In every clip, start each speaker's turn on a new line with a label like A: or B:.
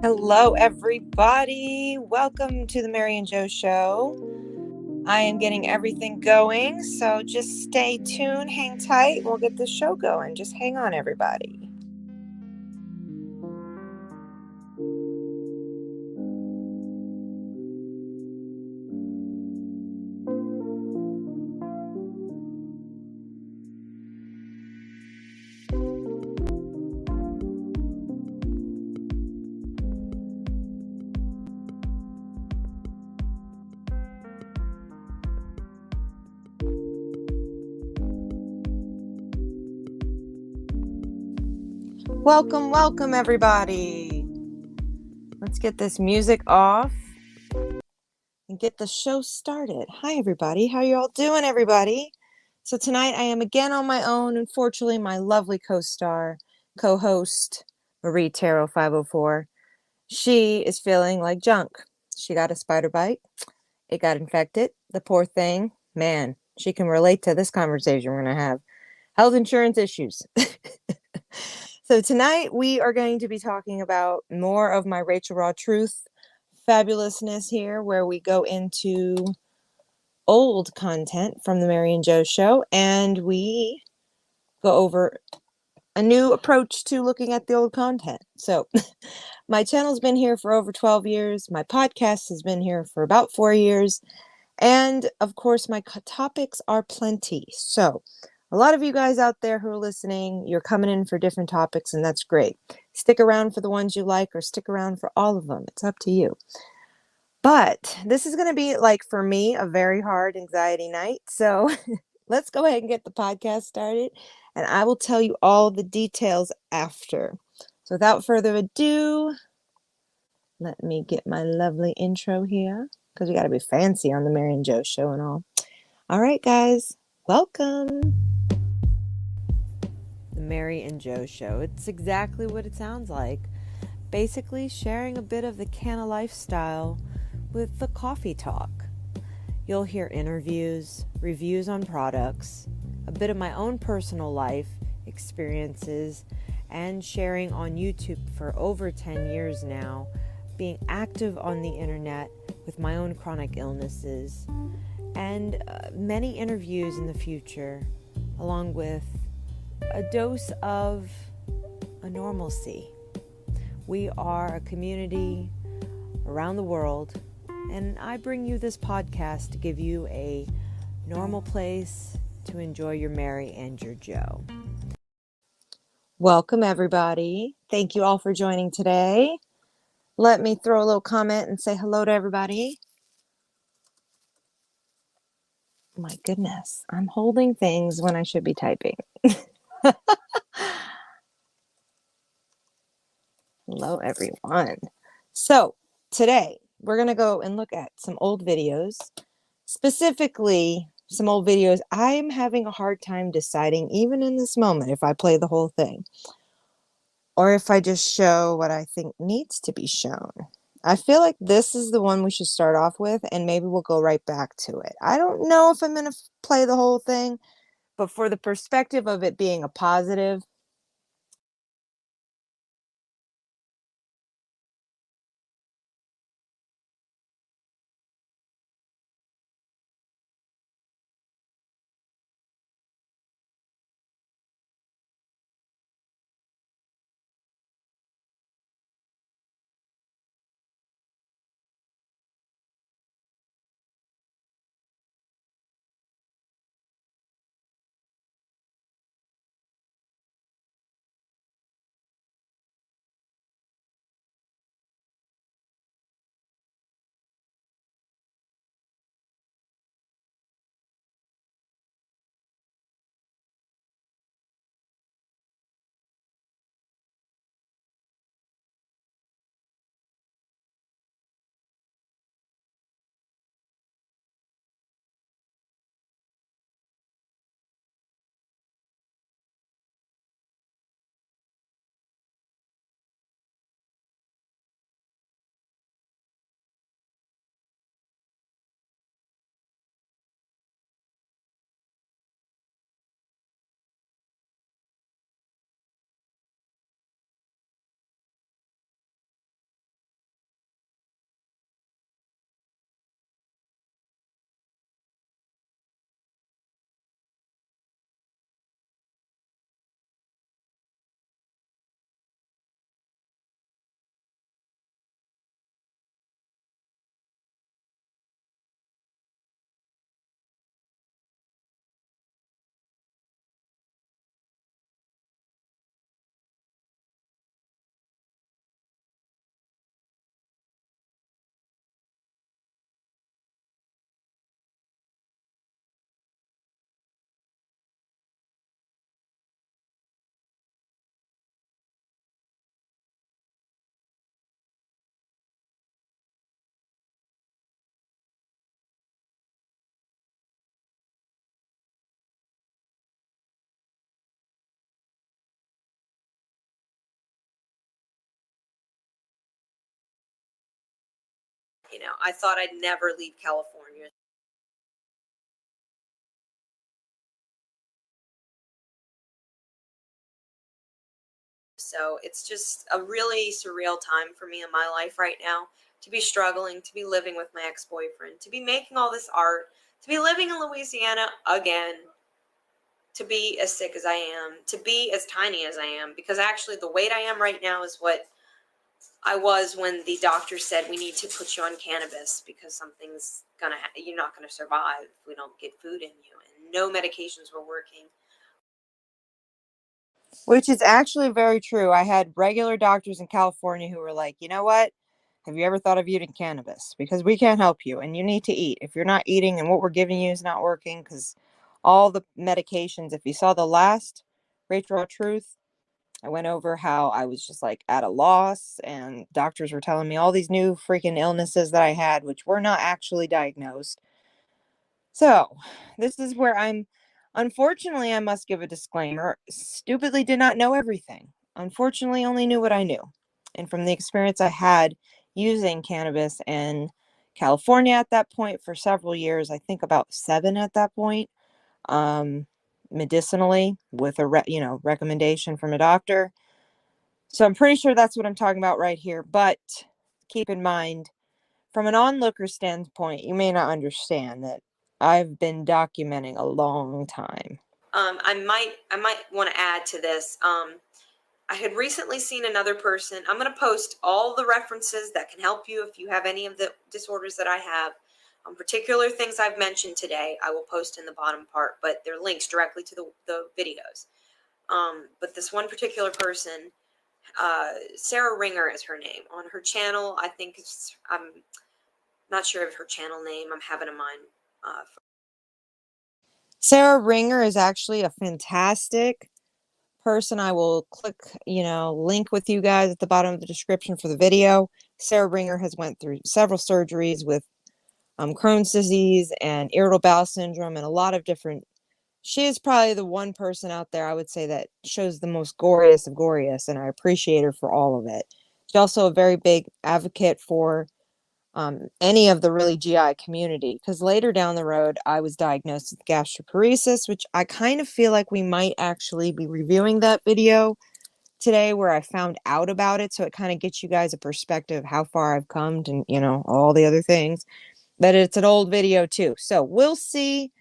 A: Hello, everybody. Welcome to the Mary and Joe Show. I am getting everything going, so just stay tuned, hang tight, we'll get the show going. Just hang on, everybody. Welcome, everybody. Let's get this music off and get the show started. Hi, everybody. How you all doing, everybody? So tonight I am again on my own. Unfortunately, my lovely co-host, Marie Tarot 504, she is feeling like junk. She got a spider bite. It got infected. The poor thing. Man, she can relate to this conversation we're going to have. Health insurance issues. So tonight we are going to be talking about more of my Rachel Raw Truth fabulousness here, where we go into old content from the Mary and Joe Show, and we go over a new approach to looking at the old content. So my channel's been here for over 12 years. My podcast has been here for about 4 years. And of course, my topics are plenty. So a lot of you guys out there who are listening, you're coming in for different topics, and that's great. Stick around for the ones you like or stick around for all of them. It's up to you. But this is going to be, like, for me, a very hard anxiety night. So let's go ahead and get the podcast started, and I will tell you all the details after. So without further ado, let me get my lovely intro here, because we got to be fancy on the Mary and Joe Show and all. All right, guys, welcome. The Mary and Joe Show. It's exactly what it sounds like. Basically sharing a bit of the canna lifestyle with the coffee talk. You'll hear interviews, reviews on products, a bit of my own personal life experiences, and sharing on YouTube for over 10 years now, being active on the internet with my own chronic illnesses, and many interviews in the future, along with a dose of a normalcy. We are a community around the world, and I bring you this podcast to give you a normal place to enjoy your Mary and your Joe. Welcome, everybody. Thank you all for joining today. Let me throw a little comment and say hello to everybody. My goodness, I'm holding things when I should be typing. Hello, everyone. So today we're going to go and look at some old videos, specifically some old videos. I'm having a hard time deciding, even in this moment, if I play the whole thing or if I just show what I think needs to be shown. I feel like this is the one we should start off with, and maybe we'll go right back to it. I don't know if I'm going to play the whole thing, but for the perspective of it being a positive,
B: You know, I thought I'd never leave California. So it's just a really surreal time for me in my life right now, to be struggling, to be living with my ex-boyfriend, to be making all this art, to be living in Louisiana again, to be as sick as I am, to be as tiny as I am, because actually the weight I am right now is what I was when the doctor said we need to put you on cannabis because something's gonna you're not gonna survive if we don't get food in you, and no medications were working.
A: Which is actually very true. I had regular doctors in California who were like, you know what? Have you ever thought of using cannabis? Because we can't help you and you need to eat. If you're not eating and what we're giving you is not working, because all the medications, if you saw the last RachelRawTruth, I went over how I was just like at a loss, and doctors were telling me all these new freaking illnesses that I had, which were not actually diagnosed. So, this is where unfortunately, I must give a disclaimer, stupidly did not know everything. Unfortunately, only knew what I knew. And from the experience I had using cannabis in California at that point for several years, I think about 7 at that point, um, medicinally with a recommendation from a doctor. So I'm pretty sure that's what I'm talking about right here. But keep in mind, from an onlooker standpoint, you may not understand that I've been documenting a long time.
B: I might want to add to this. I had recently seen another person. I'm going to post all the references that can help you if you have any of the disorders that I have. Particular things I've mentioned today, I will post in the bottom part, but they're links directly to the videos. But this one particular person, Sarah Ringer is her name. On her channel, I think I'm not sure of her channel name. I'm having a mind.
A: Sarah Ringer is actually a fantastic person. I will click, link with you guys at the bottom of the description for the video. Sarah Ringer has went through several surgeries with Crohn's disease and irritable bowel syndrome and a lot of different. She is probably the one person out there I would say that shows the most goriest of goriest, and I appreciate her for all of it. She's also a very big advocate for any of the really GI community, because later down the road I was diagnosed with gastroparesis, which I kind of feel like we might actually be reviewing that video today where I found out about it, so it kind of gets you guys a perspective of how far I've come and all the other things. But it's an old video too, so we'll see.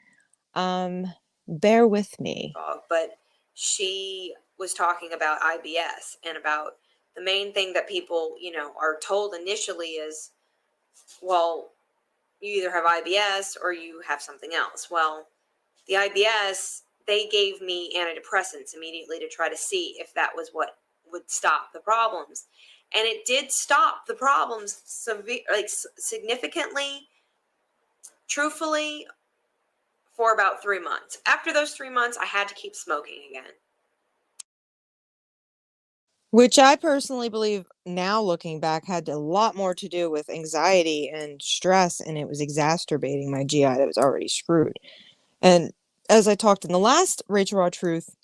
A: Bear with me.
B: But she was talking about IBS and about the main thing that people, are told initially is, well, you either have IBS or you have something else. Well, the IBS, they gave me antidepressants immediately to try to see if that was what would stop the problems. And it did stop the problems significantly, truthfully, for about 3 months. After those 3 months, I had to keep smoking again.
A: Which I personally believe, now looking back, had a lot more to do with anxiety and stress, and it was exacerbating my GI that was already screwed. And as I talked in the last Rachel Raw Truth,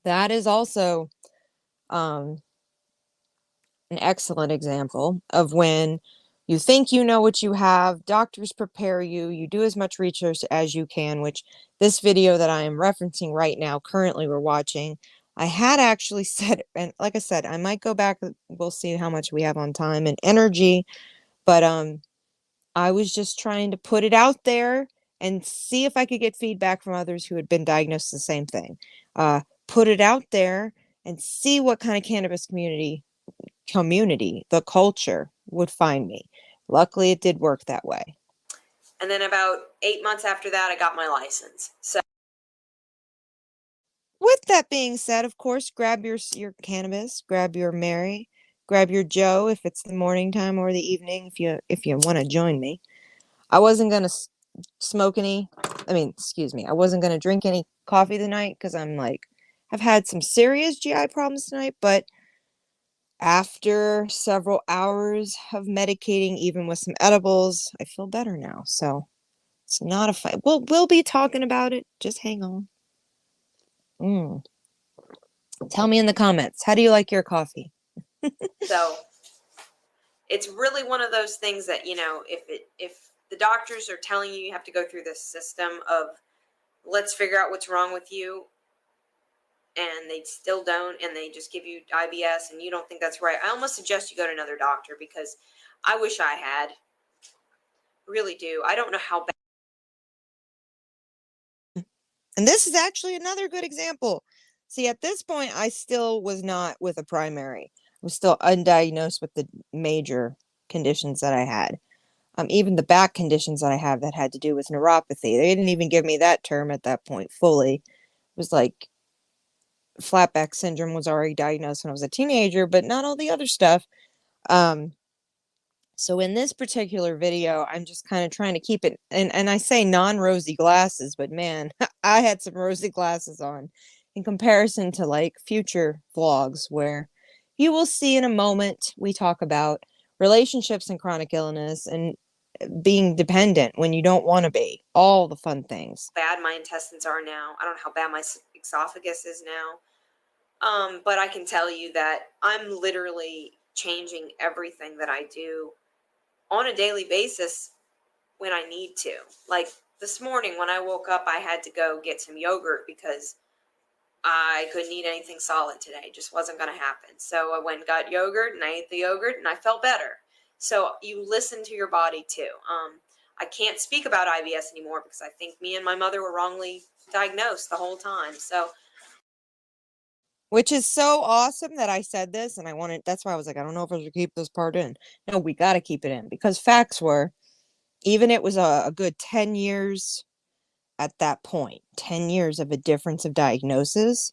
A: that is also an excellent example of when you think you know what you have, doctors prepare you, you do as much research as you can, which this video that I am referencing right now, currently we're watching, I had actually said, and like I said, I might go back, we'll see how much we have on time and energy, but I was just trying to put it out there and see if I could get feedback from others who had been diagnosed with the same thing. Put it out there and see what kind of cannabis community, the culture would find me. Luckily, it did work that way.
B: And then about 8 months after that, I got my license. So,
A: with that being said, of course, grab your cannabis, grab your Mary, grab your Joe if it's the morning time or the evening if you want to join me. I wasn't gonna smoke any. I wasn't gonna drink any coffee tonight because I've had some serious GI problems tonight, but after several hours of medicating, even with some edibles, I feel better now. So it's not a fight. We'll be talking about it. Just hang on. Tell me in the comments, how do you like your coffee?
B: So it's really one of those things that, if the doctors are telling you have to go through this system of let's figure out what's wrong with you, and they still don't, and they just give you IBS and you don't think that's right, I almost suggest you go to another doctor, because I wish I had. Really do. I don't know how bad.
A: And this is actually another good example. See, at this point, I still was not with a primary. I was still undiagnosed with the major conditions that I had. Even the back conditions that I have that had to do with neuropathy. They didn't even give me that term at that point fully. It was like flat back syndrome was already diagnosed when I was a teenager, but not all the other stuff. Um, So in this particular video, I'm just kind of trying to keep it, and I say non-rosy glasses, but man, I had some rosy glasses on in comparison to like future vlogs where you will see in a moment we talk about relationships and chronic illness and being dependent when you don't want to be, all the fun things.
B: Bad my intestines are now. I don't know how bad my esophagus is now. But I can tell you that I'm literally changing everything that I do on a daily basis when I need to. Like this morning when I woke up, I had to go get some yogurt because I couldn't eat anything solid today. It just wasn't going to happen. So I went and got yogurt and I ate the yogurt and I felt better. So you listen to your body too. I can't speak about IBS anymore because I think me and my mother were wrongly diagnosed the whole time. So
A: Which is so awesome that I said this, and I wanted, that's why I was like, I don't know if I should keep this part in. No, we got to keep it in because facts were, even it was a good 10 years at that point, 10 years of a difference of diagnosis,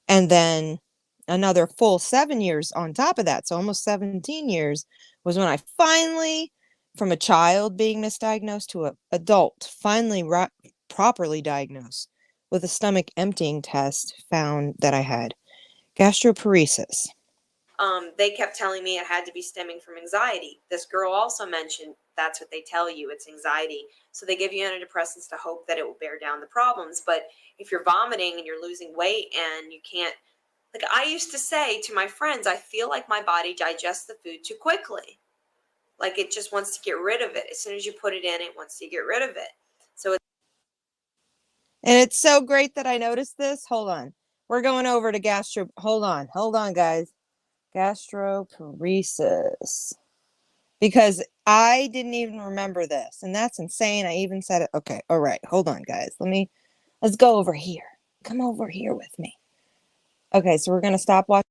A: and then another full 7 years on top of that. So almost 17 years was when I finally, from a child being misdiagnosed to an adult, finally properly diagnosed with a stomach emptying test, found that I had gastroparesis.
B: they kept telling me it had to be stemming from anxiety. This girl also mentioned that's what they tell you, it's anxiety. So they give you antidepressants to hope that it will bear down the problems. But if you're vomiting and you're losing weight and you can't, like I used to say to my friends, I feel like my body digests the food too quickly. Like it just wants to get rid of it. As soon as you put it in, it wants to get rid of it. So
A: And it's so great that I noticed this. Hold on. We're going over to hold on, guys. Gastroparesis. Because I didn't even remember this, and that's insane. I even said it. Okay, all right, hold on, guys. Let's go over here. Come over here with me. Okay, so we're gonna stop watching.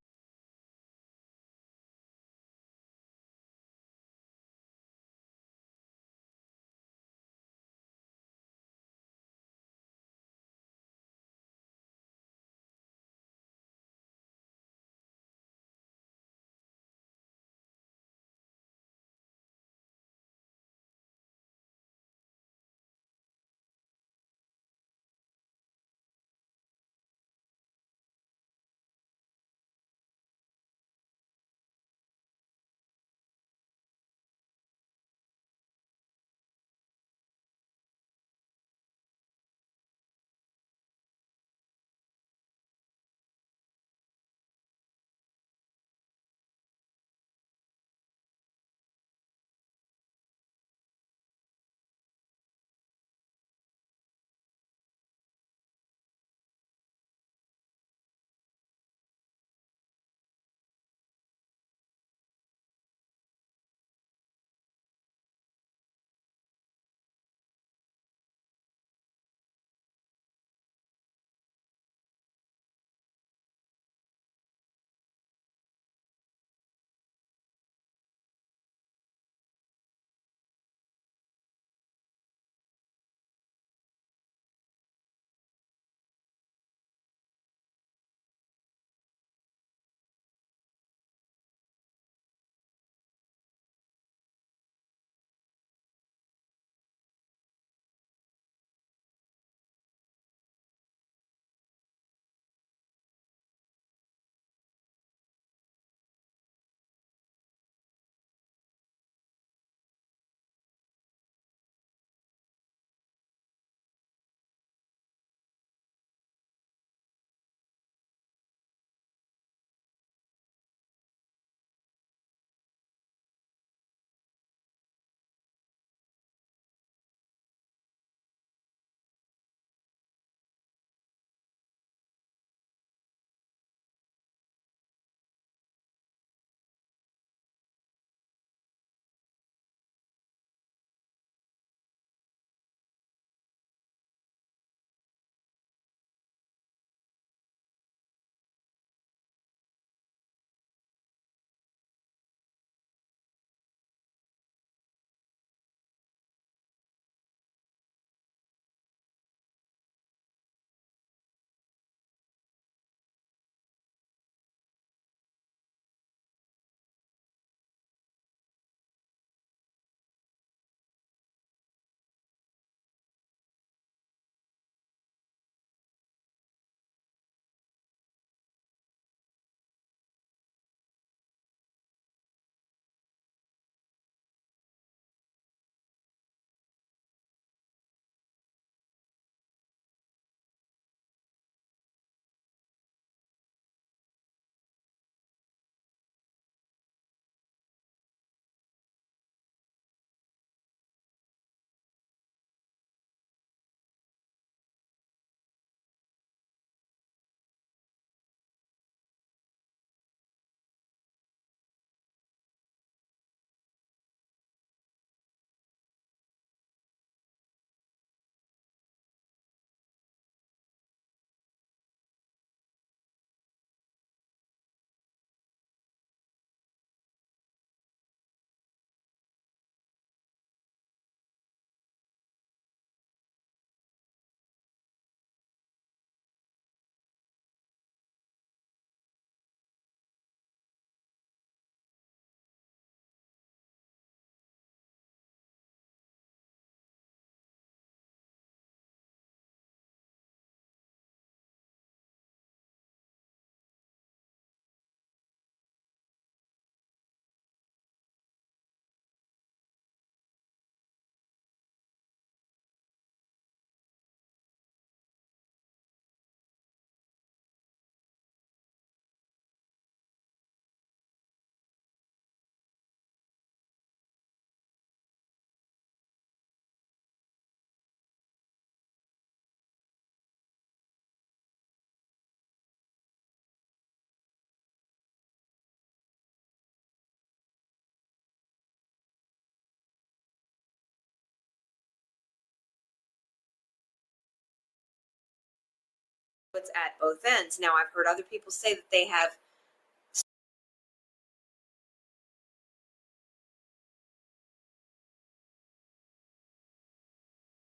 B: it's at both ends. Now, I've heard other people say that they have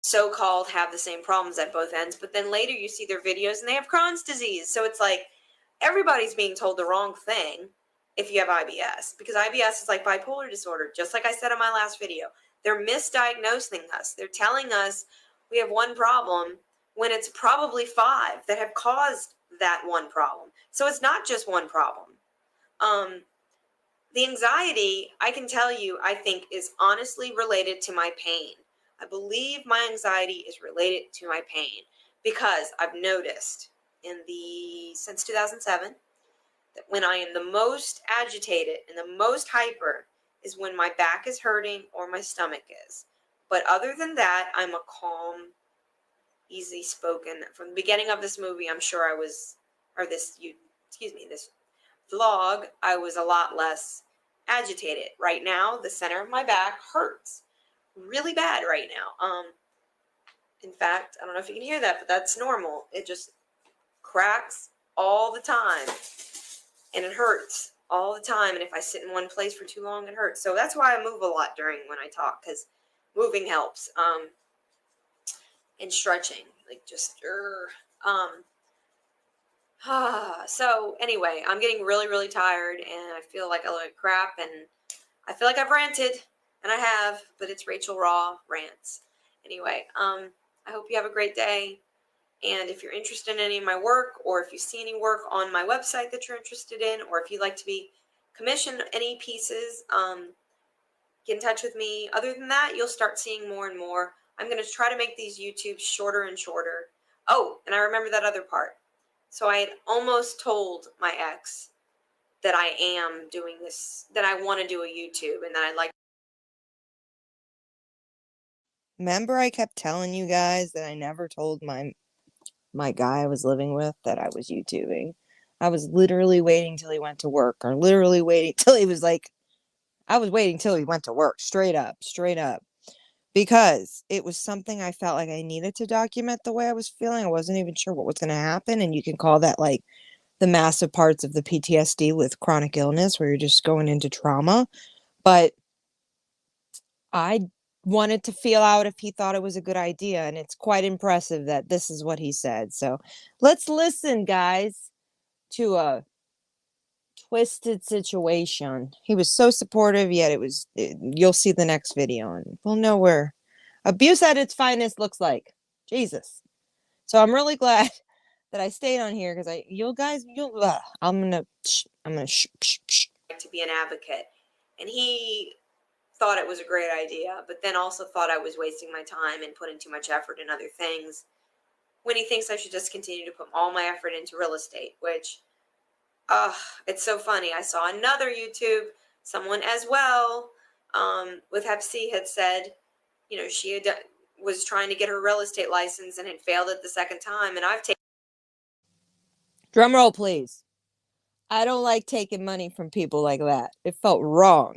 B: so-called have the same problems at both ends, but then later you see their videos and they have Crohn's disease. So it's like everybody's being told the wrong thing if you have IBS, because IBS is like bipolar disorder, just like I said in my last video. They're misdiagnosing us. They're telling us we have one problem when it's probably 5 that have caused that one problem. So it's not just one problem. The anxiety, I can tell you, I think is honestly related to my pain. I believe my anxiety is related to my pain because I've noticed since 2007 that when I am the most agitated and the most hyper is when my back is hurting or my stomach is. But other than that, I'm a calm, easy spoken. From the beginning of this movie, I'm sure I was, or this vlog, I was a lot less agitated. Right now, the center of my back hurts really bad right now. In fact, I don't know if you can hear that, but that's normal. It just cracks all the time and it hurts all the time. And if I sit in one place for too long, it hurts. So that's why I move a lot when I talk, because moving helps. And stretching, like just so anyway, I'm getting really, really tired and I feel like I look like crap and I feel like I've ranted, and I have, but it's Rachel Raw Rants. Anyway, I hope you have a great day. And if you're interested in any of my work, or if you see any work on my website that you're interested in, or if you'd like to be commissioned any pieces, get in touch with me. Other than that, you'll start seeing more and more. I'm going to try to make these YouTubes shorter and shorter. Oh, and I remember that other part. So I had almost told my ex that I am doing this, that I want to do a YouTube, and that I'd like.
A: Remember I kept telling you guys that I never told my guy I was living with that I was YouTubing. I was literally waiting till he went to work, or literally waiting till he was like, I was waiting till he went to work, straight up, because it was something I felt like I needed to document the way I was feeling. I wasn't even sure what was going to happen. And you can call that like the massive parts of the PTSD with chronic illness, where you're just going into trauma. But I wanted to feel out if he thought it was a good idea. And it's quite impressive that this is what he said. So let's listen, guys, to a twisted situation. He was so supportive, yet you'll see the next video and we'll know where abuse at its finest looks like. Jesus. So I'm really glad that I stayed on here, because
B: To be an advocate. And he thought it was a great idea, but then also thought I was wasting my time and putting too much effort in other things, when he thinks I should just continue to put all my effort into real estate, which, it's so funny. I saw another YouTube, someone as well, with Hep C had said, she was trying to get her real estate license and had failed it the second time, and I've taken.
A: Drum roll, please. I don't like taking money from people like that. It felt wrong.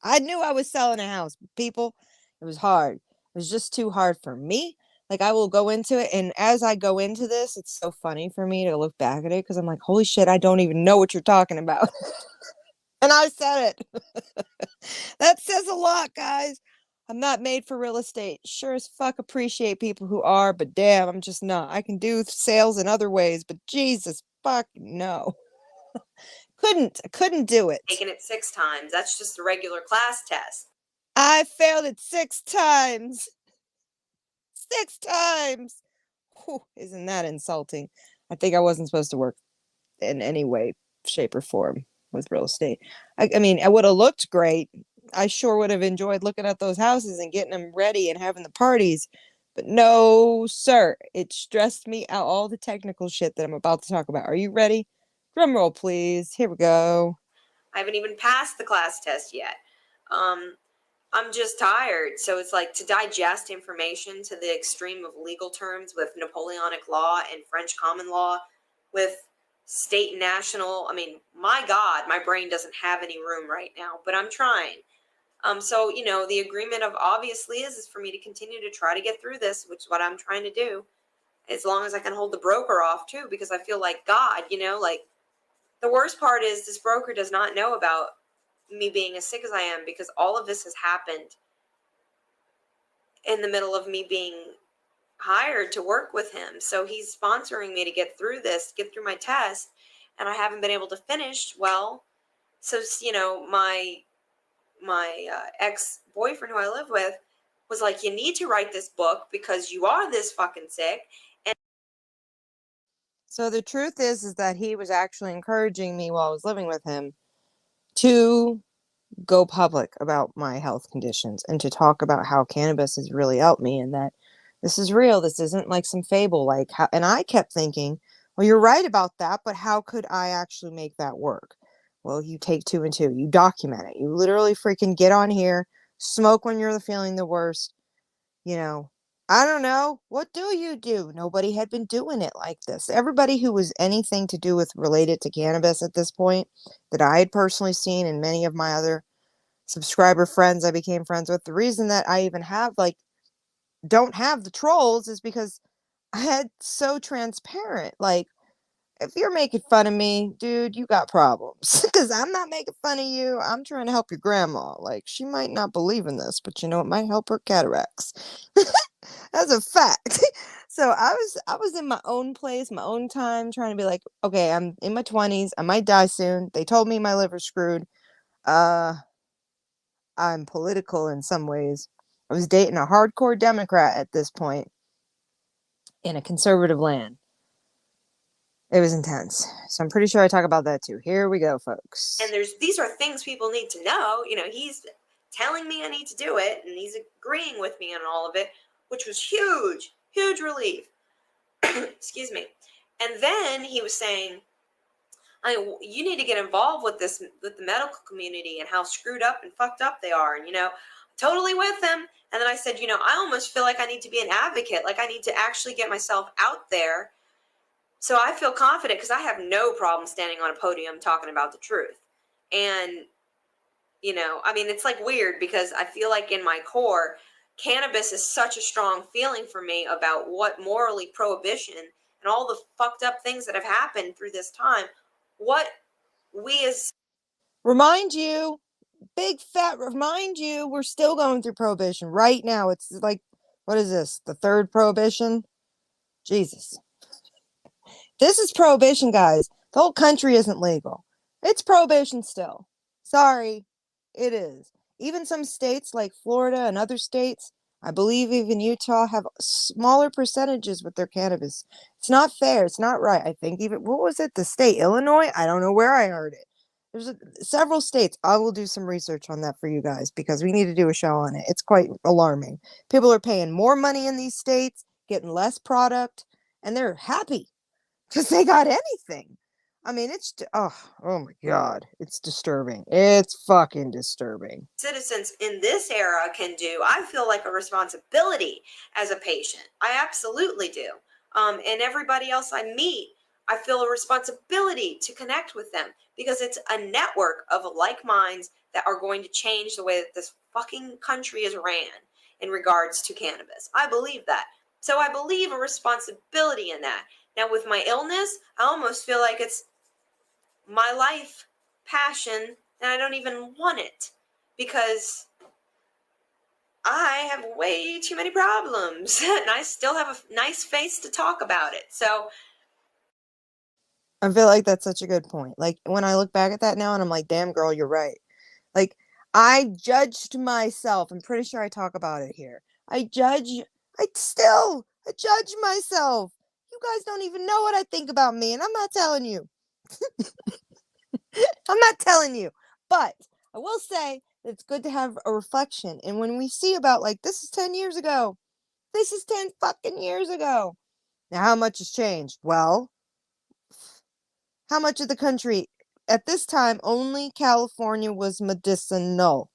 A: I knew I was selling a house, but people, it was hard. It was just too hard for me. Like, I will go into it, and as I go into this, it's so funny for me to look back at it, because I'm like, holy shit, I don't even know what you're talking about. And I said it. That says a lot, guys. I'm not made for real estate. Sure as fuck appreciate people who are, but damn, I'm just not. I can do sales in other ways, but Jesus fuck no. I couldn't do it.
B: Taken it 6 times. That's just the regular class test.
A: I failed it 6 times. 6 times. Whew, isn't that insulting? I think I wasn't supposed to work in any way, shape, or form with real estate. I mean, it would have looked great. I sure would have enjoyed looking at those houses and getting them ready and having the parties. But no, sir. It stressed me out, all the technical shit that I'm about to talk about. Are you ready? Drum roll, please. Here we go.
B: I haven't even passed the class test yet. I'm just tired. So it's like, to digest information to the extreme of legal terms with Napoleonic law and French common law, with state and national. I mean, my God, my brain doesn't have any room right now, but I'm trying. So, the agreement of obviously is for me to continue to try to get through this, which is what I'm trying to do. as long as I can hold the broker off too, because I feel like God, like the worst part is this broker does not know about me being as sick as I am, because all of this has happened in the middle of me being hired to work with him. So he's sponsoring me to get through this, get through my test, and I haven't been able to finish. Well, so my ex-boyfriend who I live with was like, you need to write this book because you are this fucking sick. And
A: So the truth is that he was actually encouraging me while I was living with him to go public about my health conditions and to talk about how cannabis has really helped me, and that this is real. This isn't like some fable. Like, how, and I kept thinking, well, you're right about that, but how could I actually make that work? Well, you take 2 and 2, you document it. You literally freaking get on here, smoke when you're feeling the worst. You know, I don't know. What do you do? Nobody had been doing it like this. Everybody who was anything to do with related to cannabis at this point that I had personally seen, and many of my other subscriber friends I became friends with, the reason that I even have don't have the trolls is because I had so transparent. Like, if you're making fun of me, dude, you got problems. Because I'm not making fun of you. I'm trying to help your grandma. Like, she might not believe in this, but it might help her cataracts. That's a fact. So I was in my own place, my own time, trying to be like, okay, I'm in my 20s. I might die soon. They told me my liver's screwed. Uh, I'm political in some ways. I was dating a hardcore Democrat at this point in a conservative land. It was intense. So I'm pretty sure I talk about that too. Here we go, folks.
B: and these are things people need to know. He's telling me I need to do it, and he's agreeing with me on all of it, which was huge, huge relief. Excuse me. And then he was saying, you need to get involved with the medical community and how screwed up and fucked up they are. And, totally with them. And then I said, I almost feel like I need to be an advocate. Like, I need to actually get myself out there. So I feel confident, because I have no problem standing on a podium talking about the truth. And, it's like weird, because I feel like in my core, cannabis is such a strong feeling for me about what morally prohibition and all the fucked up things that have happened through this time, what we as
A: Remind you, we're still going through prohibition right now. It's like, what is this? The third prohibition? Jesus. This is prohibition, guys. The whole country isn't legal. It's prohibition still. Sorry, it is. Even some states like Florida and other states, I believe even Utah, have smaller percentages with their cannabis. It's not fair. It's not right. I think even, what was it? The state, Illinois? I don't know where I heard it. There's several states. I will do some research on that for you guys, because we need to do a show on it. It's quite alarming. People are paying more money in these states, getting less product, and they're happy because they got anything. I mean, oh my God, it's disturbing. It's fucking disturbing.
B: citizens in this era can do, I feel like a responsibility as a patient. I absolutely do. And everybody else I meet, I feel a responsibility to connect with them, because it's a network of like minds that are going to change the way that this fucking country is ran in regards to cannabis. I believe that. So I believe a responsibility in that. Now, with my illness, I almost feel like it's my life passion, and I don't even want it, because I have way too many problems and I still have a nice face to talk about it. So
A: I feel like that's such a good point. Like, when I look back at that now, and I'm like, damn, girl, you're right. Like, I judged myself. I'm pretty sure I talk about it here. I judge myself. You guys don't even know what I think about me, and I'm not telling you. I'm not telling you. But I will say that it's good to have a reflection. And when we see about, like, this is 10 years ago. This is 10 fucking years ago. Now, how much has changed? Well, how much of the country at this time, only California was medicinal.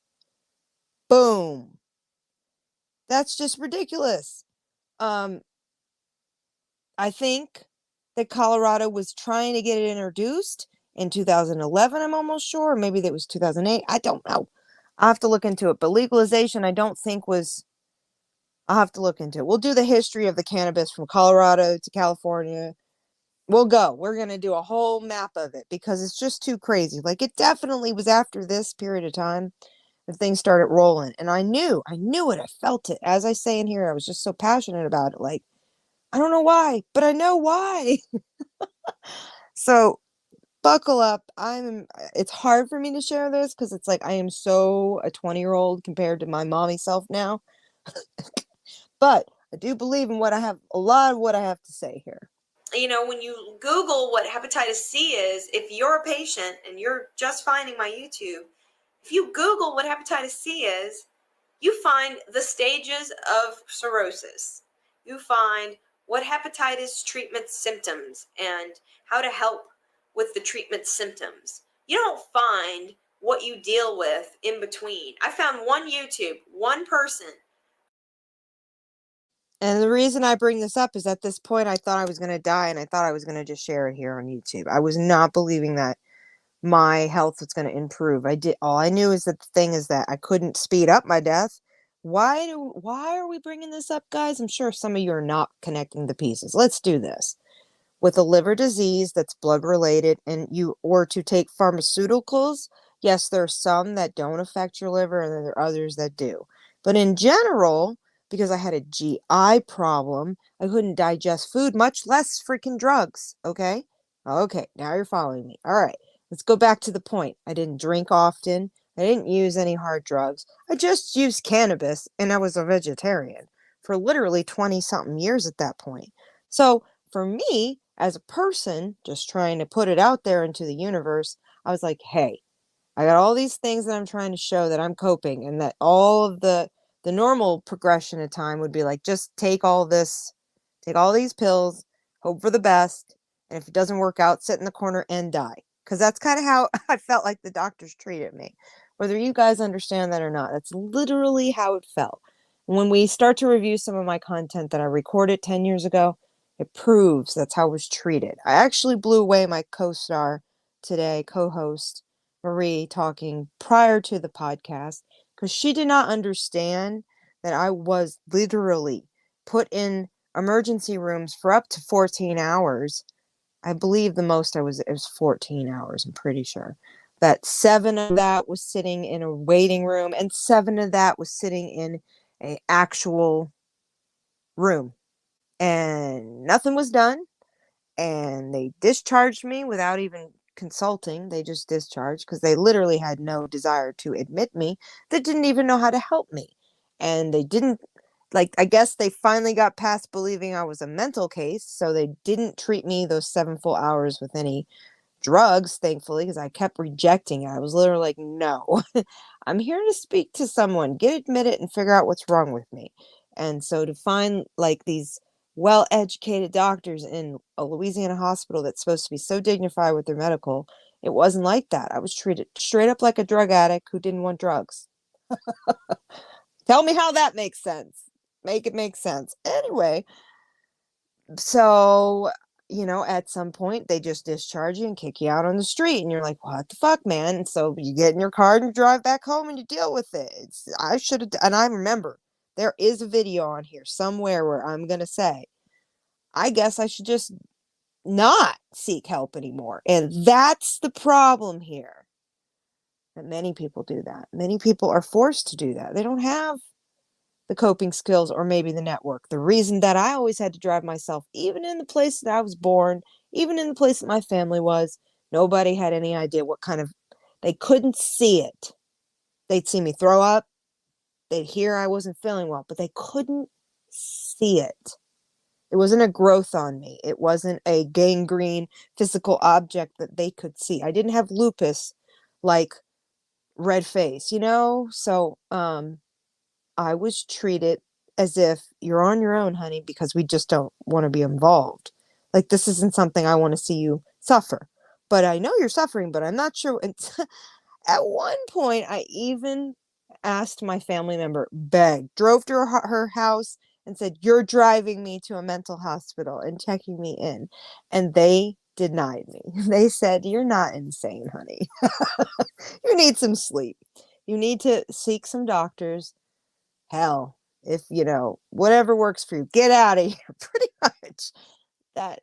A: Boom. That's just ridiculous. I think that Colorado was trying to get it introduced in 2011, I'm almost sure. Maybe that was 2008. I don't know. I have to look into it. But legalization, I don't think was I'll have to look into it. We'll do the history of the cannabis from Colorado to California. We're going to do a whole map of it because it's just too crazy. Like, it definitely was after this period of time that things started rolling. And I knew it. I felt it. As I say in here, I was just so passionate about it. Like, I don't know why, but I know why. So buckle up. It's hard for me to share this because it's like I am so a 20-year-old compared to my mommy self now. But I do believe in a lot of what I have to say here.
B: When you Google what hepatitis C is, if you're a patient and you're just finding my YouTube, if you Google what hepatitis C is, you find the stages of cirrhosis. You find what hepatitis treatment symptoms and how to help with the treatment symptoms. You don't find what you deal with in between. I found one person.
A: And the reason I bring this up is at this point, I thought I was going to die and I thought I was going to just share it here on YouTube. I was not believing that my health was going to improve. All I knew is that the thing is that I couldn't speed up my death. Why are we bringing this up, guys? I'm sure some of you are not connecting the pieces. Let's do this. With a liver disease that's blood related or to take pharmaceuticals, yes, there are some that don't affect your liver and then there are others that do. But in general, because I had a GI problem, I couldn't digest food, much less freaking drugs. Okay? Okay, now you're following me. All right, let's go back to the point. I didn't drink often. I didn't use any hard drugs. I just used cannabis, and I was a vegetarian for literally 20-something years at that point. So for me, as a person, just trying to put it out there into the universe, I was like, hey, I got all these things that I'm trying to show that I'm coping, and that all of the normal progression of time would be like, just take all these pills, hope for the best, and if it doesn't work out, sit in the corner and die. Because that's kind of how I felt like the doctors treated me. Whether you guys understand that or not, that's literally how it felt. When we start to review some of my content that I recorded 10 years ago, it proves that's how I was treated. I actually blew away my co-star today, co-host Marie, talking prior to the podcast, because she did not understand that I was literally put in emergency rooms for up to 14 hours. I believe the most it was 14 hours, I'm pretty sure. That 7 of that was sitting in a waiting room, and 7 of that was sitting in an actual room. And nothing was done. And they discharged me without even consulting. They just discharged because they literally had no desire to admit me. They didn't even know how to help me. And they didn't, I guess they finally got past believing I was a mental case. So they didn't treat me those 7 full hours with any drugs, thankfully, because I kept rejecting it. I was literally like, no, I'm here to speak to someone, get admitted and figure out what's wrong with me. And so to find these well-educated doctors in a Louisiana hospital that's supposed to be so dignified with their medical, it wasn't like that. I was treated straight up like a drug addict who didn't want drugs. Tell me how that makes sense. Make it make sense. Anyway, so, at some point they just discharge you and kick you out on the street, and you're like, what the fuck, man? And so you get in your car and you drive back home and you deal with it. I should have, and I remember there is a video on here somewhere where I'm going to say, I guess I should just not seek help anymore. And that's the problem here. That many people do that. Many people are forced to do that. They don't have the coping skills or maybe the network. The reason that I always had to drive myself, even in the place that I was born, even in the place that my family was, nobody had any idea they couldn't see it. They'd see me throw up. They'd hear I wasn't feeling well, but they couldn't see it. It wasn't a growth on me. It wasn't a gangrene physical object that they could see. I didn't have lupus like red face, So, I was treated as if you're on your own, honey, because we just don't want to be involved. Like, this isn't something I want to see you suffer. But I know you're suffering, but I'm not sure. And at one point, I even asked my family member, drove to her house and said, you're driving me to a mental hospital and checking me in. And they denied me. They said, you're not insane, honey. You need some sleep. You need to seek some doctors. Hell, if, whatever works for you, get out of here, pretty much. That,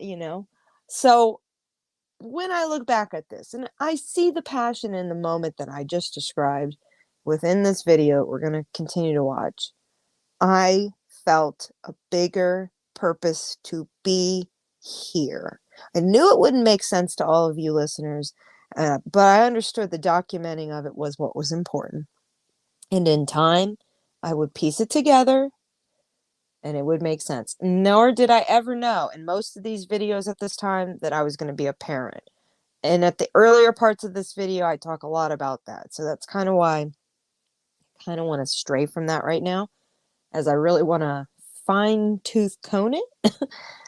A: So when I look back at this and I see the passion in the moment that I just described within this video we're going to continue to watch, I felt a bigger purpose to be here. I knew it wouldn't make sense to all of you listeners, but I understood the documenting of it was what was important. And in time, I would piece it together and it would make sense. Nor did I ever know in most of these videos at this time that I was going to be a parent. And at the earlier parts of this video, I talk a lot about that. So that's kind of why I kind of want to stray from that right now, as I really want to fine-tooth comb it.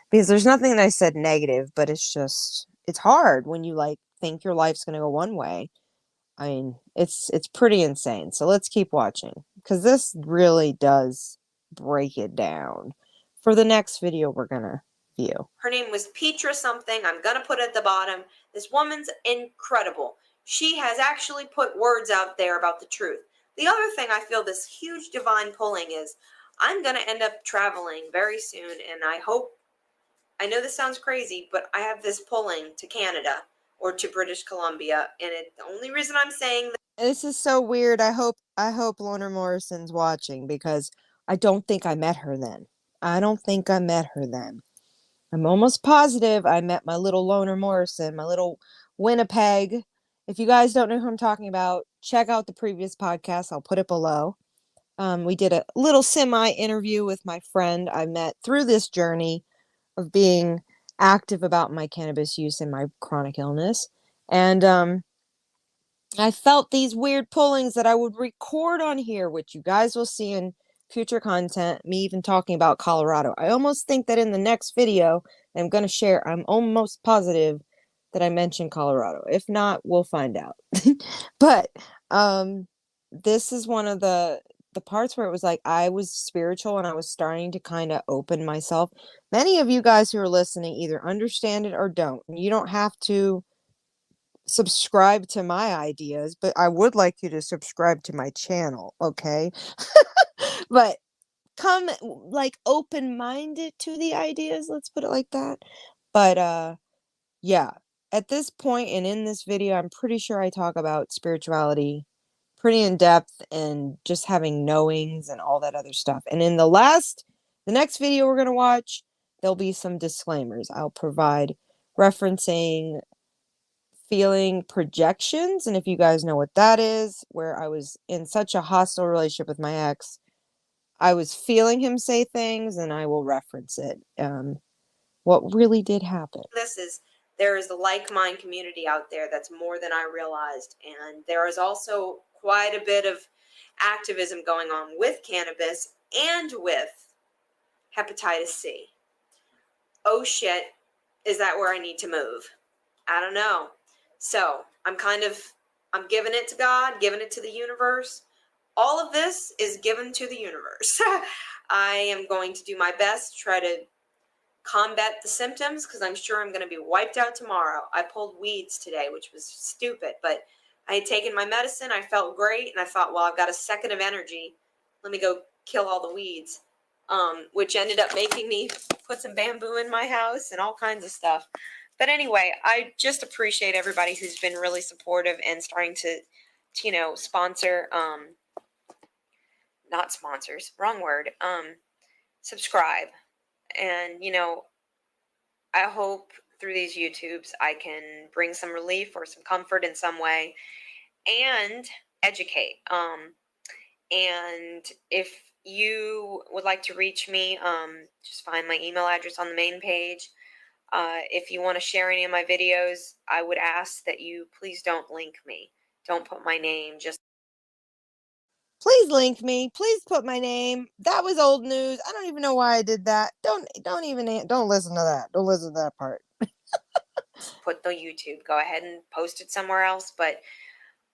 A: Because there's nothing that I said negative, but it's hard when you think your life's going to go one way. I mean, it's pretty insane. So let's keep watching, because this really does break it down for the next video we're going to view.
B: Her name was Petra something. I'm going to put it at the bottom. This woman's incredible. She has actually put words out there about the truth. The other thing I feel this huge divine pulling is I'm going to end up traveling very soon, and I know this sounds crazy, but I have this pulling to Canada or to British Columbia, and the only reason I'm saying that,
A: this is so weird. I hope Lorna Morrison's watching, because I don't think I met her then. I'm almost positive I met my little Lorna Morrison, my little Winnipeg. If you guys don't know who I'm talking about, check out the previous podcast. I'll put it below. We did a little semi-interview with my friend I met through this journey of being active about my cannabis use and my chronic illness. And I felt these weird pullings that I would record on here, which you guys will see in future content, me even talking about Colorado. I almost think that in the next video I'm going to share, I'm almost positive that I mentioned Colorado. If not, we'll find out. But this is one of the parts where it was like I was spiritual and I was starting to kind of open myself. Many of you guys who are listening either understand it or don't. And you don't have to subscribe to my ideas, but I would like you to subscribe to my channel, okay? But come open-minded to the ideas, let's put it like that. But yeah, at this point and in this video, I'm pretty sure I talk about spirituality pretty in depth and just having knowings and all that other stuff. And in the next video we're going to watch, there'll be some disclaimers I'll provide referencing feeling projections. And if you guys know what that is, where I was in such a hostile relationship with my ex, I was feeling him say things, and I will reference it. What really did happen.
B: There is a like-mind community out there that's more than I realized. And there is also quite a bit of activism going on with cannabis and with hepatitis C. Oh shit, is that where I need to move? I don't know. So I'm giving it to God, giving it to the universe. All of this is given to the universe. I am going to do my best to try to combat the symptoms, because I'm sure I'm going to be wiped out tomorrow. I pulled weeds today, which was stupid, but I had taken my medicine. I felt great, and I thought, well, I've got a second of energy. Let me go kill all the weeds, which ended up making me put some bamboo in my house and all kinds of stuff. But anyway, I just appreciate everybody who's been really supportive and starting to sponsor, not sponsors, wrong word, subscribe. And, I hope through these YouTubes I can bring some relief or some comfort in some way and educate. And if you would like to reach me, just find my email address on the main page. If you want to share any of my videos, I would ask that you please don't link me. Don't put my name. Just
A: please link me. Please put my name. That was old news. I don't even know why I did that. Don't listen to that. Don't listen to that part.
B: put the YouTube. Go ahead and post it somewhere else. But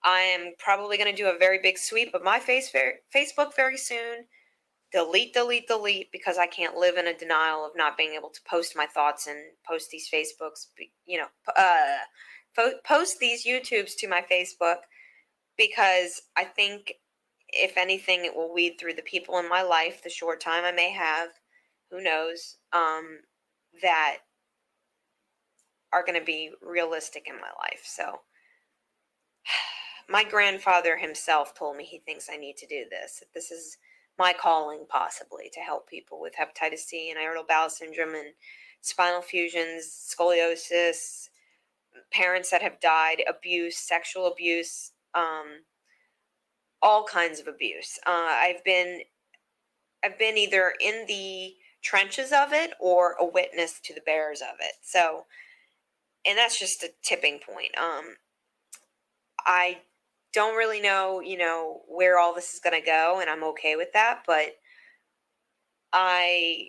B: I am probably going to do a very big sweep of my Facebook very soon. Delete, because I can't live in a denial of not being able to post my thoughts and post these Facebooks, post these YouTubes to my Facebook, because I think if anything, it will weed through the people in my life, the short time I may have, who knows, that are going to be realistic in my life. So my grandfather himself told me he thinks I need to do this. This is my calling, possibly, to help people with hepatitis C and irritable bowel syndrome and spinal fusions, scoliosis, parents that have died, abuse, sexual abuse, all kinds of abuse. I've been either in the trenches of it or a witness to the bears of it. So, and that's just a tipping point. I don't really know, where all this is going to go, and I'm okay with that, but I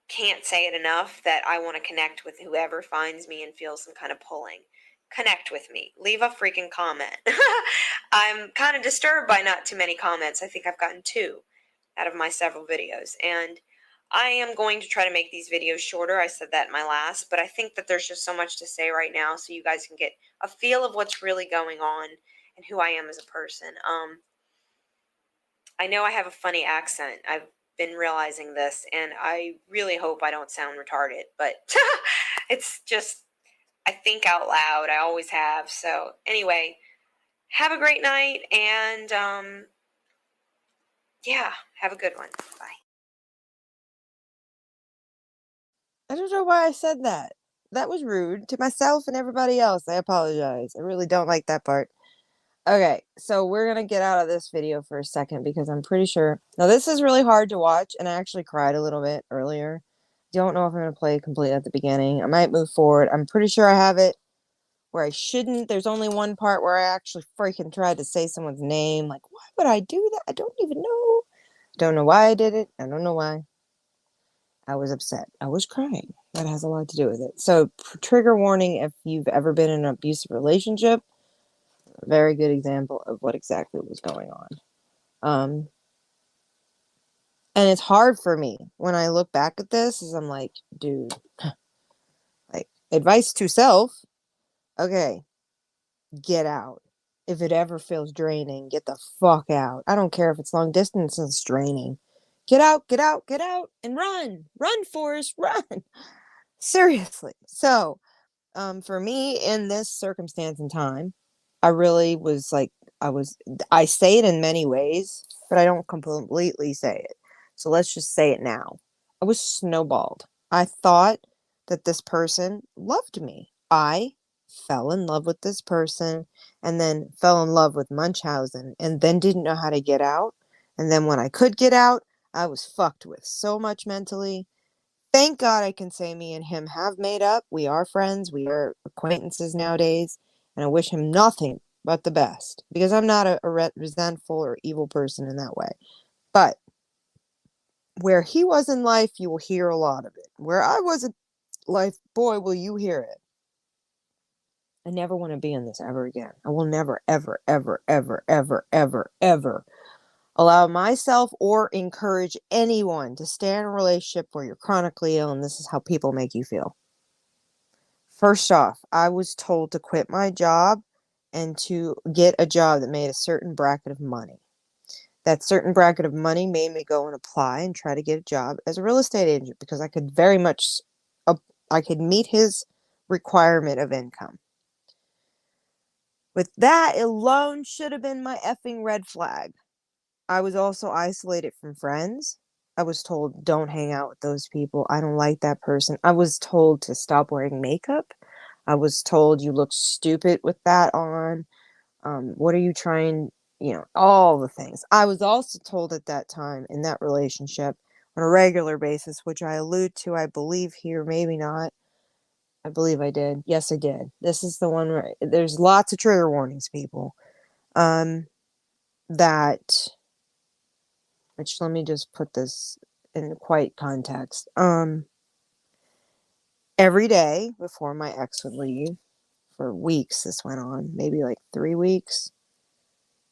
B: can't say it enough that I want to connect with whoever finds me and feels some kind of pulling. Connect with me. Leave a freaking comment. I'm kind of disturbed by not too many comments. I think I've gotten 2 out of my several videos, and I am going to try to make these videos shorter. I said that in my last, but I think that there's just so much to say right now, so you guys can get a feel of what's really going on and who I am as a person. I know I have a funny accent. I've been realizing this, and I really hope I don't sound retarded, but it's just, I think out loud. I always have. So anyway, have a great night, and yeah, have a good one. Bye.
A: I don't know why I said that. That was rude to myself and everybody else. I apologize. I really don't like that part. Okay, so we're going to get out of this video for a second because I'm pretty sure. Now, this is really hard to watch, and I actually cried a little bit earlier. Don't know if I'm going to play complete at the beginning. I might move forward. I'm pretty sure I have it where I shouldn't. There's only one part where I actually freaking tried to say someone's name. Like, why would I do that? I don't even know. Don't know why I did it. I don't know why. I was upset. I was crying. That has a lot to do with it. So, trigger warning if you've ever been in an abusive relationship. A very good example of what exactly was going on. And it's hard for me when I look back at this, is I'm like, dude, like, advice to self. Okay, get out. If it ever feels draining, get the fuck out. I don't care if it's long distance and it's draining. Get out, get out, get out, and run. Run, Forrest, run. Seriously. So, for me in this circumstance and time, I really was like, I say it in many ways, but I don't completely say it. So let's just say it now. I was snowballed. I thought that this person loved me. I fell in love with this person and then fell in love with Munchausen and then didn't know how to get out. And then when I could get out, I was fucked with so much mentally. Thank God I can say me and him have made up. We are friends. We are acquaintances nowadays. And I wish him nothing but the best because I'm not a resentful or evil person in that way. But where he was in life, you will hear a lot of it. Where I was in life, boy, will you hear it. I never want to be in this ever again. I will never, ever, ever, ever, ever, ever, ever allow myself or encourage anyone to stay in a relationship where you're chronically ill and this is how people make you feel. First off, I was told to quit my job and to get a job that made a certain bracket of money. That certain bracket of money made me go and apply and try to get a job as a real estate agent because I could very much, I could meet his requirement of income. With that alone should have been my effing red flag. I was also isolated from friends. I was told, don't hang out with those people. I don't like that person. I was told to stop wearing makeup. I was told you look stupid with that on. What are you trying? All the things. I was also told at that time in that relationship on a regular basis, which I allude to, I believe here, maybe not. I believe I did. Yes, I did. This is the one where there's lots of trigger warnings, people. That, which let me just put this in quite context. Every day before my ex would leave, for weeks this went on, maybe like 3 weeks.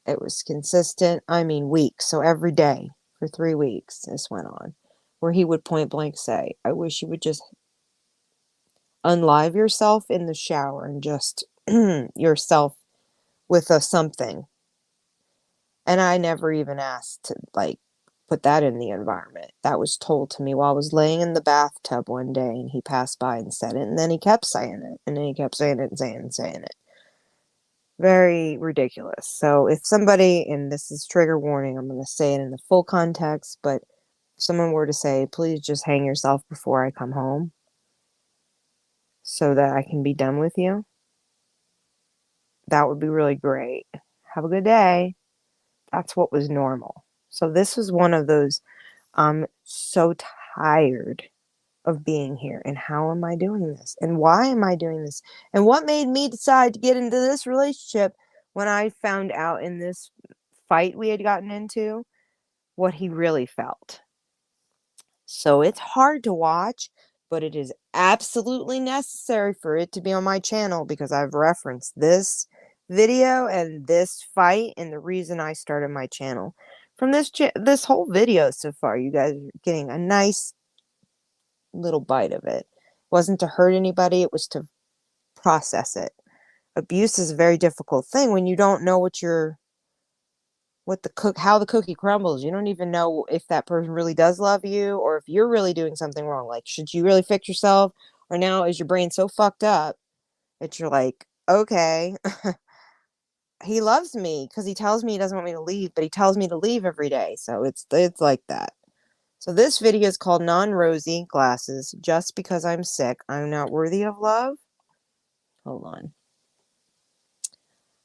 A: It was consistent. I mean, weeks. So every day for 3 weeks this went on, where he would point blank say, I wish you would just unlive yourself in the shower and just yourself with a something. And I never even asked to, like, put that in the environment. That was told to me while I was laying in the bathtub one day, and he passed by and said it, and then he kept saying it, and then he kept saying it and saying it and saying it. Very ridiculous. So if somebody, and this is trigger warning, I'm going to say it in the full context, but if someone were to say, please just hang yourself before I come home so that I can be done with you, that would be really great. Have a good day. That's what was normal. So this was one of those, I'm so tired of being here. And how am I doing this? And why am I doing this? And what made me decide to get into this relationship when I found out in this fight we had gotten into what he really felt? So it's hard to watch, but it is absolutely necessary for it to be on my channel because I've referenced this video and this fight and the reason I started my channel. From this whole video so far, you guys are getting a nice little bite of it. It wasn't to hurt anybody, it was to process it. Abuse is a very difficult thing when you don't know how the cookie crumbles. You don't even know if that person really does love you or if you're really doing something wrong. Like, should you really fix yourself? Or now is your brain so fucked up that you're like, okay, he loves me because he tells me he doesn't want me to leave, but he tells me to leave every day. So it's like that. So this video is called Non-Rosy Glasses. Just because I'm sick, I'm not worthy of love. Hold on.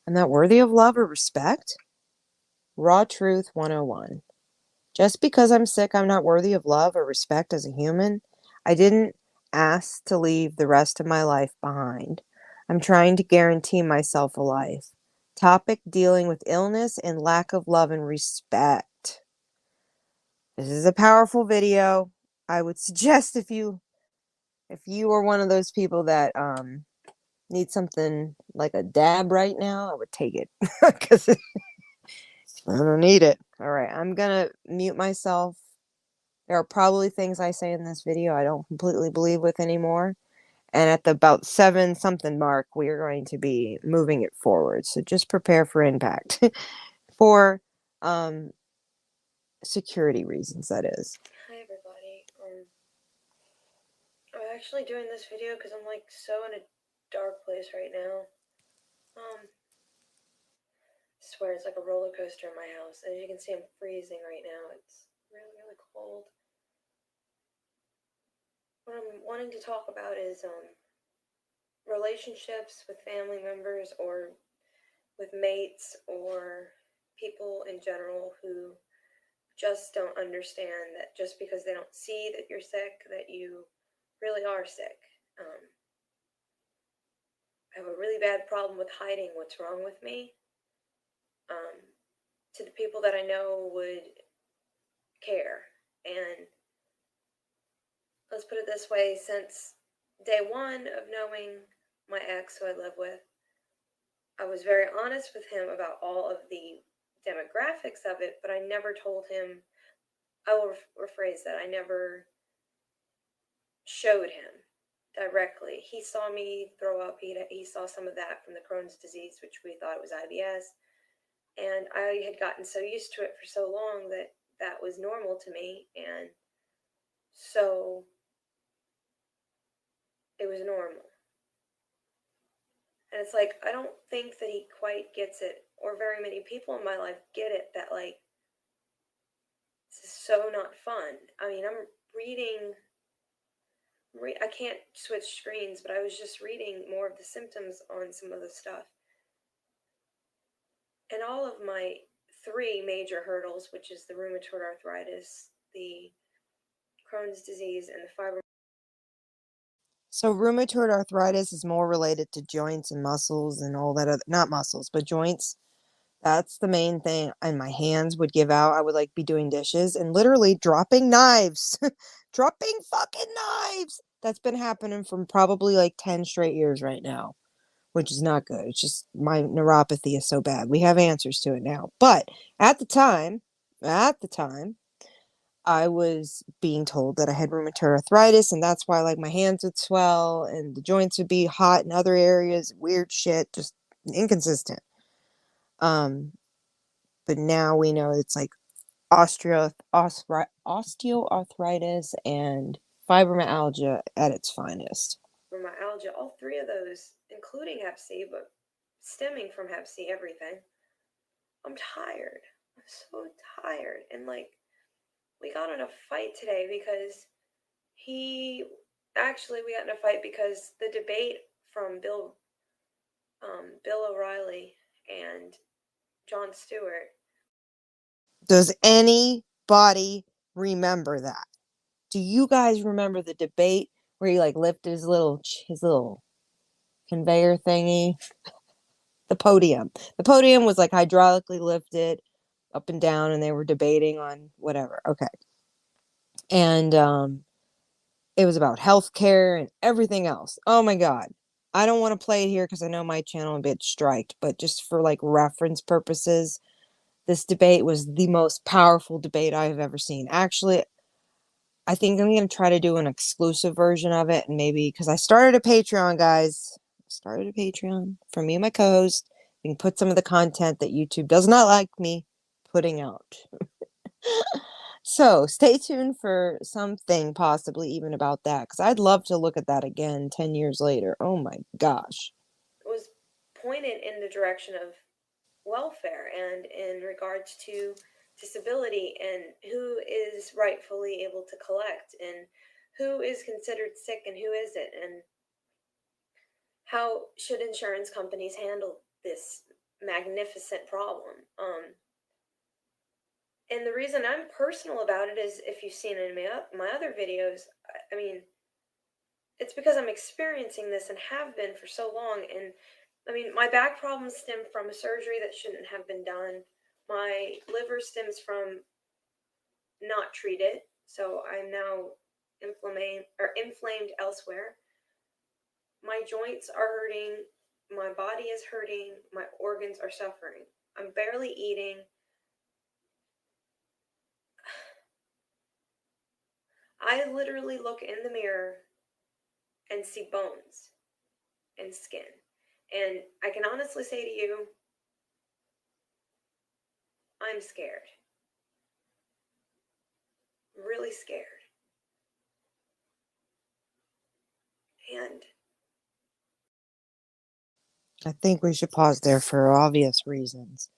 A: I'm not worthy of love or respect. Raw Truth 101. Just because I'm sick, I'm not worthy of love or respect as a human. I didn't ask to leave the rest of my life behind. I'm trying to guarantee myself a life. Topic: dealing with illness and lack of love and respect. This is a powerful video. I would suggest if you are one of those people that need something like a dab right now, I would take it because I don't need it. All right, I'm gonna mute myself. There are probably things I say in this video I don't completely believe with anymore. And at the about 7 something mark, we are going to be moving it forward. So just prepare for impact for security reasons, that is.
B: Hi everybody. I'm actually doing this video because I'm like so in a dark place right now. I swear it's like a roller coaster in my house. As you can see, I'm freezing right now. It's really, really cold. What I'm wanting to talk about is relationships with family members or with mates or people in general who just don't understand that just because they don't see that you're sick, that you really are sick. I have a really bad problem with hiding what's wrong with me. To the people that I know would care. And let's put it this way, since day one of knowing my ex who I live with, I was very honest with him about all of the demographics of it, but I never told him, I will rephrase that, I never showed him directly. He saw me throw up, he saw some of that from the Crohn's disease, which we thought it was IBS. And I had gotten so used to it for so long that that was normal to me. And so it was normal. And it's like, I don't think that he quite gets it, or very many people in my life get it, that like, this is so not fun. I mean, I'm reading, I can't switch screens, but I was just reading more of the symptoms on some of the stuff. And all of my 3 major hurdles, which is the rheumatoid arthritis, the Crohn's disease, and the fibromyalgia.
A: So rheumatoid arthritis is more related to joints and muscles and all that other, not muscles, but joints. That's the main thing. And my hands would give out. I would like be doing dishes and literally dropping knives. Dropping fucking knives. That's been happening for probably like 10 straight years right now, which is not good. It's just my neuropathy is so bad. We have answers to it now. But at the time, I was being told that I had rheumatoid arthritis, and that's why like my hands would swell and the joints would be hot in other areas, weird shit, just inconsistent. but now we know it's like osteoarthritis and fibromyalgia at its finest.
B: Fibromyalgia, all three of those, including Hep C, but stemming from Hep C, everything. I'm tired. I'm so tired. And like, we got in a fight today because we got in a fight because the debate from Bill O'Reilly and Jon Stewart.
A: Does anybody remember that? Do you guys remember the debate where he like lifted his little conveyor thingy? The podium. The podium was like hydraulically lifted up and down, and they were debating on whatever. Okay. And it was about healthcare and everything else. Oh my God. I don't want to play it here because I know my channel will get striked, but just for like reference purposes, this debate was the most powerful debate I have ever seen. Actually, I think I'm going to try to do an exclusive version of it, and maybe because I started a Patreon, guys. Started a Patreon for me and my co-host. We can put some of the content that YouTube does not like me putting out. So stay tuned for something possibly even about that, because I'd love to look at that again 10 years later. Oh my gosh.
B: It was pointed in the direction of welfare and in regards to disability and who is rightfully able to collect and who is considered sick and who isn't, and how should insurance companies handle this magnificent problem. And the reason I'm personal about it is, if you've seen in my other videos, I mean, it's because I'm experiencing this and have been for so long. And I mean, my back problems stem from a surgery that shouldn't have been done. My liver stems from not treated, so I'm now inflamed elsewhere. My joints are hurting, my body is hurting, my organs are suffering. I'm barely eating. I literally look in the mirror and see bones and skin. And I can honestly say to you, I'm scared. Really scared. And
A: I think we should pause there for obvious reasons.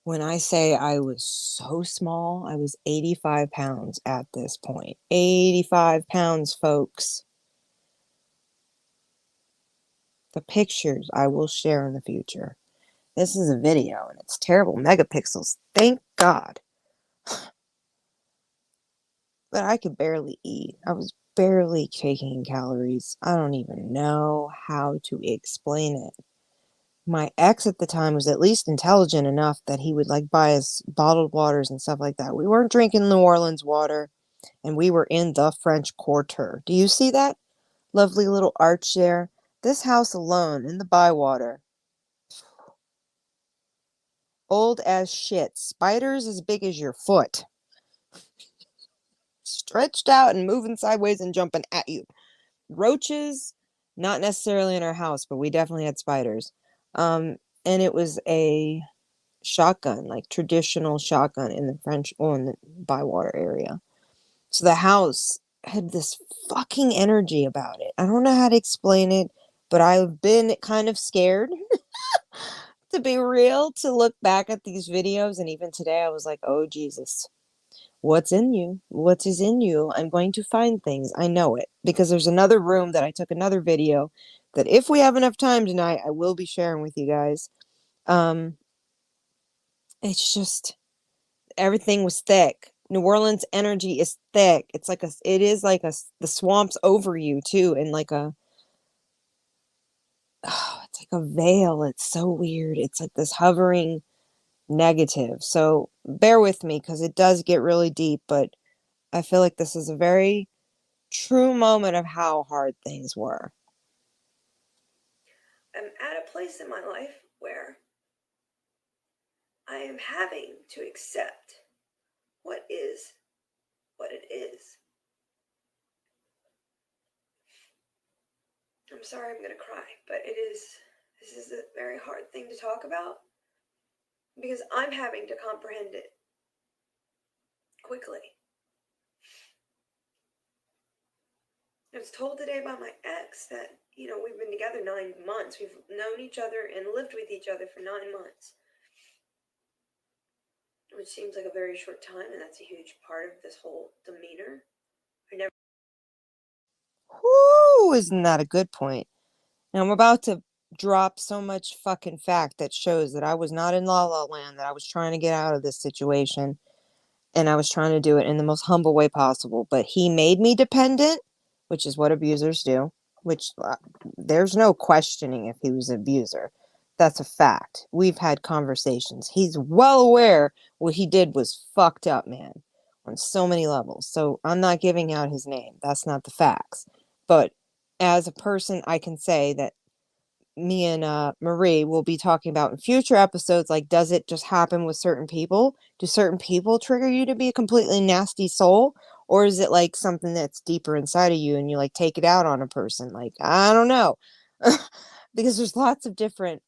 A: When I say I was so small, I was 85 pounds at this point. 85 pounds, folks. The pictures I will share in the future. This is a video and it's terrible megapixels. Thank God. But I could barely eat. I was barely taking calories. I don't even know how to explain it. My ex at the time was at least intelligent enough that he would like buy us bottled waters and stuff like that. We weren't drinking New Orleans water, and we were in the French Quarter. Do you see that lovely little arch there? This house alone in the Bywater. Old as shit. Spiders as big as your foot. Stretched out and moving sideways and jumping at you. Roaches, not necessarily in our house, but we definitely had spiders. And it was a shotgun, like traditional shotgun in the French, in the Bywater area. So the house had this fucking energy about it. I don't know how to explain it, but I've been kind of scared to be real, to look back at these videos. And even today I was like, oh Jesus, what's in you? What is in you? I'm going to find things. I know it, because there's another room that I took another video that if we have enough time tonight, I will be sharing with you guys. It's just, everything was thick. New Orleans energy is thick. It's like the swamps over you too. And like it's like a veil. It's so weird. It's like this hovering negative. So bear with me because it does get really deep, but I feel like this is a very true moment of how hard things were.
B: I'm at a place in my life where I am having to accept what is what it is. I'm sorry I'm going to cry, but this is a very hard thing to talk about, because I'm having to comprehend it quickly. I was told today by my ex that, we've been together 9 months. We've known each other and lived with each other for 9 months, which seems like a very short time, and that's a huge part of this whole demeanor.
A: Whoo, isn't that a good point? Now I'm about to drop so much fucking fact that shows that I was not in La La Land, that I was trying to get out of this situation, and I was trying to do it in the most humble way possible. But he made me dependent, which is what abusers do, which there's no questioning if he was an abuser. That's a fact. We've had conversations. He's well aware what he did was fucked up, man, on so many levels. So I'm not giving out his name. That's not the facts. But as a person, I can say that me and Marie will be talking about in future episodes, like, does it just happen with certain people? Do certain people trigger you to be a completely nasty soul? Or is it like something that's deeper inside of you and you like take it out on a person? Like, I don't know. Because there's lots of different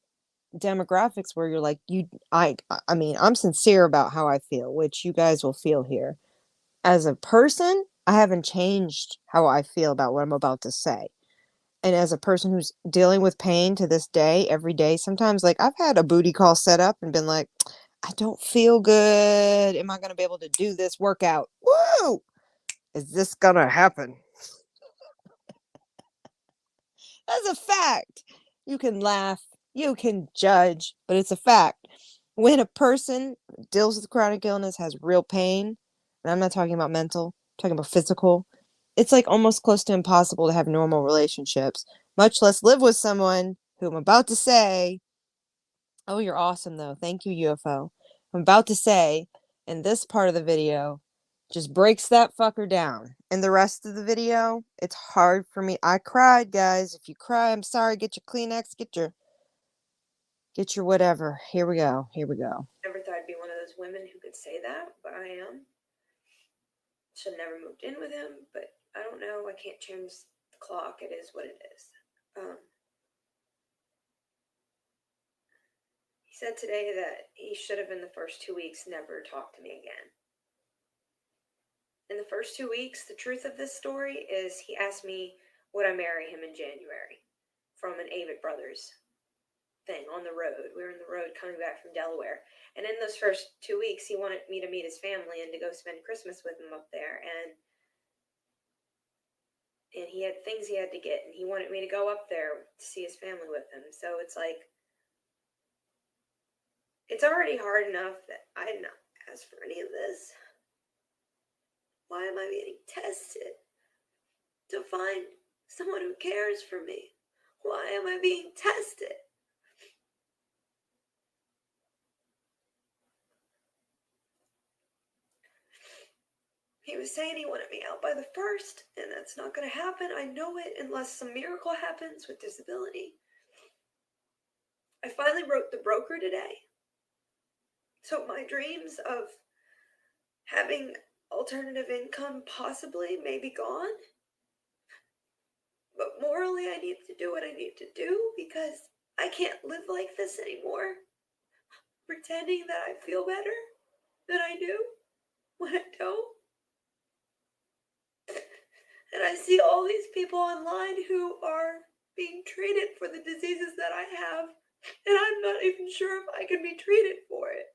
A: demographics where you're like, I mean, I'm sincere about how I feel, which you guys will feel here. As a person, I haven't changed how I feel about what I'm about to say. And as a person who's dealing with pain to this day, every day, sometimes like I've had a booty call set up and been like, I don't feel good. Am I going to be able to do this workout? Woo! Is this going to happen? That's a fact. You can laugh, you can judge, but it's a fact. When a person deals with chronic illness, has real pain, and I'm not talking about mental, I'm talking about physical, it's like almost close to impossible to have normal relationships, much less live with someone who I'm about to say, oh, you're awesome though. Thank you, UFO. I'm about to say in this part of the video just breaks that fucker down. In the rest of the video, it's hard for me. I cried, guys. If you cry, I'm sorry. Get your Kleenex, get your whatever. Here we go. Here we go.
B: Never thought I'd be one of those women who could say that, but I am. Should have never moved in with him, but I don't know. I can't change the clock. It is what it is. He said today that he should have, in the first 2 weeks, never talked to me again. In the first 2 weeks, the truth of this story is he asked me, would I marry him in January from an Avett Brothers thing on the road. We were on the road coming back from Delaware. And in those first 2 weeks, he wanted me to meet his family and to go spend Christmas with him up there. And he had things he had to get, and he wanted me to go up there to see his family with him. So it's like, it's already hard enough that I did not ask for any of this. Why am I being tested to find someone who cares for me? Why am I being tested? He was saying he wanted me out by the 1st, and that's not going to happen. I know it, unless some miracle happens with disability. I finally wrote the broker today. So my dreams of having alternative income possibly may be gone. But morally, I need to do what I need to do, because I can't live like this anymore. Pretending that I feel better than I do when I don't. And I see all these people online who are being treated for the diseases that I have, and I'm not even sure if I can be treated for it.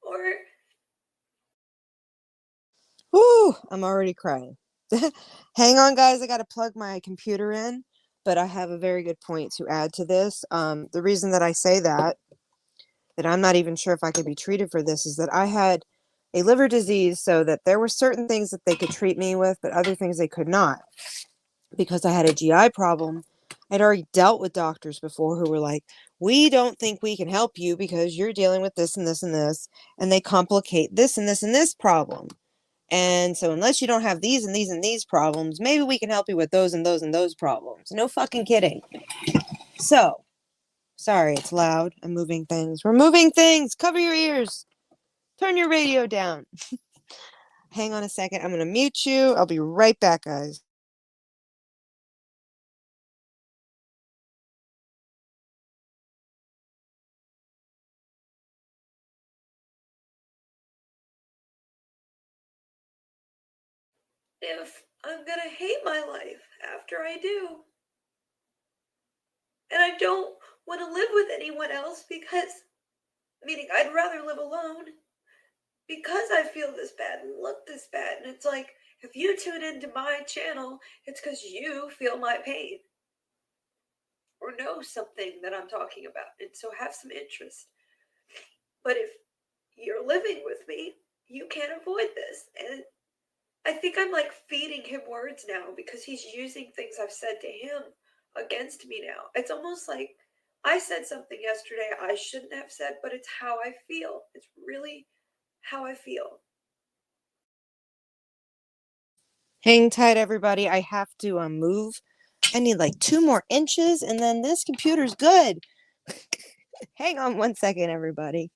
B: Or...
A: Whoo, I'm already crying. Hang on, guys. I got to plug my computer in, but I have a very good point to add to this. The reason that I say that I'm not even sure if I could be treated for this is that I had a liver disease, so that there were certain things that they could treat me with, but other things they could not. Because I had a GI problem, I'd already dealt with doctors before who were like, we don't think we can help you because you're dealing with this and this and this, and they complicate this and this and this problem. And so unless you don't have these and these and these problems, maybe we can help you with those and those and those problems. No fucking kidding. So, sorry, it's loud. I'm moving things. We're moving things. Cover your ears. Turn your radio down. Hang on a second. I'm going to mute you. I'll be right back, guys.
B: if I'm gonna hate my life after I do. And I don't want to live with anyone else because, meaning I'd rather live alone because I feel this bad and look this bad. And it's like, if you tune into my channel, it's because you feel my pain or know something that I'm talking about. And so have some interest. But if you're living with me, you can't avoid this. And I think I'm like feeding him words now because he's using things I've said to him against me now. It's almost like I said something yesterday I shouldn't have said, but it's how I feel. It's really how I feel.
A: Hang tight, everybody. I have to move. I need like 2 more inches, and then this computer's good. Hang on 1 second, everybody.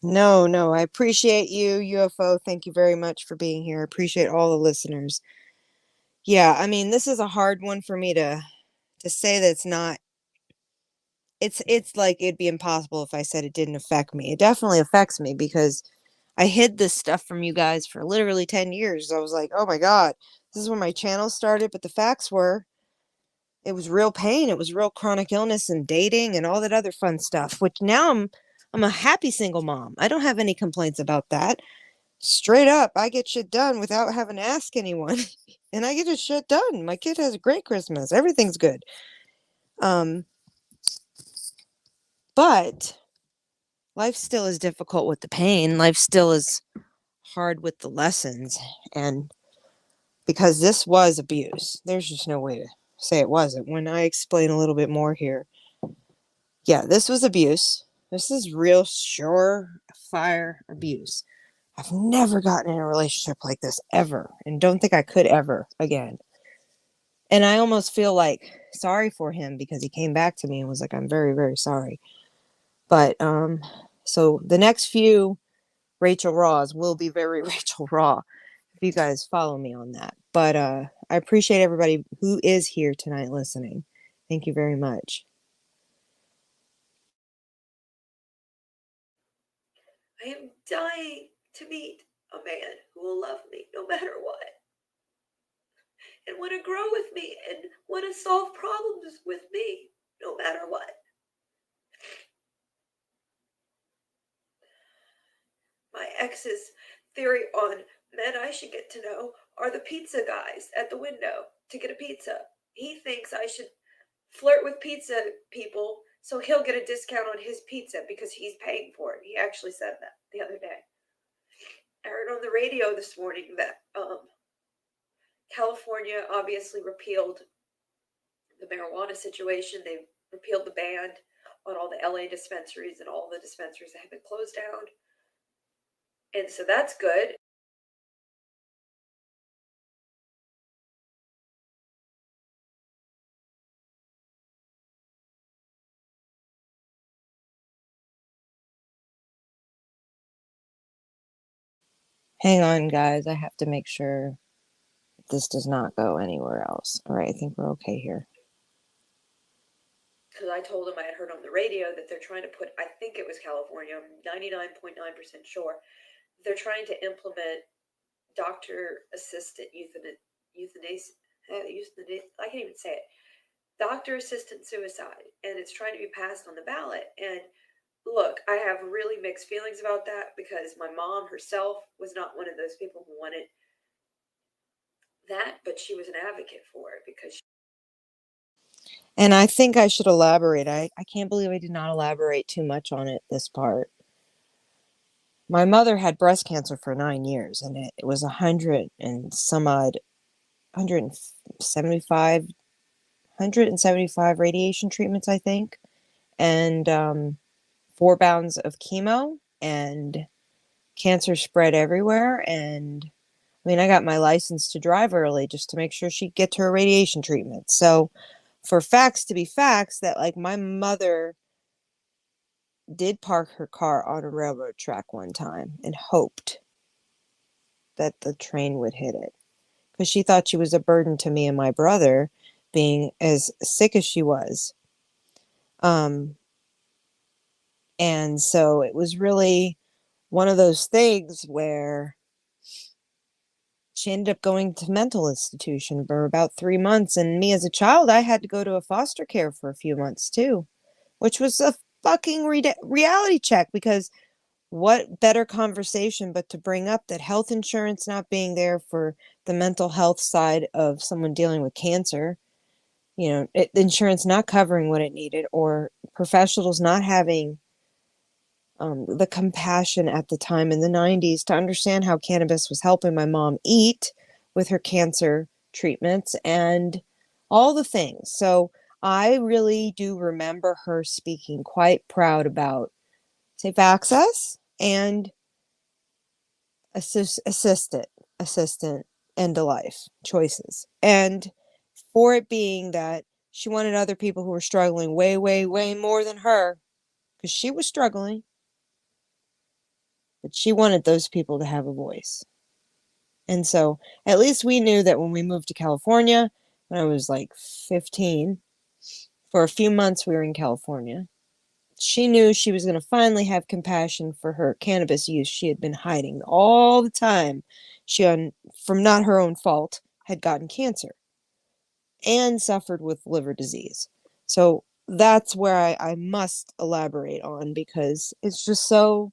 A: No, I appreciate you, UFO. Thank you very much for being here. I appreciate all the listeners. Yeah, I mean, this is a hard one for me to say that it's not. It's like it'd be impossible if I said it didn't affect me. It definitely affects me because I hid this stuff from you guys for literally 10 years. I was like, oh my God, this is when my channel started. But the facts were, it was real pain. It was real chronic illness and dating and all that other fun stuff, which now I'm a happy single mom. I don't have any complaints about that. Straight up, I get shit done without having to ask anyone. And I get this shit done. My kid has a great Christmas. Everything's good. But life still is difficult with the pain. Life still is hard with the lessons. And because this was abuse, there's just no way to say it wasn't. When I explain a little bit more here, yeah, this was abuse. This is real surefire abuse. I've never gotten in a relationship like this ever, and don't think I could ever again. And I almost feel like sorry for him because he came back to me and was like, I'm very, very sorry. But so the next few Rachel Raws will be very Rachel Raw if you guys follow me on that. But I appreciate everybody who is here tonight listening. Thank you very much.
B: I am dying to meet a man who will love me no matter what and want to grow with me and want to solve problems with me no matter what. My ex's theory on men I should get to know are the pizza guys at the window to get a pizza. He thinks I should flirt with pizza people so he'll get a discount on his pizza because he's paying for it. He actually said that the other day. I heard on the radio this morning that California obviously repealed the marijuana situation. They repealed the ban on all the LA dispensaries, and all the dispensaries that have been closed down. And so that's good.
A: Hang on, guys. I have to make sure this does not go anywhere else. All right, I think we're okay here.
B: Because I told him I had heard on the radio that they're trying to put, I think it was California, I'm 99.9% sure, they're trying to implement doctor assisted euthanasia. I can't even say it. Doctor assisted suicide, and it's trying to be passed on the ballot. And look, I have really mixed feelings about that because my mom herself was not one of those people who wanted that, but she was an advocate for it because
A: And I think I should elaborate. I can't believe I did not elaborate too much on it, this part. My mother had breast cancer for 9 years, and it was 100 and some odd, 175, 175 radiation treatments, I think, and 4 bounds of chemo, and cancer spread everywhere. And I mean, I got my license to drive early just to make sure she'd get to her radiation treatment. So for facts to be facts, that like my mother did park her car on a railroad track one time and hoped that the train would hit it because she thought she was a burden to me and my brother, being as sick as she was. And so it was really one of those things where she ended up going to mental institution for about 3 months. And me as a child, I had to go to a foster care for a few months too, which was a fucking reality check, because what better conversation but to bring up that health insurance not being there for the mental health side of someone dealing with cancer, insurance not covering what it needed, or professionals not having the compassion at the time in the 90s to understand how cannabis was helping my mom eat with her cancer treatments and all the things. So I really do remember her speaking quite proud about safe access and assistant end of life choices. And for it being that she wanted other people who were struggling way, way, way more than her, because she was struggling, but she wanted those people to have a voice. And so at least we knew that when we moved to California, when I was like 15, for a few months we were in California, she knew she was going to finally have compassion for her cannabis use she had been hiding all the time. She, from not her own fault, had gotten cancer and suffered with liver disease. So that's where I must elaborate on, because it's just so,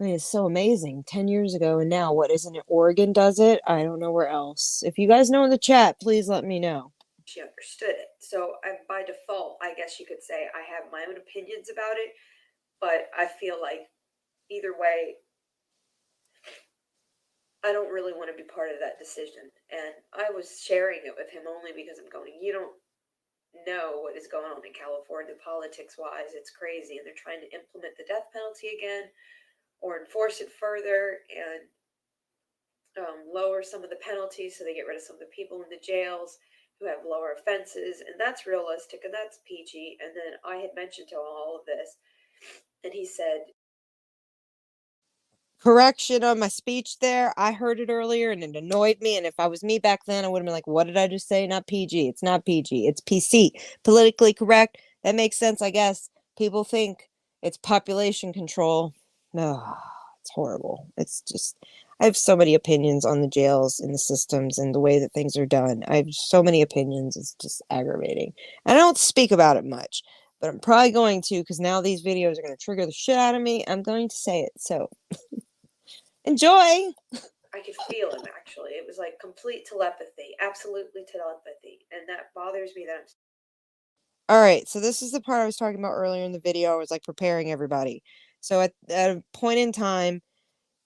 A: I mean, it's so amazing. 10 years ago, and now, what, isn't it Oregon does it? I don't know where else. If you guys know in the chat, please let me know.
B: She understood it. So by default, I guess you could say I have my own opinions about it, but I feel like either way, I don't really want to be part of that decision. And I was sharing it with him only because I'm going, you don't know what is going on in California politics wise. It's crazy. And they're trying to implement the death penalty again or enforce it further and lower some of the penalties so they get rid of some of the people in the jails who have lower offenses. And that's realistic and that's PG. And then I had mentioned to him all of this. And he said,
A: correction on my speech there. I heard it earlier and it annoyed me. And if I was me back then, I would have been like, what did I just say? Not PG. It's not PG. It's PC. Politically correct. That makes sense, I guess. People think it's population control. No, it's horrible. It's just, I have so many opinions on the jails and the systems and the way that things are done. I have so many opinions. It's just aggravating. And I don't speak about it much, but I'm probably going to, because now these videos are going to trigger the shit out of me. I'm going to say it. So enjoy.
B: I could feel him actually. It was like complete telepathy, absolutely telepathy. And that bothers me that I'm.
A: All right, so this is the part I was talking about earlier in the video. I was like preparing everybody. So at a point in time,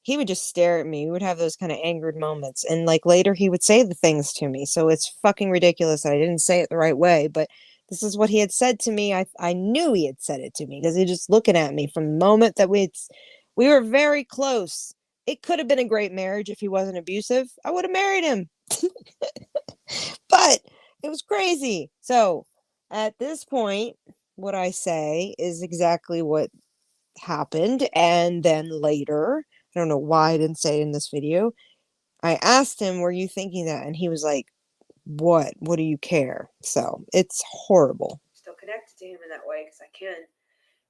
A: he would just stare at me. We would have those kind of angered moments. And like later he would say the things to me. So it's fucking ridiculous that I didn't say it the right way, but this is what he had said to me. I knew he had said it to me because he just looking at me from the moment that we were very close. It could have been a great marriage if he wasn't abusive. I would have married him. But it was crazy. So at this point, what I say is exactly what happened. And then later, I don't know why I didn't say it in this video, I asked him, were you thinking that? And he was like, what? What do you care? So it's horrible.
B: Still connected to him in that way because I can.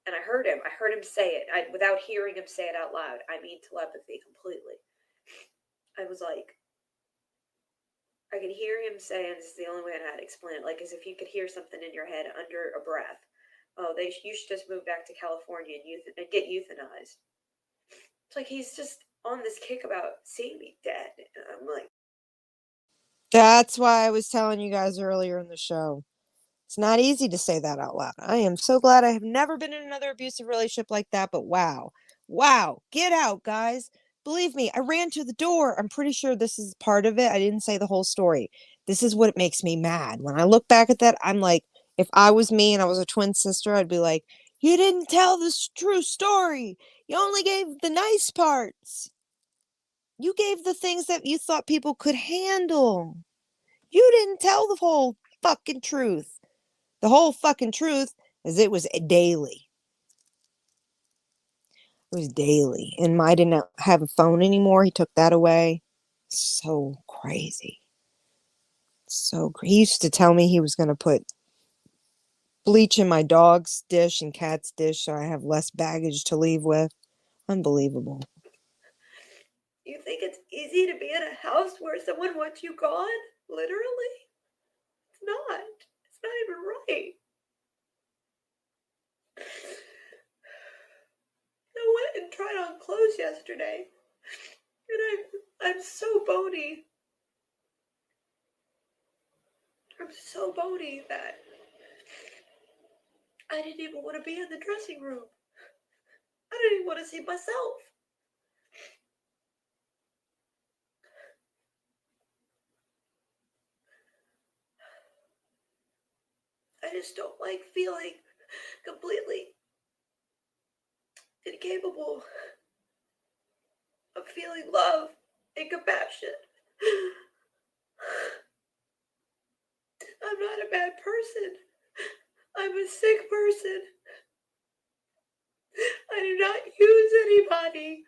B: And I heard him say it. Without hearing him say it out loud. I mean telepathy completely. I was like, I could hear him say, and this is the only way I know how to explain it, like as if you could hear something in your head under a breath. Oh, you should just move back to California and get euthanized. It's like he's just on this kick about seeing me dead. And I'm like,
A: that's why I was telling you guys earlier in the show. It's not easy to say that out loud. I am so glad I have never been in another abusive relationship like that, but wow. Wow. Get out, guys. Believe me, I ran to the door. I'm pretty sure this is part of it. I didn't say the whole story. This is what makes me mad. When I look back at that, I'm like, if I was me and I was a twin sister, I'd be like, you didn't tell the true story. You only gave the nice parts. You gave the things that you thought people could handle. You didn't tell the whole fucking truth. The whole fucking truth is it was daily. It was daily. And I didn't have a phone anymore. He took that away. So crazy. He used to tell me he was going to put bleach in my dog's dish and cat's dish so I have less baggage to leave with. Unbelievable.
B: You think it's easy to be in a house where someone wants you gone? Literally? It's not. It's not even right. I went and tried on clothes yesterday, and I'm so bony. I'm so bony that I didn't even want to be in the dressing room. I didn't even want to see myself. I just don't like feeling completely incapable of feeling love and compassion. I'm not a bad person. I'm a sick person. I do not use anybody.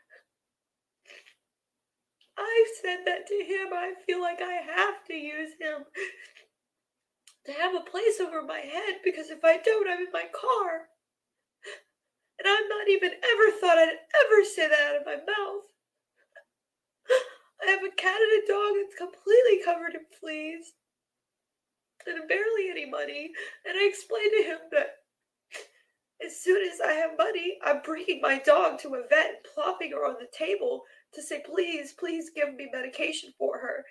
B: I've said that to him. I feel like I have to use him to have a place over my head, because if I don't, I'm in my car. And I've not even ever thought I'd ever say that out of my mouth. I have a cat and a dog that's completely covered in fleas and barely any money. And I explained to him that as soon as I have money, I'm bringing my dog to a vet and plopping her on the table to say, please, please give me medication for her,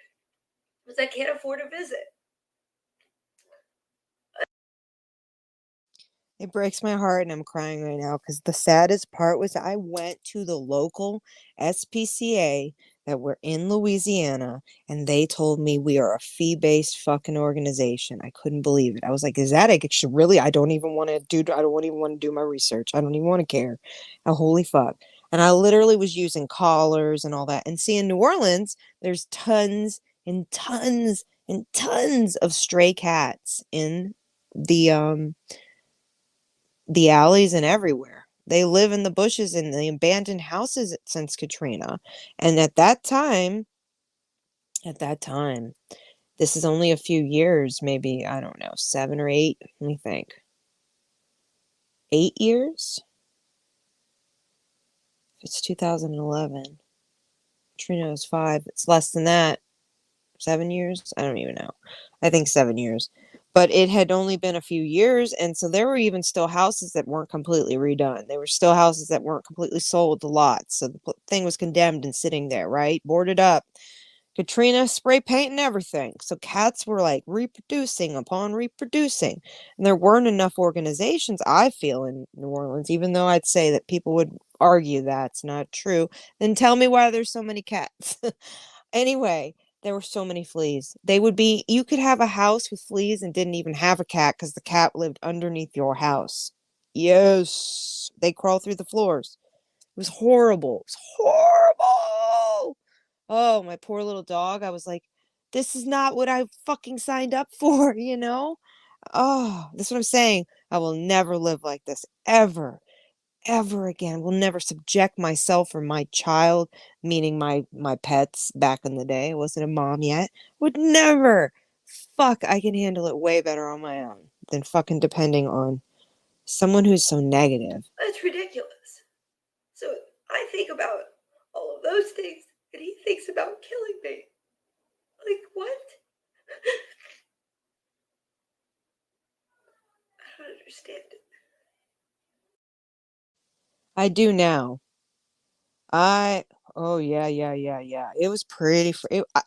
B: because I can't afford a visit.
A: It breaks my heart and I'm crying right now because the saddest part was I went to the local SPCA that were in Louisiana and they told me we are a fee-based fucking organization. I couldn't believe it. I was like, is that really? I don't even want to do my research. I don't even want to care. Holy fuck. And I literally was using collars and all that. And see, in New Orleans, there's tons and tons and tons of stray cats in the alleys and everywhere. They live in the bushes and the abandoned houses since Katrina. And at that time, this is only a few years, maybe, I don't know, 7 or 8, let me think. 8 years? It's 2011. Katrina was 5. It's less than that. 7 years? I don't even know. I think 7 years. But it had only been a few years, and so there were even still houses that weren't completely redone. There were still houses that weren't completely sold, the lots. So the thing was condemned and sitting there, right? Boarded up. Katrina spray paint and everything. So cats were like reproducing upon reproducing. And there weren't enough organizations, I feel, in New Orleans, even though I'd say that people would argue that's not true. Then tell me why there's so many cats. Anyway, there were so many fleas. You could have a house with fleas and didn't even have a cat because the cat lived underneath your house. Yes, they crawl through the floors. It was horrible. It was horrible. Oh, my poor little dog. I was like, this is not what I fucking signed up for, you know? Oh, that's what I'm saying. I will never live like this ever again. Will never subject myself or my child, meaning my pets back in the day. I wasn't a mom yet. Would never. Fuck, I can handle it way better on my own than fucking depending on someone who's so negative.
B: That's ridiculous. So I think about all of those things, and he thinks about killing me. Like, what? I don't understand it.
A: I do now. Oh yeah, yeah, yeah, yeah. It was pretty.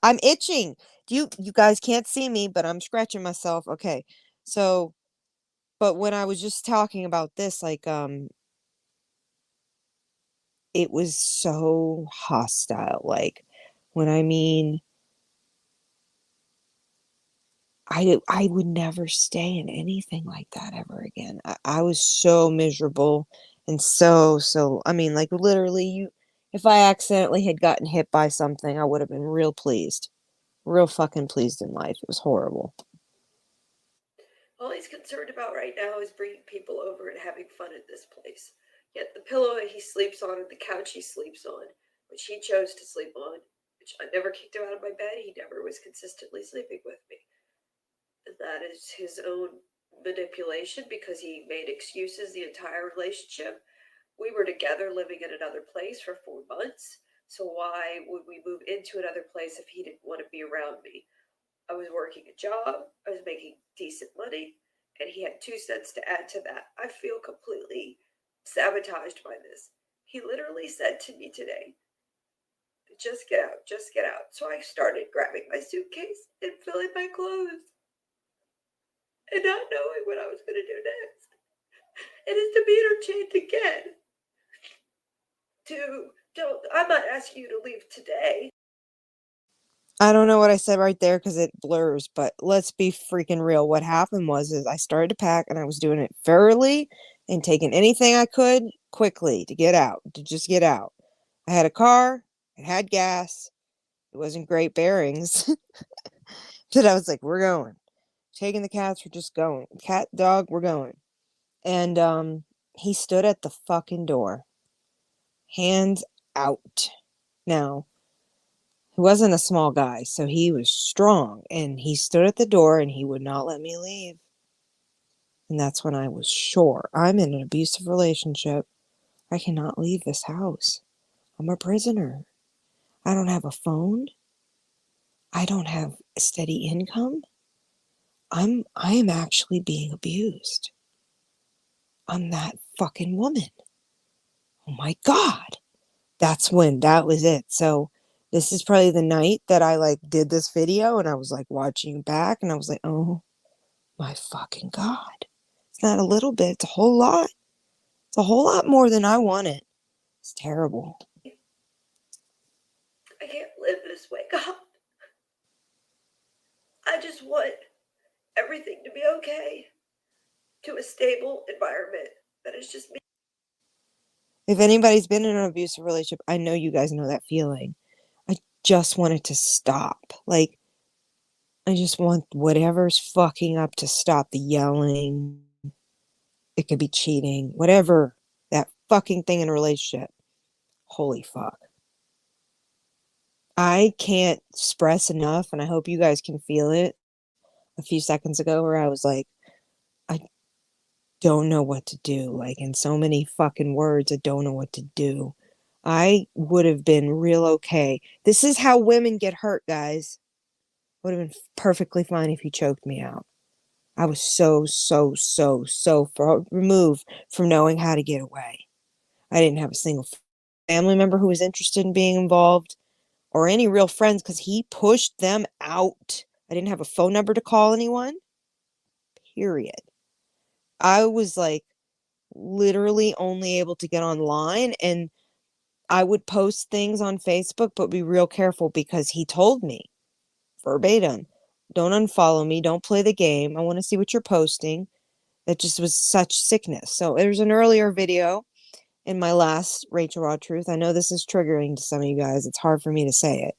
A: I'm itching. You guys can't see me, but I'm scratching myself. Okay, so, but when I was just talking about this, like, it was so hostile. Like, when I mean, I would never stay in anything like that ever again. I was so miserable and so, I mean, like literally if I accidentally had gotten hit by something, I would have been real pleased. Real fucking pleased in life. It was horrible.
C: All he's concerned about right now is bringing people over and having fun at this place. Yet the pillow he sleeps on and the couch he sleeps on, which he chose to sleep on, which I never kicked him out of my bed, he never was consistently sleeping with me. And that is his own manipulation because he made excuses the entire relationship. We were together living in another place for 4 months. So why would we move into another place if he didn't want to be around me? I was working a job, I was making decent money, and he had 2 cents to add to that. I feel completely sabotaged by this. He literally said to me today, just get out, just get out. So I started grabbing my suitcase and filling my clothes and not knowing what I was going to do next. And his demeanor changed again to, I'm not asking you to leave today.
A: I don't know what I said right there because it blurs, but let's be freaking real. What happened was is I started to pack and I was doing it thoroughly and taking anything I could quickly to get out, to just get out. I had a car, it had gas, it wasn't great bearings, but I was like, we're going. Taking the cats, we're just going. Cat, dog, we're going. And he stood at the fucking door, hands out. Now, he wasn't a small guy, so he was strong, and he stood at the door and he would not let me leave. And that's when I was sure I'm in an abusive relationship. I cannot leave this house. I'm a prisoner. I don't have a phone. I don't have a steady income. I am actually being abused. I'm that fucking woman. Oh my God. That was it. So this is probably the night that I like did this video and I was like watching back and I was like, oh my fucking God. It's not a little bit, it's a whole lot. It's a whole lot more than I wanted. It's terrible.
C: I can't live this way, God. I just want everything to be okay, to a stable environment that is just me.
A: If anybody's been in an abusive relationship, I know you guys know that feeling. I just want it to stop. Like, I just want whatever's fucking up to stop. The yelling. It could be cheating. Whatever. That fucking thing in a relationship. Holy fuck. I can't express enough, and I hope you guys can feel it a few seconds ago where I was like, I don't know what to do. Like, in so many fucking words, I don't know what to do. I would have been real okay. This is how women get hurt, guys. Would have been perfectly fine if he choked me out. I was so far removed from knowing how to get away. I didn't have a single family member who was interested in being involved or any real friends because he pushed them out. I didn't have a phone number to call anyone. Period. I was like literally only able to get online, and I would post things on Facebook, but be real careful because he told me verbatim, don't unfollow me, don't play the game. I want to see what you're posting. That just was such sickness. So there's an earlier video in my last Rachel Raw Truth. I know this is triggering to some of you guys. It's hard for me to say it.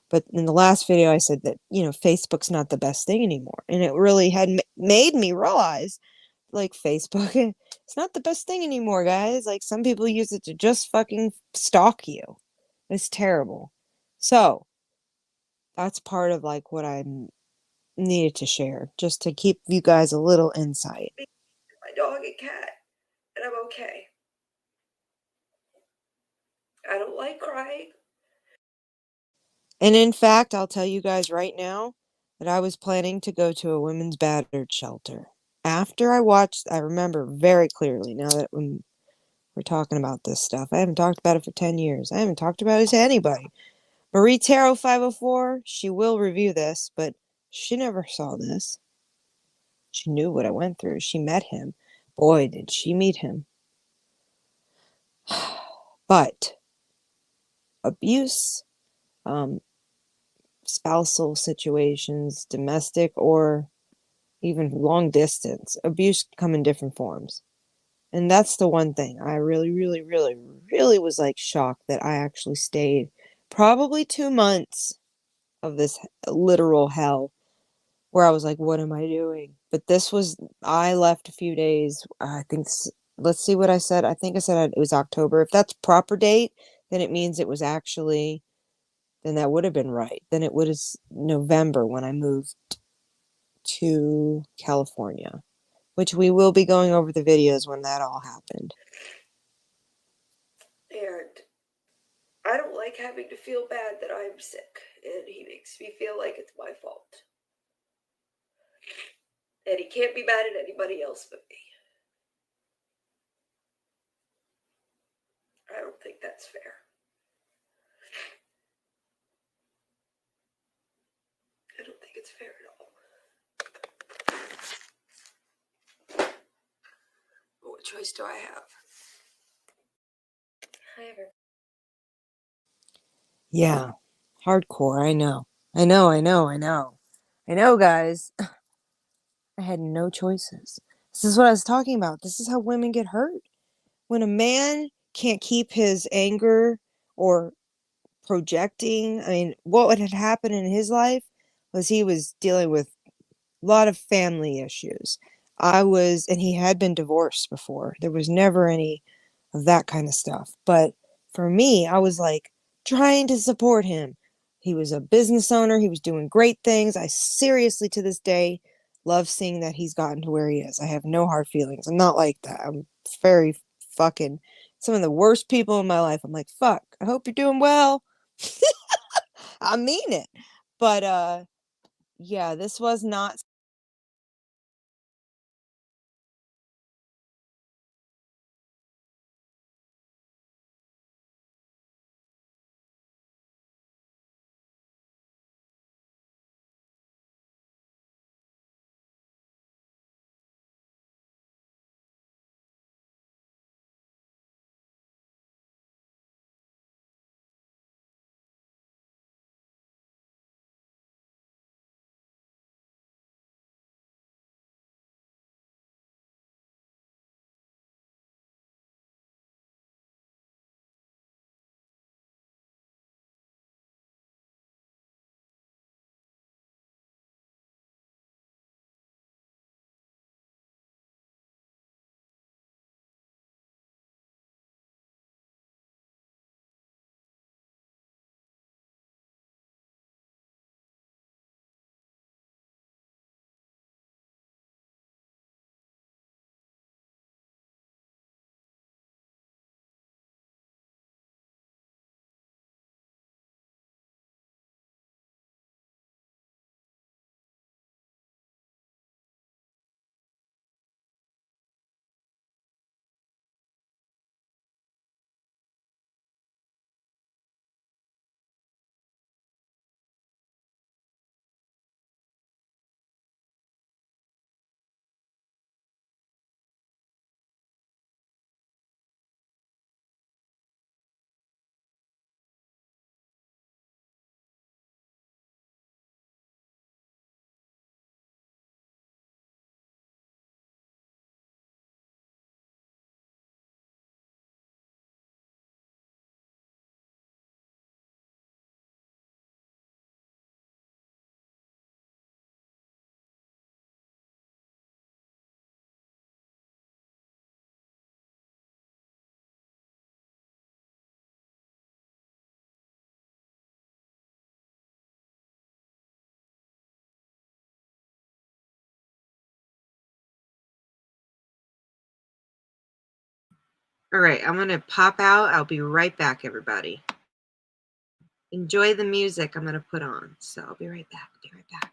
A: But in the last video, I said that, Facebook's not the best thing anymore. And it really had made me realize, like, Facebook, it's not the best thing anymore, guys. Like, some people use it to just fucking stalk you. It's terrible. So that's part of, like, what I needed to share, just to keep you guys a little insight.
C: My dog and cat, and I'm okay. I don't like crying.
A: And in fact, I'll tell you guys right now that I was planning to go to a women's battered shelter. After I remember very clearly now that when we're talking about this stuff. I haven't talked about it for 10 years. I haven't talked about it to anybody. Marie Tarot 504, she will review this, but she never saw this. She knew what I went through. She met him. Boy, did she meet him. But abuse, spousal situations, domestic or even long distance, abuse come in different forms. And that's the one thing I really, really, really, really was like shocked that I actually stayed probably 2 months of this literal hell where I was like, what am I doing? But I left a few days. I think, let's see what I said. I think I said it was October. If that's proper date, then it means it was actually, then that would have been right. Then it was November when I moved to California, which we will be going over the videos when that all happened.
C: And I don't like having to feel bad that I'm sick, and he makes me feel like it's my fault. And he can't be mad at anybody else but me. I don't think that's fair. I don't think it's fair at all. But what choice do I have?
A: Yeah, hardcore. I know. I know, I know, I know. I know, guys. I had no choices. This is what I was talking about. This is how women get hurt. When a man can't keep his anger or projecting, I mean, what had happened in his life was he was dealing with a lot of family issues. And he had been divorced before. There was never any of that kind of stuff. But for me, I was like trying to support him. He was a business owner. He was doing great things. I seriously, to this day, love seeing that he's gotten to where he is. I have no hard feelings. I'm not like that. I'm very fucking some of the worst people in my life. I'm like, fuck, I hope you're doing well. I mean it. But yeah, this was not. All right, I'm going to pop out. I'll be right back, everybody. Enjoy the music I'm going to put on. So I'll be right back. Be right back.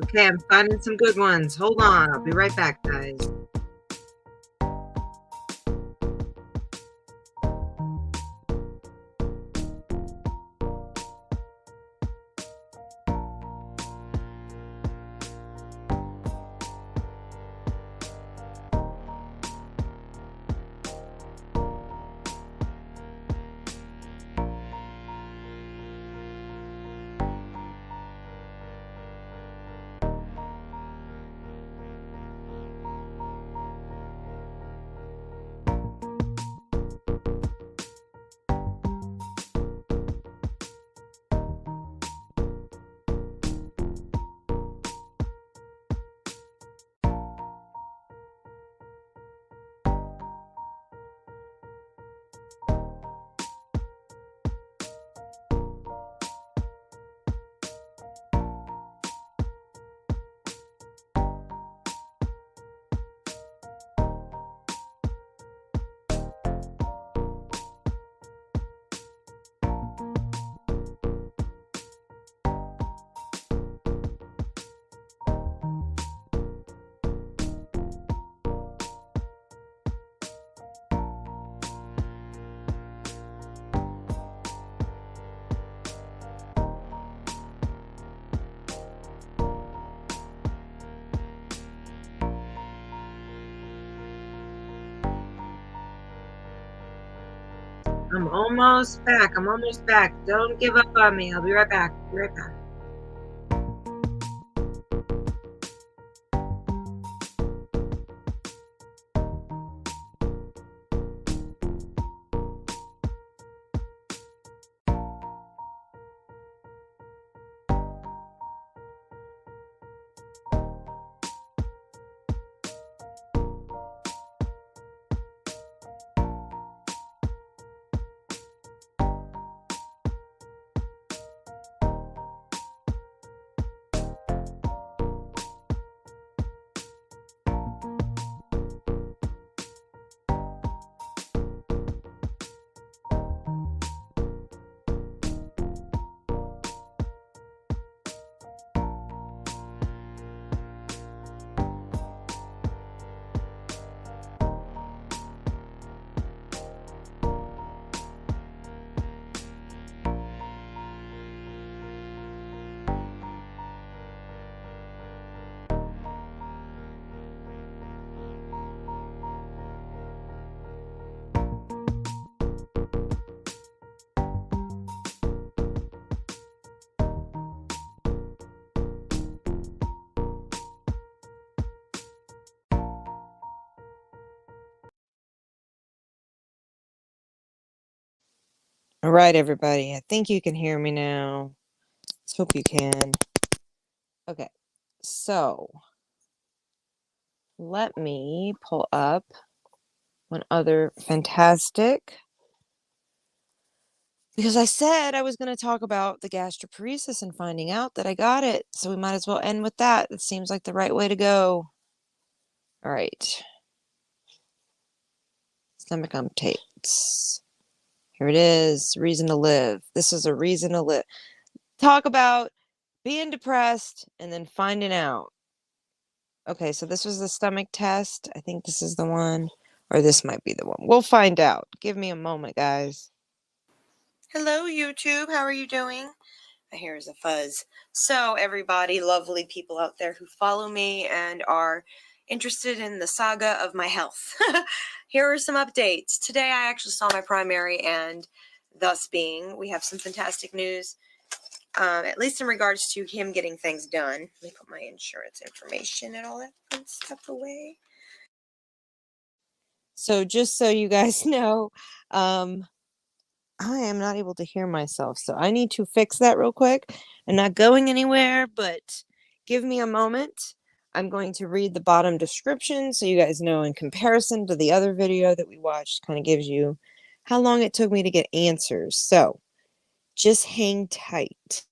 A: Okay, I'm finding some good ones. Hold on. I'll be right back, guys. I'm almost back. I'm almost back. Don't give up on me. I'll be right back. Be right back. All right, everybody. I think you can hear me now. Let's hope you can. Okay, so let me pull up one other fantastic, because I said I was going to talk about the gastroparesis and finding out that I got it. So we might as well end with that. It seems like the right way to go. All right. Stomach updates. Here it is. Reason to live. This is a reason to live. Talk about being depressed and then finding out. Okay, so this was the stomach test. I think this is the one, or this might be the one. We'll find out. Give me a moment, guys. Hello, YouTube. How are you doing? Here's a fuzz. So, everybody, lovely people out there who follow me and are interested in the saga of my health. Here are some updates. Today, I actually saw my primary, and thus being, we have some fantastic news. At least in regards to him getting things done. Let me put my insurance information and all that fun stuff away. So just so you guys know, I am not able to hear myself. So I need to fix that real quick. I'm not going anywhere, but give me a moment. I'm going to read the bottom description so you guys know in comparison to the other video that we watched, kind of gives you how long it took me to get answers. So just hang tight.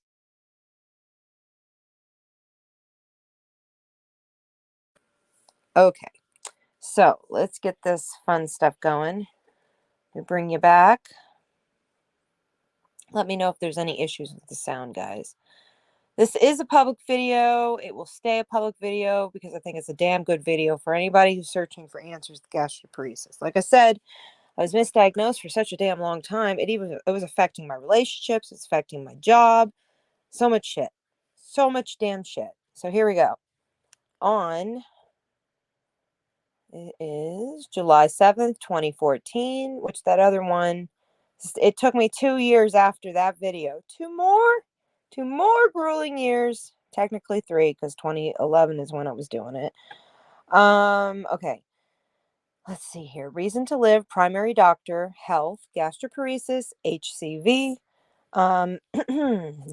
A: Okay, so let's get this fun stuff going. We bring you back. Let me know if there's any issues with the sound, guys. This is a public video. It will stay a public video because I think it's a damn good video for anybody who's searching for answers to gastroparesis. Like I said, I was misdiagnosed for such a damn long time. It was affecting my relationships. It's affecting my job. So much shit. So much damn shit. So here we go. It is July 7th, 2014, which that other one, it took me 2 years after that video. Two more grueling years. Technically 3, because 2011 is when I was doing it. Okay. Let's see here. Reason to live, primary doctor, health, gastroparesis, HCV,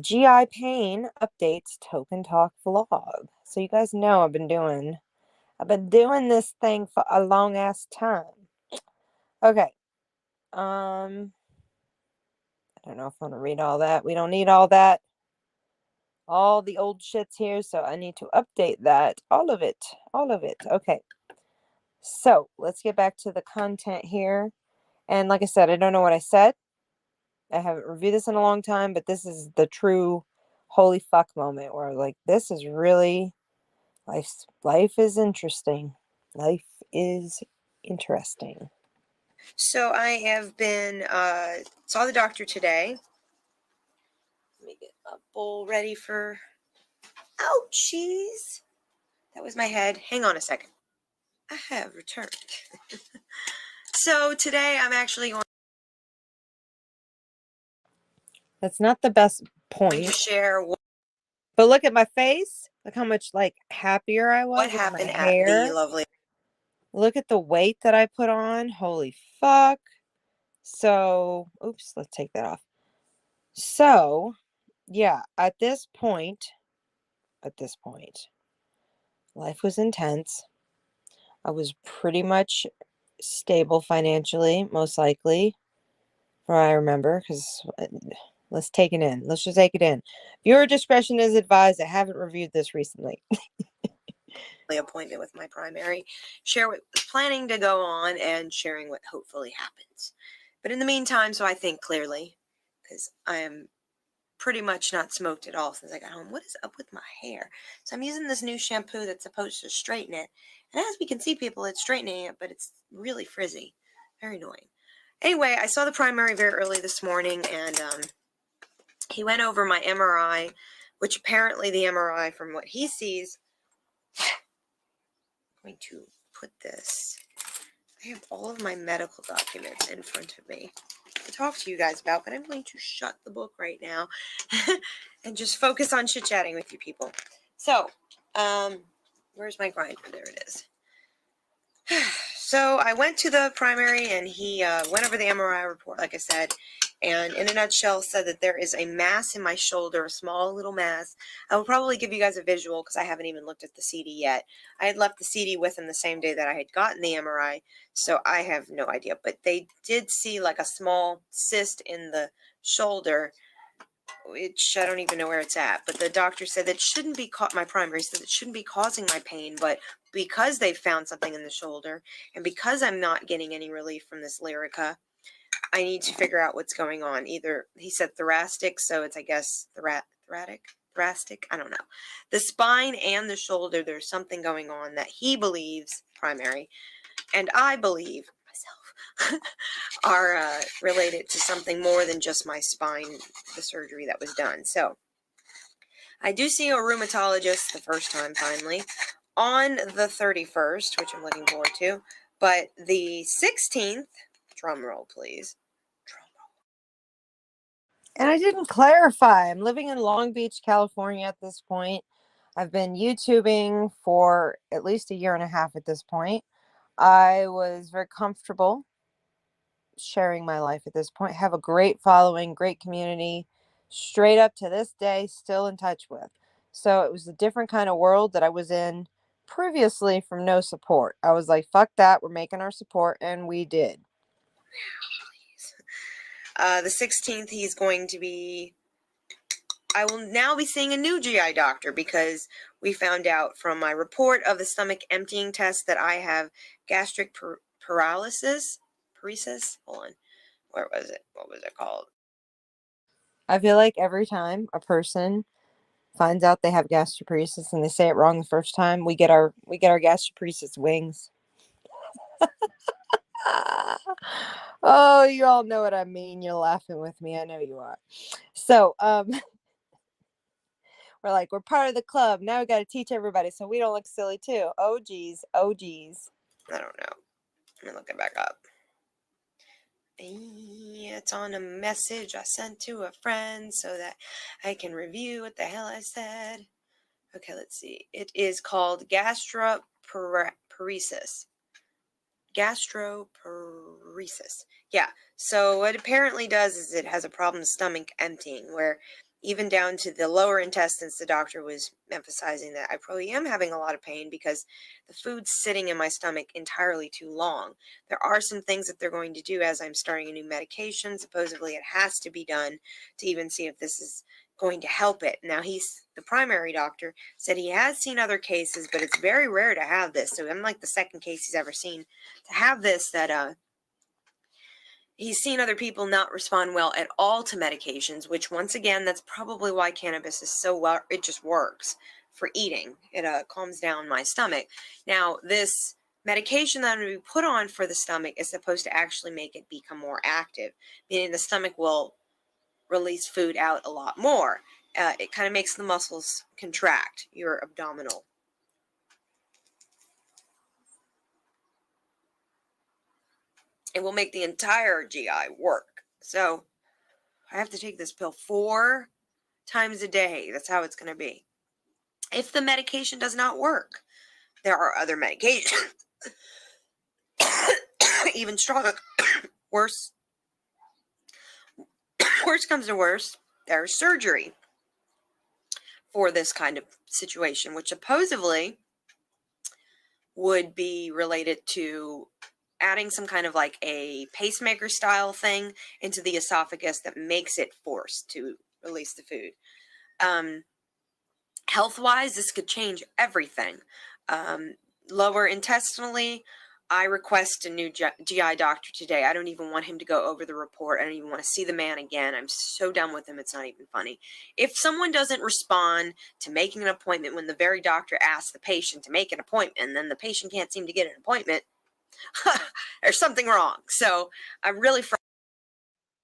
A: GI pain, updates, token talk vlog. So you guys know I've been doing this thing for a long ass time. Okay. I don't know if I want to read all that. We don't need all that. All the old shit's here, so I need to update that. All of it. Okay. So let's get back to the content here. And like I said, I don't know what I said. I haven't reviewed this in a long time, but this is the true holy fuck moment where like this is really life is interesting. Life is interesting. So I have been saw the doctor today. Let me get a bowl ready for ouchies. That was my head. Hang on a second. I have returned. So today I'm actually going. That's not the best point. To share. But look at my face. Look how much like happier I was. What happened at the lovely. Look at the weight that I put on. Holy fuck. So, oops, let's take that off. So, yeah, at this point, life was intense. I was pretty much stable financially, most likely, from what I remember, because let's take it in. Let's just take it in. Viewer discretion is advised. I haven't reviewed this recently. Appointment with my primary, share what was planning to go on, and sharing what hopefully happens. But in the meantime, so I think clearly, because I am pretty much not smoked at all since I got home. What is up with my hair? So I'm using this new shampoo that's supposed to straighten it. And as we can see, people, it's straightening it, but it's really frizzy. Very annoying. Anyway, I saw the primary very early this morning, and he went over my MRI, which apparently the MRI, from what he sees, I'm going to put this. I have all of my medical documents in front of me to talk to you guys about, but I'm going to shut the book right now and just focus on chit-chatting with you people. So, where's my grinder? There it is. So I went to the primary, and he went over the MRI report, like I said, and in a nutshell said that there is a mass in my shoulder, a small little mass. I will probably give you guys a visual because I haven't even looked at the CD yet. I had left the CD with him the same day that I had gotten the MRI, so I have no idea. But they did see like a small cyst in the shoulder, which I don't even know where it's at. But the doctor said that shouldn't be my primary said it shouldn't be causing my pain, but because they found something in the shoulder, and because I'm not getting any relief from this Lyrica, I need to figure out what's going on. Either he said thoracic, so it's I guess thoracic. I don't know. The spine and the shoulder, there's something going on that he believes primary, and I believe myself are related to something more than just my spine, the surgery that was done. So I do see a rheumatologist the first time finally on the 31st, which I'm looking forward to. But the 16th, drum roll, please. And I didn't clarify. I'm living in Long Beach, California at this point. I've been YouTubing for at least a year and a half at this point. I was very comfortable sharing my life at this point. Have a great following, great community, straight up to this day, still in touch with. So it was a different kind of world that I was in previously from no support. I was like, fuck that, we're making our support, and we did. The 16th, he's going to be, I will now be seeing a new GI doctor because we found out from my report of the stomach emptying test that I have gastric paresis. Hold on. Where was it? What was it called? I feel like every time a person finds out they have gastroparesis and they say it wrong the first time, we get our gastroparesis wings. Oh, you all know what I mean. You're laughing with me. I know you are. So, we're like, we're part of the club. Now we got to teach everybody so we don't look silly too. Oh, geez. Oh, geez.
B: I don't know. Let me look it back up. It's on a message I sent to a friend so that I can review what the hell I said. Okay, let's see. It is called gastroparesis. Gastroparesis. Yeah. So what it apparently does is it has a problem stomach emptying, where even down to the lower intestines, the doctor was emphasizing that I probably am having a lot of pain because the food's sitting in my stomach entirely too long. There are some things that they're going to do as I'm starting a new medication. Supposedly it has to be done to even see if this is going to help it. Now, the primary doctor said he has seen other cases, but it's very rare to have this. So I'm like the second case he's ever seen to have this, that he's seen other people not respond well at all to medications, which once again, that's probably why cannabis is so well, it just works for eating. It calms down my stomach. Now, this medication that I'm going to be put on for the stomach is supposed to actually make it become more active, meaning the stomach will release food out a lot more. It kind of makes the muscles contract, your abdominal. It will make the entire GI work. So I have to take this pill 4 times a day. That's how it's going to be. If the medication does not work, there are other medications. Even stronger. Worse comes to worse, there's surgery for this kind of situation, which supposedly would be related to adding some kind of like a pacemaker style thing into the esophagus that makes it forced to release the food. Health-wise, this could change everything. Lower intestinally, I request a new GI doctor today. I don't even want him to go over the report. I don't even want to see the man again. I'm so done with him, it's not even funny. If someone doesn't respond to making an appointment when the very doctor asks the patient to make an appointment, and then the patient can't seem to get an appointment, there's something wrong. So I'm really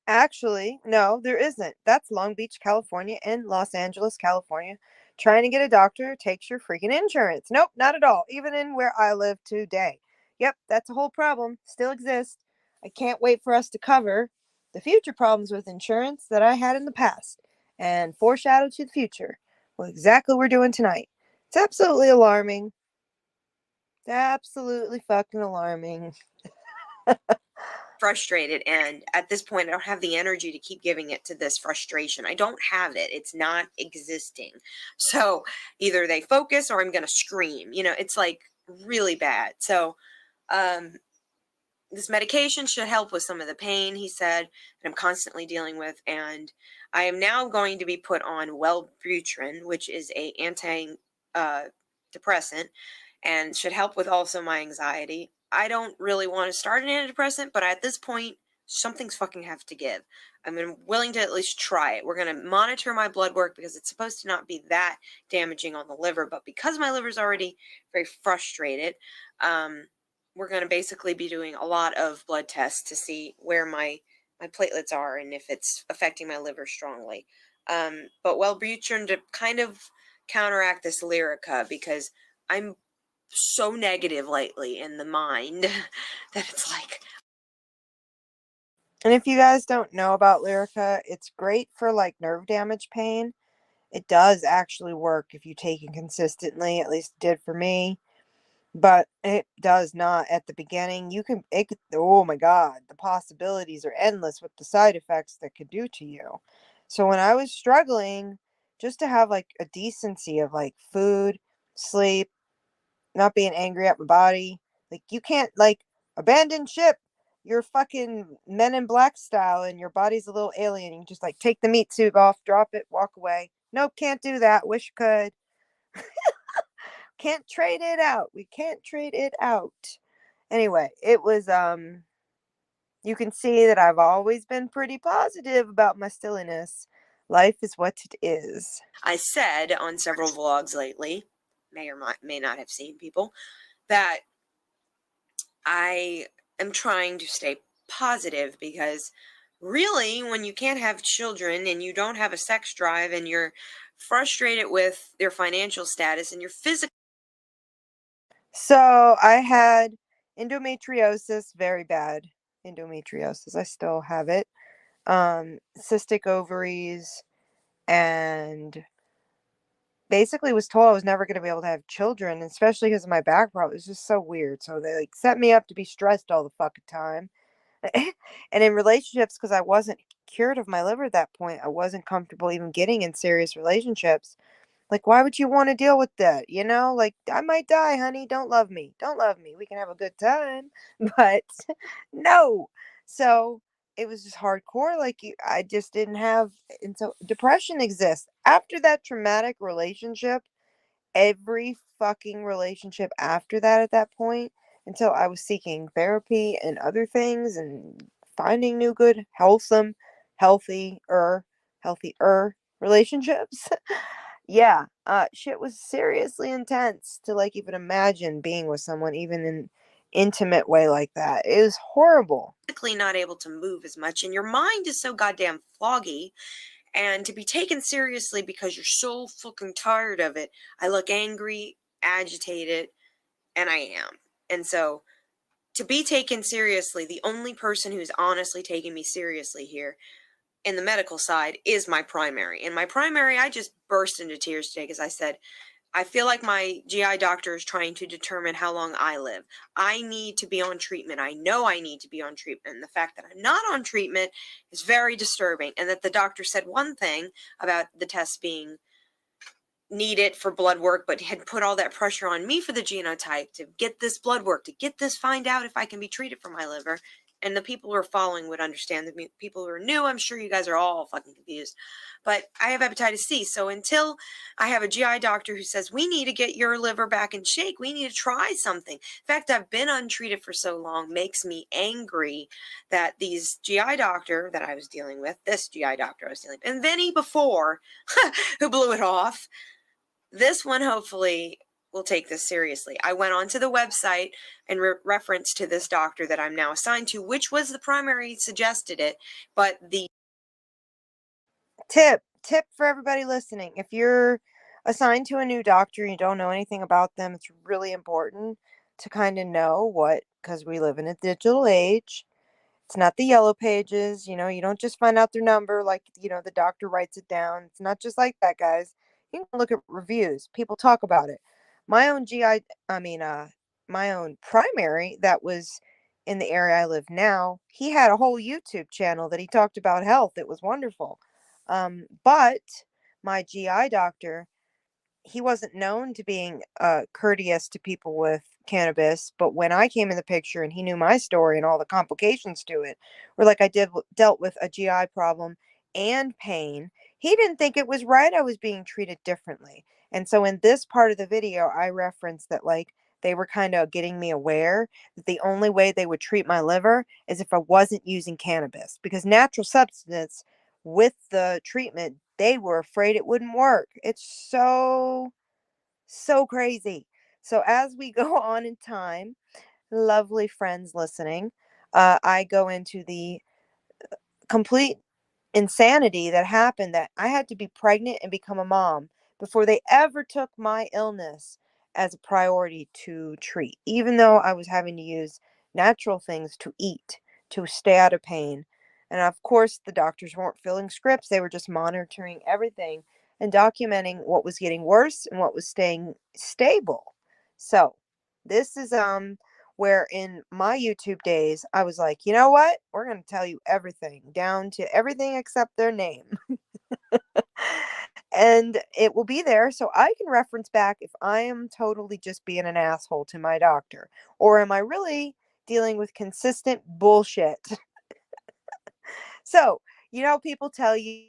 A: Actually, no, there isn't. That's Long Beach, California, and Los Angeles, California. Trying to get a doctor takes your freaking insurance. Nope, not at all. Even in where I live today. Yep, that's a whole problem. Still exists. I can't wait for us to cover the future problems with insurance that I had in the past and foreshadow to the future. Well, exactly what we're doing tonight. It's absolutely alarming. Absolutely fucking alarming.
B: frustrated, and at this point I don't have the energy to keep giving it to this frustration. I don't have it. It's not existing. So either they focus or I'm going to scream. It's like really bad. So this medication should help with some of the pain, he said, that I'm constantly dealing with, and I am now going to be put on Wellbutrin, which is a anti-depressant, and should help with also my anxiety. I don't really want to start an antidepressant, but at this point, something's fucking have to give. I'm willing to at least try it. We're going to monitor my blood work because it's supposed to not be that damaging on the liver, but because my liver's already very frustrated, we're going to basically be doing a lot of blood tests to see where my platelets are and if it's affecting my liver strongly. But Wellbutrin to kind of counteract this Lyrica, because I'm so negative lately in the mind that it's like.
A: And if you guys don't know about Lyrica, it's great for like nerve damage pain. It does actually work if you take it consistently, at least it did for me. But it does not at the beginning. Oh my God, the possibilities are endless with the side effects that could do to you. So when I was struggling just to have like a decency of like food, sleep, not being angry at my body, like you can't like abandon ship. You're fucking Men in Black style and your body's a little alien. You just like take the meat suit off, drop it, walk away. Nope, can't do that. Wish could. Can't trade it out. We can't trade it out. Anyway, it was you can see that I've always been pretty positive about my silliness. Life is what it is.
B: I said on several vlogs lately, may or may not have seen people, that I am trying to stay positive because really, when you can't have children and you don't have a sex drive and you're frustrated with your financial status and your physical.
A: So I had endometriosis, very bad endometriosis. I still have it. Cystic ovaries, and basically was told I was never going to be able to have children, especially because of my back problem. It was just so weird. So they like set me up to be stressed all the fucking time. And in relationships, because I wasn't cured of my liver at that point, I wasn't comfortable even getting in serious relationships. Like, why would you want to deal with that? You know, like, I might die, honey. Don't love me. Don't love me. We can have a good time. But no. So it was just hardcore. Like, I just didn't have. And so depression exists. After that traumatic relationship, every fucking relationship after that at that point, until I was seeking therapy and other things and finding new good, wholesome, healthier relationships. Yeah, shit was seriously intense to like even imagine being with someone even in intimate way like that. It was horrible.
B: Not able to move as much, and your mind is so goddamn foggy, and to be taken seriously because you're so fucking tired of it. I look angry, agitated, and I am. And so to be taken seriously, the only person who's honestly taking me seriously here in the medical side is my primary. And my primary, I just burst into tears today because I said, I feel like my GI doctor is trying to determine how long I live. I need to be on treatment. I know I need to be on treatment. And the fact that I'm not on treatment is very disturbing. And that the doctor said one thing about the tests being needed for blood work, but had put all that pressure on me for the genotype to get this blood work, to get this, find out if I can be treated for my liver. And the people who are following would understand. The people who are new, I'm sure you guys are all fucking confused. But I have hepatitis C. So until I have a GI doctor who says, we need to get your liver back in shape, we need to try something. In fact, I've been untreated for so long, makes me angry that these GI doctor that I was dealing with, this GI doctor I was dealing with, and Vinny before, who blew it off, this one hopefully will take this seriously. I went onto the website and reference to this doctor that I'm now assigned to, which was the primary suggested it, but the
A: Tip for everybody listening. If you're assigned to a new doctor and you don't know anything about them, it's really important to kind of know what, because we live in a digital age. It's not the yellow pages, you know, you don't just find out their number like, you know, the doctor writes it down. It's not just like that, guys. You can look at reviews. People talk about it. My own my own primary that was in the area I live now, he had a whole YouTube channel that he talked about health. It was wonderful. But my GI doctor, he wasn't known to being courteous to people with cannabis, but when I came in the picture and he knew my story and all the complications to it, where like dealt with a GI problem and pain, he didn't think it was right I was being treated differently. And so in this part of the video, I referenced that like they were kind of getting me aware that the only way they would treat my liver is if I wasn't using cannabis, because natural substance with the treatment, they were afraid it wouldn't work. It's so crazy. So as we go on in time, lovely friends listening, I go into the complete insanity that happened, that I had to be pregnant and become a mom before they ever took my illness as a priority to treat, even though I was having to use natural things to eat to stay out of pain. And of course, the doctors weren't filling scripts, they were just monitoring everything and documenting what was getting worse and what was staying stable. So, this is where in my YouTube days, I was like, you know what? We're going to tell you everything, down to everything except their name. And it will be there so I can reference back if I am totally just being an asshole to my doctor, or am I really dealing with consistent bullshit. So, you know, people tell you,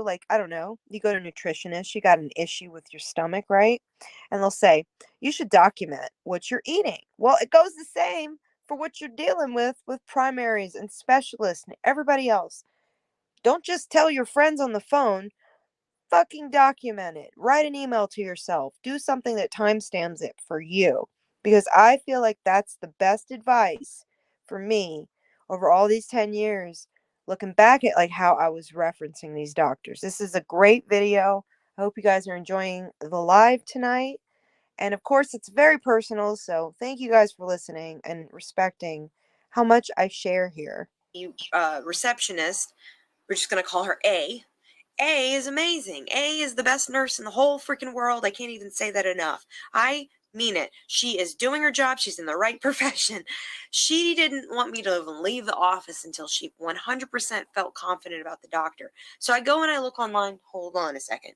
A: like, I don't know, you go to a nutritionist, you got an issue with your stomach, right? And they'll say, you should document what you're eating. Well, it goes the same for what you're dealing with primaries and specialists and everybody else. Don't just tell your friends on the phone. Fucking document it. Write an email to yourself. Do something that timestamps it for you. Because I feel like that's the best advice for me over all these 10 years, looking back at like how I was referencing these doctors. This is a great video. I hope you guys are enjoying the live tonight. And of course, it's very personal. So thank you guys for listening and respecting how much I share here.
B: Receptionist, we're just going to call her A. A is amazing. A is the best nurse in the whole freaking world. I can't even say that enough. I mean it. She is doing her job. She's in the right profession. She didn't want me to even leave the office until she 100% felt confident about the doctor. So I go and I look online. Hold on a second.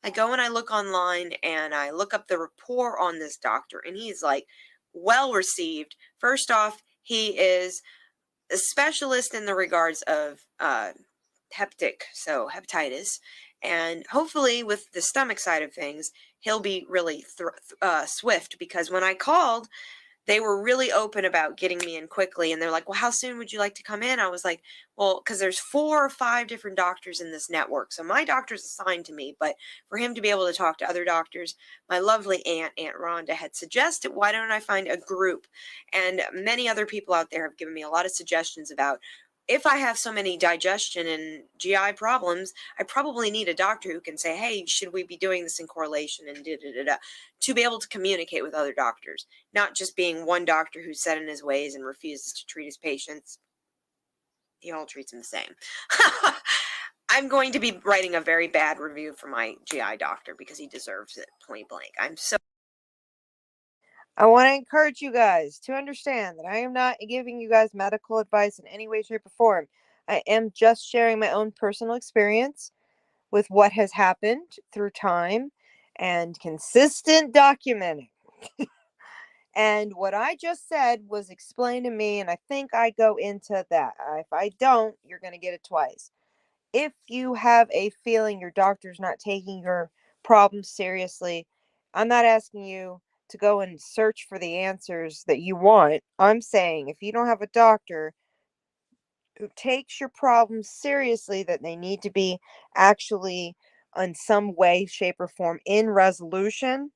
B: I go and I look online and I look up the report on this doctor, and he's like well received. First off, he is a specialist in the regards of hepatitis, and hopefully with the stomach side of things, he'll be really swift, because when I called, they were really open about getting me in quickly, and they're like, well, how soon would you like to come in? I was like, well, because there's 4 or 5 different doctors in this network, so my doctor's assigned to me, but for him to be able to talk to other doctors, my lovely Aunt Rhonda, had suggested, why don't I find a group? And many other people out there have given me a lot of suggestions about, if I have so many digestion and GI problems, I probably need a doctor who can say, hey, should we be doing this in correlation, and to be able to communicate with other doctors, not just being one doctor who's set in his ways and refuses to treat his patients. He all treats them the same. I'm going to be writing a very bad review for my GI doctor because he deserves it, point blank.
A: I want to encourage you guys to understand that I am not giving you guys medical advice in any way, shape, or form. I am just sharing my own personal experience with what has happened through time and consistent documenting. And what I just said was explained to me, and I think I go into that. If I don't, you're going to get it twice. If you have a feeling your doctor's not taking your problems seriously, I'm not asking you to go and search for the answers that you want. I'm saying if you don't have a doctor who takes your problems seriously, that they need to be actually in some way, shape, or form in resolution,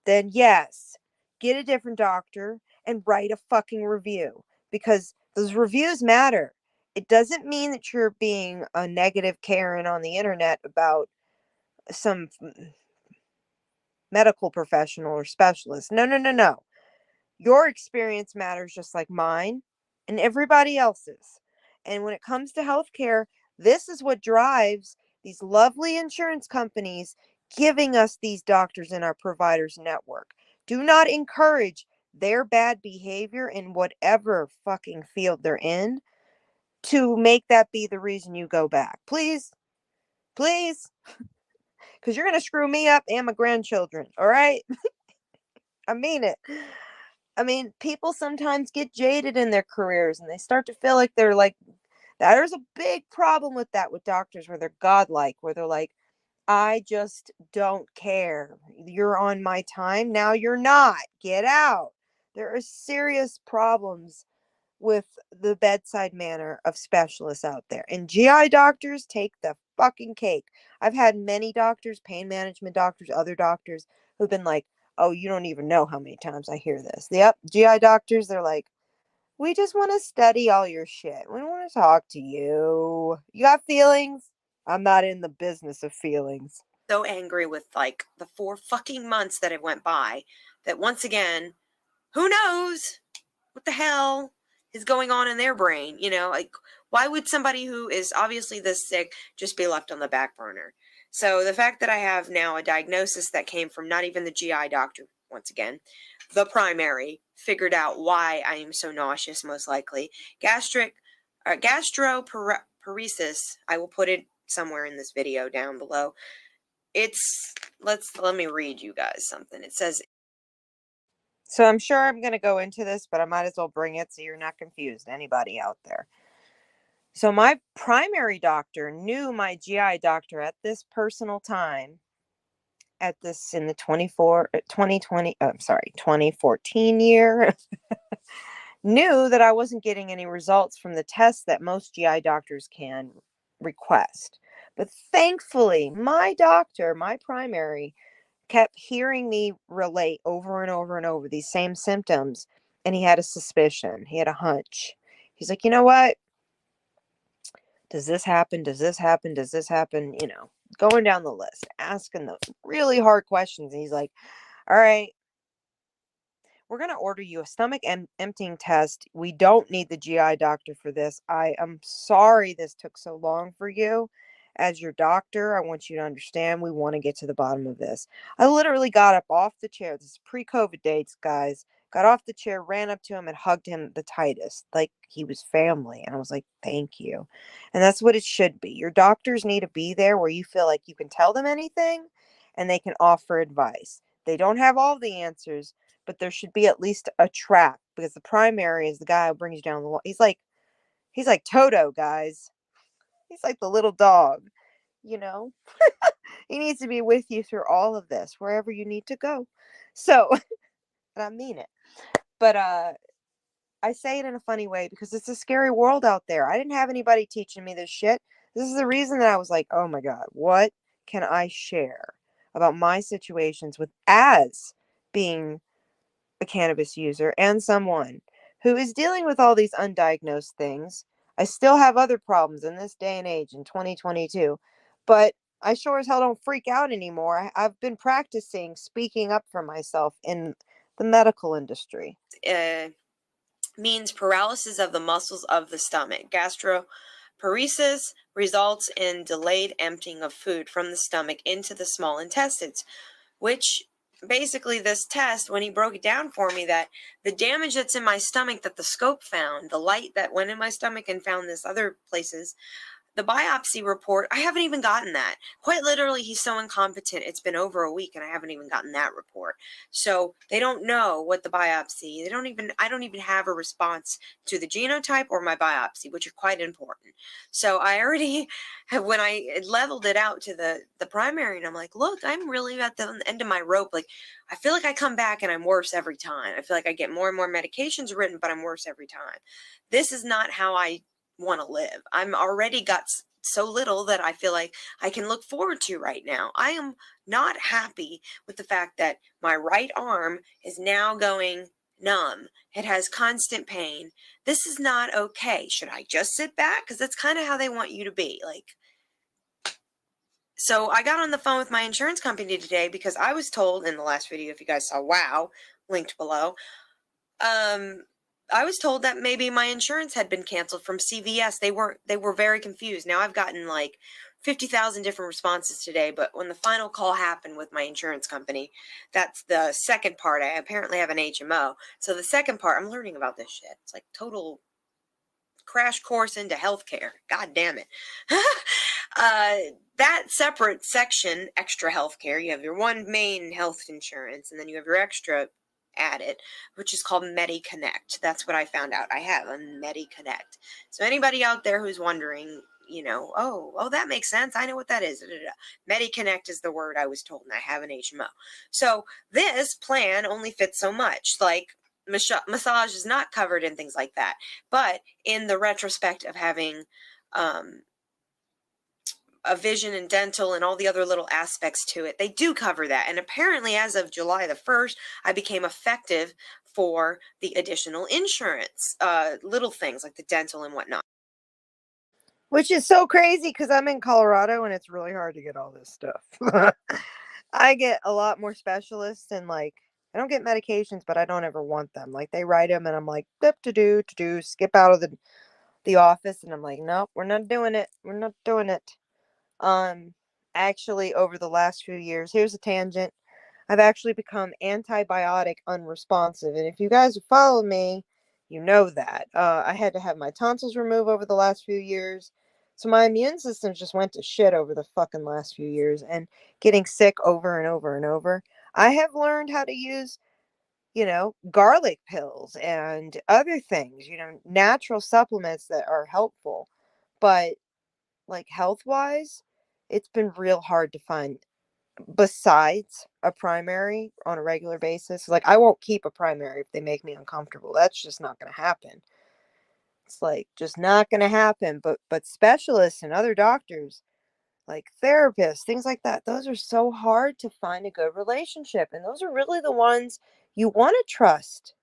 A: then yes, get a different doctor and write a fucking review, because those reviews matter. It doesn't mean that you're being a negative Karen on the internet about some medical professional or specialist. No, no, no, no. Your experience matters just like mine and everybody else's. And when it comes to healthcare, this is what drives these lovely insurance companies giving us these doctors in our providers network. Do not encourage their bad behavior in whatever fucking field they're in to make that be the reason you go back. Please, please, because you're going to screw me up and my grandchildren. All right. I mean it. I mean, people sometimes get jaded in their careers and they start to feel like they're like, there's a big problem with that with doctors where they're godlike, where they're like, I just don't care. You're on my time. Now you're not. Get out. There are serious problems with the bedside manner of specialists out there. And GI doctors take the fucking cake. I've had many doctors, pain management doctors, other doctors who've been like, oh, you don't even know how many times I hear this. Yep, GI doctors, they're like, we just want to study all your shit. We don't want to talk to you. You got feelings? I'm not in the business of feelings.
B: So angry with like the 4 fucking months that have went by that once again, who knows what the hell is going on in their brain? You know, like, why would somebody who is obviously this sick just be left on the back burner? So the fact that I have now a diagnosis that came from not even the GI doctor, once again, the primary, figured out why I am so nauseous, most likely. Gastroparesis, I will put it somewhere in this video down below. Let me read you guys something. It says,
A: so I'm sure I'm going to go into this, but I might as well bring it so you're not confused, anybody out there. So my primary doctor knew my GI doctor at this personal time, at this in the 2014 year, knew that I wasn't getting any results from the tests that most GI doctors can request. But thankfully, my doctor, my primary, kept hearing me relate over and over and over these same symptoms, and he had a suspicion. He had a hunch. He's like, you know what? Does this happen? Does this happen? Does this happen? Going down the list, asking the really hard questions. And he's like, all right, we're going to order you a stomach emptying test. We don't need the GI doctor for this. I am sorry this took so long for you. As your doctor, I want you to understand we want to get to the bottom of this. I literally got up off the chair. This is pre-COVID dates, guys. Got off the chair, ran up to him and hugged him the tightest, like he was family. And I was like, thank you. And that's what it should be. Your doctors need to be there where you feel like you can tell them anything and they can offer advice. They don't have all the answers, but there should be at least a track, because the primary is the guy who brings you down the wall. He's like Toto, guys. He's like the little dog, you know. He needs to be with you through all of this, wherever you need to go. So, and I mean it. But I say it in a funny way because it's a scary world out there. I didn't have anybody teaching me this shit. This is the reason that I was like, oh my God, what can I share about my situations with, as being a cannabis user and someone who is dealing with all these undiagnosed things. I still have other problems in this day and age in 2022, but I sure as hell don't freak out anymore. I've been practicing speaking up for myself in the medical industry.
B: Means paralysis of the muscles of the stomach. Gastroparesis results in delayed emptying of food from the stomach into the small intestines, which basically this test, when he broke it down for me, that the damage that's in my stomach that the scope found, the light that went in my stomach and found this other places, the biopsy report, I haven't even gotten that. Quite literally, he's so incompetent. It's been over a week and I haven't even gotten that report. So they don't know what the biopsy, I don't even have a response to the genotype or my biopsy, which are quite important. So I already have, when I leveled it out to the primary, and I'm like, look, I'm really at the end of my rope. Like, I feel like I come back and I'm worse every time. I feel like I get more and more medications written, but I'm worse every time. This is not how I want to live. I'm already got so little that I feel like I can look forward to right now. I am not happy with the fact that my right arm is now going numb. It has constant pain. This is not okay. Should I just sit back? Because that's kind of how they want you to be. Like, so I got on the phone with my insurance company today because I was told in the last video, if you guys saw, wow, linked below, I was told that maybe my insurance had been canceled from CVS. They were very confused. Now I've gotten like 50,000 different responses today, but when the final call happened with my insurance company, that's the second part. I apparently have an HMO. So the second part, I'm learning about this shit. It's like total crash course into healthcare. God damn it. That separate section, extra healthcare, you have your one main health insurance, and then you have your extra added, which is called MediConnect. That's what I found out. I have a MediConnect. So anybody out there who's wondering, oh, that makes sense. I know what that is. MediConnect is the word I was told, and I have an HMO. So this plan only fits so much. Like, massage is not covered in things like that. But in the retrospect of having a vision and dental and all the other little aspects to it, they do cover that. And apparently as of July the 1st, I became effective for the additional insurance, little things like the dental and whatnot.
A: Which is so crazy because I'm in Colorado and it's really hard to get all this stuff. I get a lot more specialists, and like, I don't get medications, but I don't ever want them. Like, they write them and I'm like, to do, skip out of the office, and I'm like, nope, we're not doing it. We're not doing it. Actually, over the last few years, here's a tangent. I've actually become antibiotic unresponsive. And if you guys follow me, you know that. I had to have my tonsils removed over the last few years. So my immune system just went to shit over the fucking last few years, and getting sick over and over and over. I have learned how to use, garlic pills and other things, natural supplements that are helpful. But like, health wise, it's been real hard to find besides a primary on a regular basis. Like, I won't keep a primary if they make me uncomfortable. That's just not going to happen. It's like just not going to happen. But specialists and other doctors, like therapists, things like that, those are so hard to find a good relationship. And those are really the ones you want to trust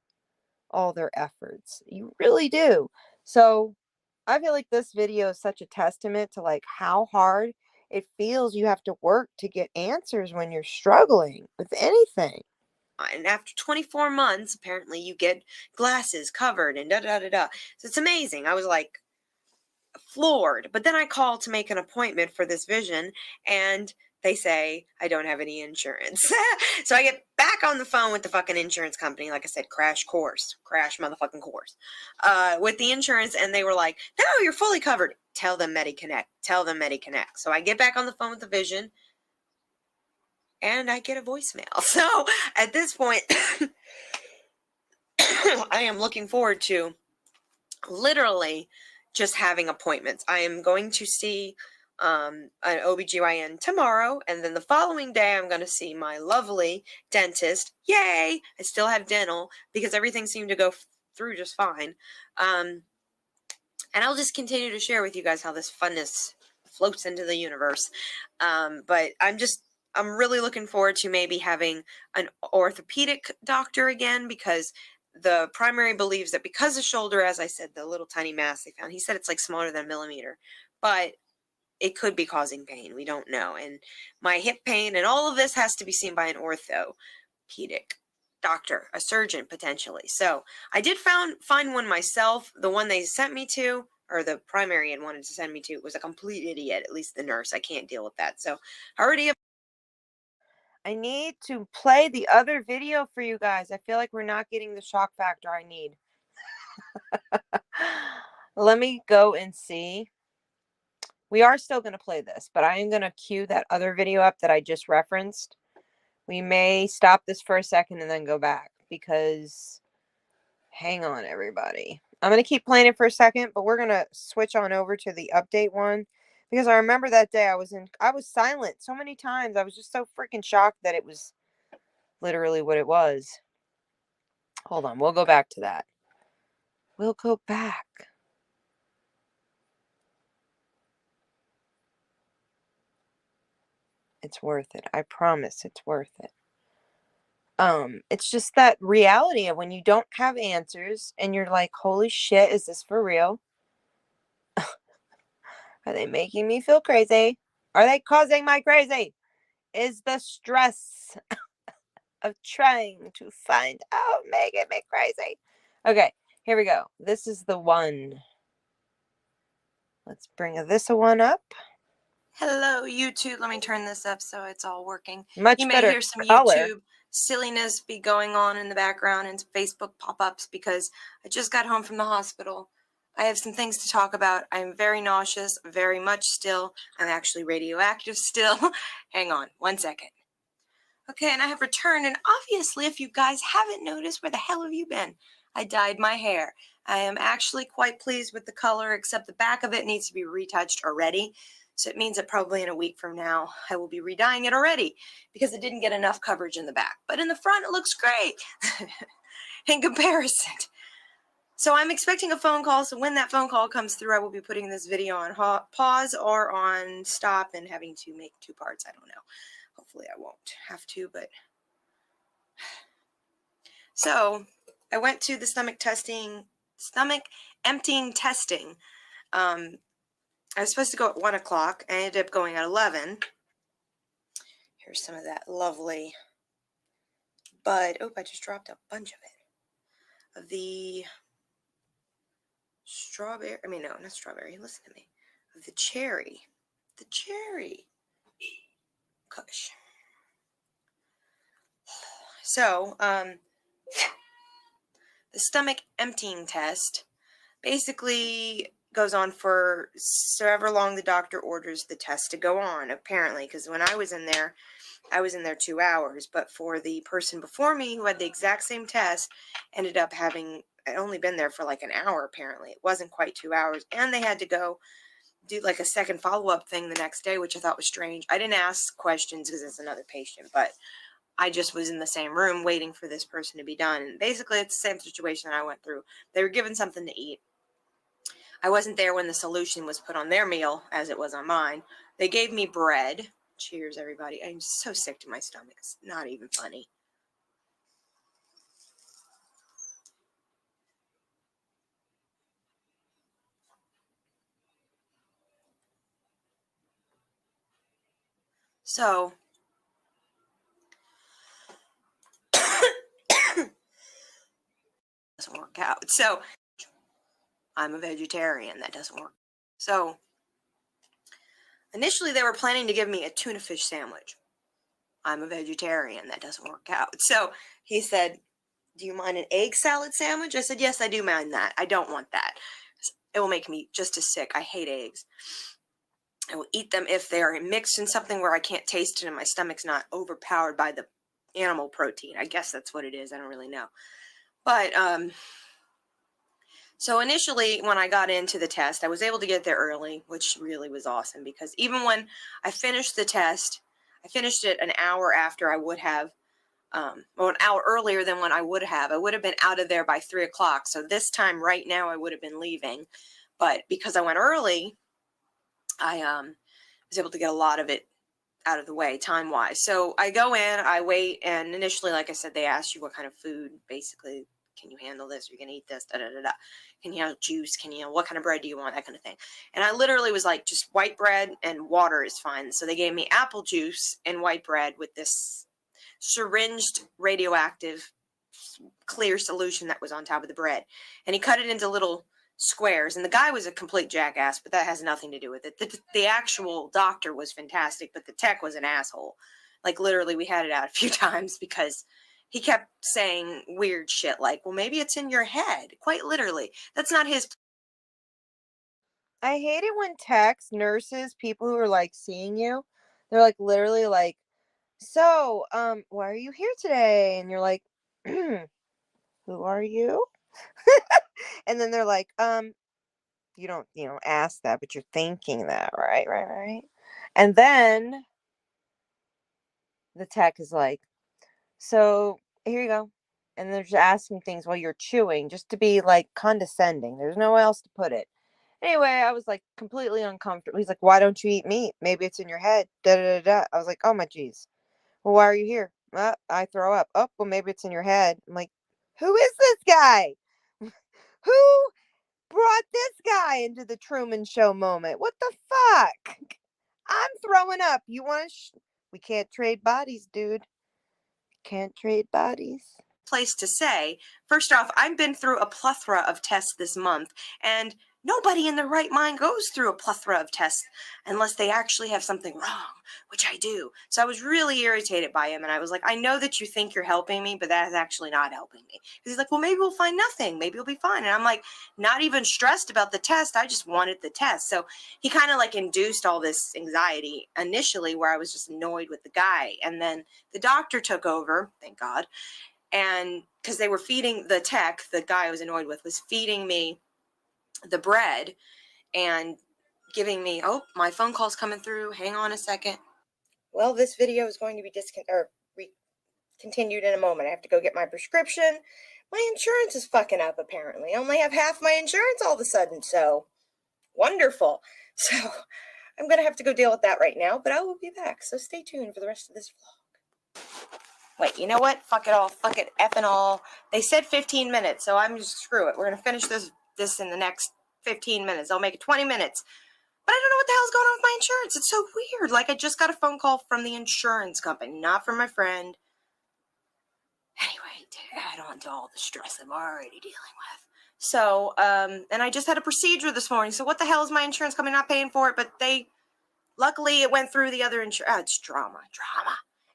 A: all their efforts. You really do. So I feel like this video is such a testament to like how hard it feels you have to work to get answers when you're struggling with anything.
B: And after 24 months, apparently you get glasses covered and da da da da. So it's amazing. I was like floored. But then I call to make an appointment for this vision, and they say I don't have any insurance. So I get back on the phone with the fucking insurance company. Like I said, crash motherfucking course, with the insurance. And they were like, no, you're fully covered. Tell them MediConnect. So I get back on the phone with the vision, and I get a voicemail. So at this point, I am looking forward to literally just having appointments. I am going to see an OBGYN tomorrow, and then the following day I'm going to see my lovely dentist. Yay! I still have dental because everything seemed to go through just fine. And I'll just continue to share with you guys how this funness floats into the universe. But I'm really looking forward to maybe having an orthopedic doctor again, because the primary believes that because the shoulder, as I said, the little tiny mass they found, he said it's like smaller than a millimeter, but it could be causing pain. We don't know. And my hip pain and all of this has to be seen by an orthopedic doctor, a surgeon potentially. So I did find one myself. The one they sent me to, or the primary had wanted to send me to, was a complete idiot, at least the nurse. I can't deal with that. So
A: I need to play the other video for you guys. I feel like we're not getting the shock factor I need. Let me go and see. We are still going to play this, but I am going to cue that other video up that I just referenced. We may stop this for a second and then go back, because hang on, everybody. I'm going to keep playing it for a second, but we're going to switch on over to the update one, because I remember that day I was silent so many times. I was just so freaking shocked that it was literally what it was. Hold on, we'll go back to that. We'll go back. It's worth it. I promise it's worth it. It's just that reality of when you don't have answers and you're like, holy shit, is this for real? Are they making me feel crazy? Are they causing my crazy? Is the stress of trying to find out making me crazy? Okay, here we go. This is the one. Let's bring this one up.
B: hello, YouTube. Let me turn this up so it's all working.
A: Much
B: You may
A: better
B: hear some
A: color.
B: YouTube silliness be going on in the background and Facebook pop-ups because I just got home from the hospital. I have some things to talk about. I'm very nauseous, very much still. I'm actually radioactive still. Hang on, 1 second. Okay, and I have returned, and obviously, if you guys haven't noticed, where the hell have you been? I dyed my hair. I am actually quite pleased with the color, except the back of it needs to be retouched already. So it means that probably in a week from now, I will be redying it already because it didn't get enough coverage in the back. But in the front, it looks great in comparison. So I'm expecting a phone call. So when that phone call comes through, I will be putting this video on pause or on stop and having to make 2 parts. I don't know. Hopefully I won't have to, but. So I went to the stomach emptying testing. I was supposed to go at 1 o'clock. I ended up going at 11. Here's some of that lovely bud. Oh, I just dropped a bunch of it. Of the strawberry. I mean, no, not strawberry. Listen to me. Of the cherry. The cherry. Kush. So, the stomach emptying test basically goes on for however long the doctor orders the test to go on, apparently, because when I was in there 2 hours, but for the person before me who had the exact same test ended up having only been there for like an hour. Apparently it wasn't quite 2 hours, and they had to go do like a second follow-up thing the next day, which I thought was strange. I didn't ask questions because it's another patient, but I just was in the same room waiting for this person to be done. And basically it's the same situation that I went through. They were given something to eat, I wasn't there when the solution was put on their meal, as it was on mine. They gave me bread. Cheers, everybody. I'm so sick to my stomach. It's not even funny. So, doesn't work out. So, I'm a vegetarian. That doesn't work. So, initially they were planning to give me a tuna fish sandwich. I'm a vegetarian. That doesn't work out. So, he said, do you mind an egg salad sandwich? I said, yes, I do mind that. I don't want that. It will make me just as sick. I hate eggs. I will eat them if they are mixed in something where I can't taste it and my stomach's not overpowered by the animal protein. I guess that's what it is. I don't really know. But, so initially when I got into the test, I was able to get there early, which really was awesome because even when I finished the test, I finished it an hour after I would have, or an hour earlier than when I would have. I would have been out of there by 3 o'clock. So this time right now I would have been leaving. But because I went early, I was able to get a lot of it out of the way time-wise. So I go in, I wait, and initially, like I said, they ask you what kind of food, basically, can you handle this? Are you going to eat this? Da-da-da-da. Can you have juice? Can you, what kind of bread do you want? That kind of thing. And I literally was like, just white bread and water is fine. So they gave me apple juice and white bread with this syringed radioactive clear solution that was on top of the bread. And he cut it into little squares, and the guy was a complete jackass, but that has nothing to do with it. The actual doctor was fantastic, but the tech was an asshole. Like, literally, we had it out a few times because he kept saying weird shit like, well, maybe it's in your head. Quite literally. That's not his.
A: I hate it when techs, nurses, people who are like seeing you, they're like literally like, so, why are you here today? And you're like, who are you? And then they're like, you don't, ask that, but you're thinking that, right, right, right. And then the tech is like, so here you go. And they're just asking things while you're chewing, just to be like condescending. There's nowhere else to put it. Anyway, I was like completely uncomfortable. He's like, why don't you eat meat? Maybe it's in your head. Da da da da. I was like, oh my geez. Well, why are you here? I throw up. Oh, well, maybe it's in your head. I'm like, who is this guy? Who brought this guy into the Truman Show moment? What the fuck? I'm throwing up. You want to? We can't trade bodies, dude. Can't trade bodies.
B: Place to say, first off, I've been through a plethora of tests this month, and nobody in their right mind goes through a plethora of tests unless they actually have something wrong, which I do. So I was really irritated by him, and I was like, I know that you think you're helping me, but that is actually not helping me. Because he's like, well, maybe we'll find nothing. Maybe you'll be fine. And I'm like, not even stressed about the test. I just wanted the test. So he kind of like induced all this anxiety initially where I was just annoyed with the guy. And then the doctor took over, thank God. And because they were feeding the tech, the guy I was annoyed with was feeding me the bread and giving me, oh, my phone call's coming through. Hang on a second. Well, this video is going to be continued in a moment. I have to go get my prescription. My insurance is fucking up, apparently. I only have half my insurance all of a sudden, so wonderful. So I'm going to have to go deal with that right now, but I will be back. So stay tuned for the rest of this vlog. Wait, you know what? Fuck it all. Fuck it. Effing all. They said 15 minutes, so I'm just screw it. We're going to finish this in the next 15 minutes. I'll make it 20 minutes. But I don't know what the hell's going on with my insurance. It's so weird. Like, I just got a phone call from the insurance company, not from my friend. Anyway, to add on to all the stress I'm already dealing with. So, and I just had a procedure this morning. So what the hell is my insurance company not paying for it? But luckily it went through the other insurance. It's drama.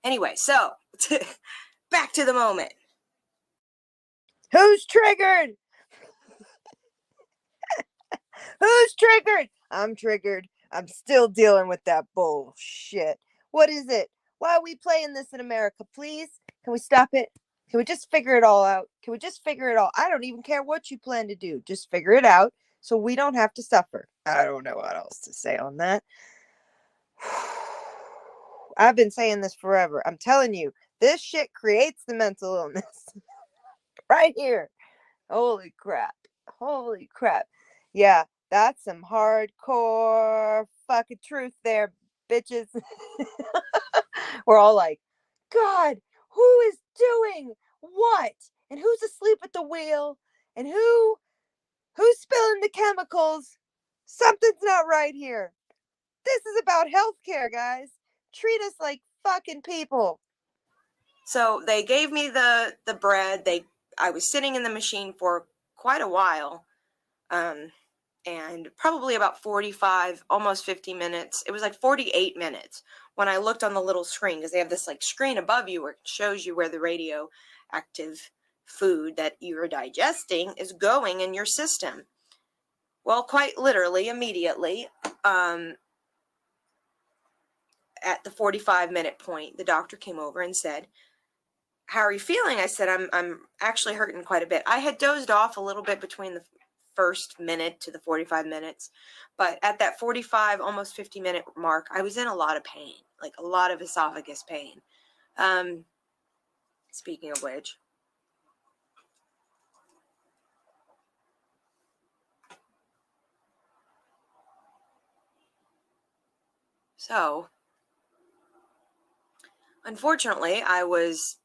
B: Anyway, so back to the moment.
A: Who's triggered? Who's triggered? I'm triggered. I'm still dealing with that bullshit. What is it? Why are we playing this in America, please? Can we stop it? Can we just figure it all out? Can we just figure it all? I don't even care what you plan to do. Just figure it out so we don't have to suffer. I don't know what else to say on that. I've been saying this forever. I'm telling you, this shit creates the mental illness. Right here. Holy crap. Yeah. That's some hardcore fucking truth there, bitches. We're all like, God, who is doing what? And who's asleep at the wheel? And who's spilling the chemicals? Something's not right here. This is about healthcare, guys. Treat us like fucking people.
B: So they gave me the bread. I was sitting in the machine for quite a while, and probably about 45, almost 50 minutes. It was like 48 minutes when I looked on the little screen, because they have this like screen above you where it shows you where the radioactive food that you're digesting is going in your system. Well, quite literally, immediately, at the 45-minute point, the doctor came over and said, "How are you feeling?" I said, I'm actually hurting quite a bit. I had dozed off a little bit between the first minute to the 45 minutes, but at that 45, almost 50-minute mark, I was in a lot of pain, like a lot of esophagus pain. Speaking of which, so unfortunately, I was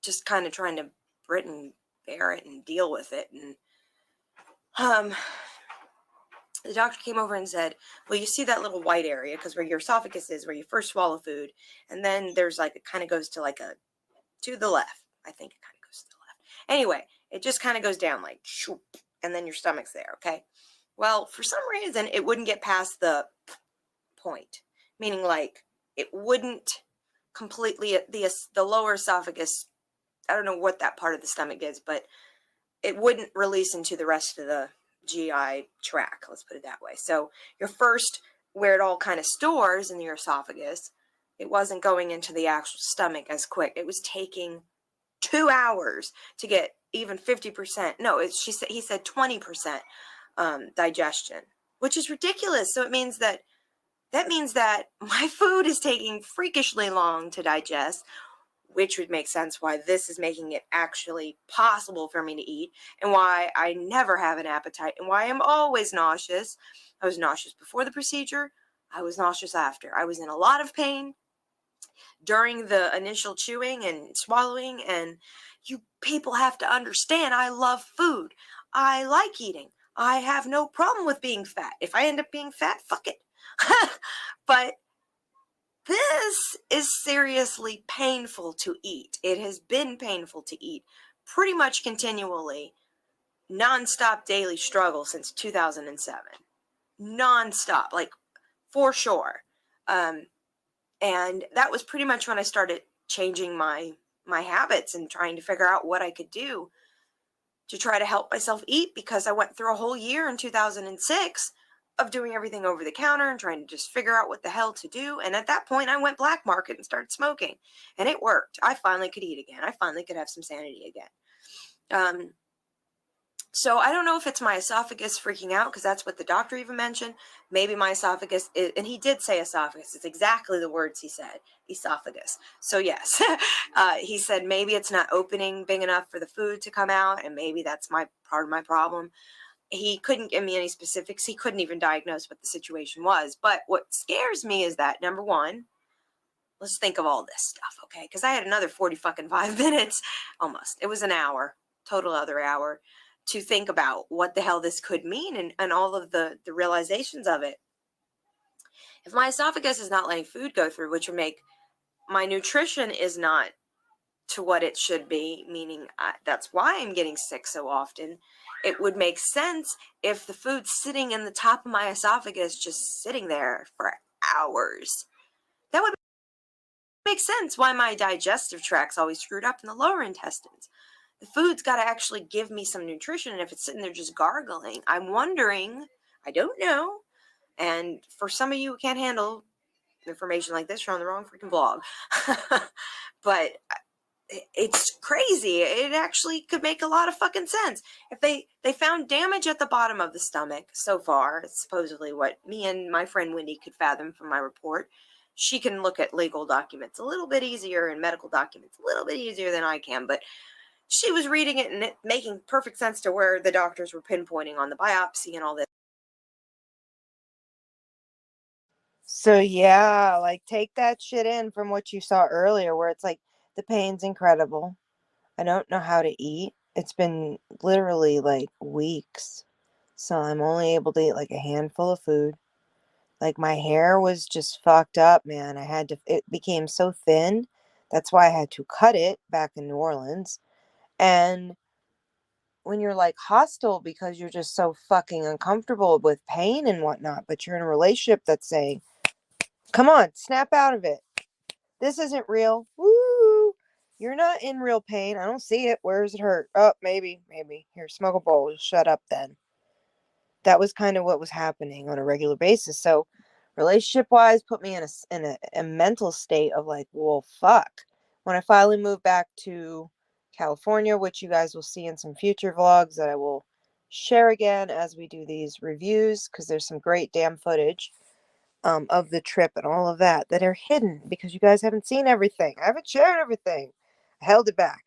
B: just kind of trying to grit and bear it and deal with it, and the doctor came over and said, well, you see that little white area, because where your esophagus is, where you first swallow food, and then there's like, it kind of goes to like to the left. I think it kind of goes to the left. Anyway, it just kind of goes down like, shoop, and then your stomach's there, okay? Well, for some reason, it wouldn't get past the point, meaning like it wouldn't completely, the lower esophagus, I don't know what that part of the stomach is, but it wouldn't release into the rest of the GI tract, let's put it that way. So your first, where it all kind of stores in your esophagus, it wasn't going into the actual stomach as quick. It was taking 2 hours to get even 50%. No, he said 20% digestion, which is ridiculous. So it means that my food is taking freakishly long to digest, which would make sense why this is making it actually possible for me to eat, and why I never have an appetite, and why I'm always nauseous. I was nauseous before the procedure. I was nauseous after. I was in a lot of pain during the initial chewing and swallowing, and you people have to understand, I love food. I like eating. I have no problem with being fat. If I end up being fat, fuck it. But this is seriously painful to eat. It has been painful to eat pretty much continually, nonstop daily struggle since 2007. Nonstop, like for sure. And that was pretty much when I started changing my habits and trying to figure out what I could do to try to help myself eat, because I went through a whole year in 2006 of doing everything over the counter and trying to just figure out what the hell to do. And at that point, I went black market and started smoking, and it worked. I finally could eat again. I finally could have some sanity again. So I don't know if it's my esophagus freaking out, because that's what the doctor even mentioned. Maybe my esophagus is, and he did say esophagus. It's exactly the words he said, esophagus. So yes, he said maybe it's not opening big enough for the food to come out, and maybe that's part of my problem. He couldn't give me any specifics. He couldn't even diagnose what the situation was. But what scares me is that, number one, let's think of all this stuff, okay? Because I had another 5 minutes, almost. It was an hour, total other hour, to think about what the hell this could mean, and all of the realizations of it. If my esophagus is not letting food go through, which would make my nutrition is not to what it should be, meaning that's why I'm getting sick so often. It would make sense if the food's sitting in the top of my esophagus, just sitting there for hours. That would make sense why my digestive tract's always screwed up in the lower intestines. The food's got to actually give me some nutrition, and if it's sitting there just gargling, I'm wondering, I don't know, and for some of you who can't handle information like this, you're on the wrong freaking blog. But it's crazy. It actually could make a lot of fucking sense. If they found damage at the bottom of the stomach so far, it's supposedly what me and my friend Wendy could fathom from my report. She can look at legal documents a little bit easier and medical documents a little bit easier than I can, but she was reading it and it making perfect sense to where the doctors were pinpointing on the biopsy and all this.
A: So yeah, like take that shit in from what you saw earlier where it's like the pain's incredible. I don't know how to eat. It's been literally like weeks. So I'm only able to eat like a handful of food. Like my hair was just fucked up, man. It became so thin. That's why I had to cut it back in New Orleans. And when you're like hostile because you're just so fucking uncomfortable with pain and whatnot, but you're in a relationship that's saying, come on, snap out of it. This isn't real. Woo! You're not in real pain. I don't see it. Where does it hurt? Oh, maybe. Here, smoke a bowl. Shut up then. That was kind of what was happening on a regular basis. So relationship wise put me in a mental state of like, well, fuck. When I finally moved back to California, which you guys will see in some future vlogs that I will share again as we do these reviews, because there's some great damn footage of the trip and all of that are hidden because you guys haven't seen everything. I haven't shared everything. I held it back.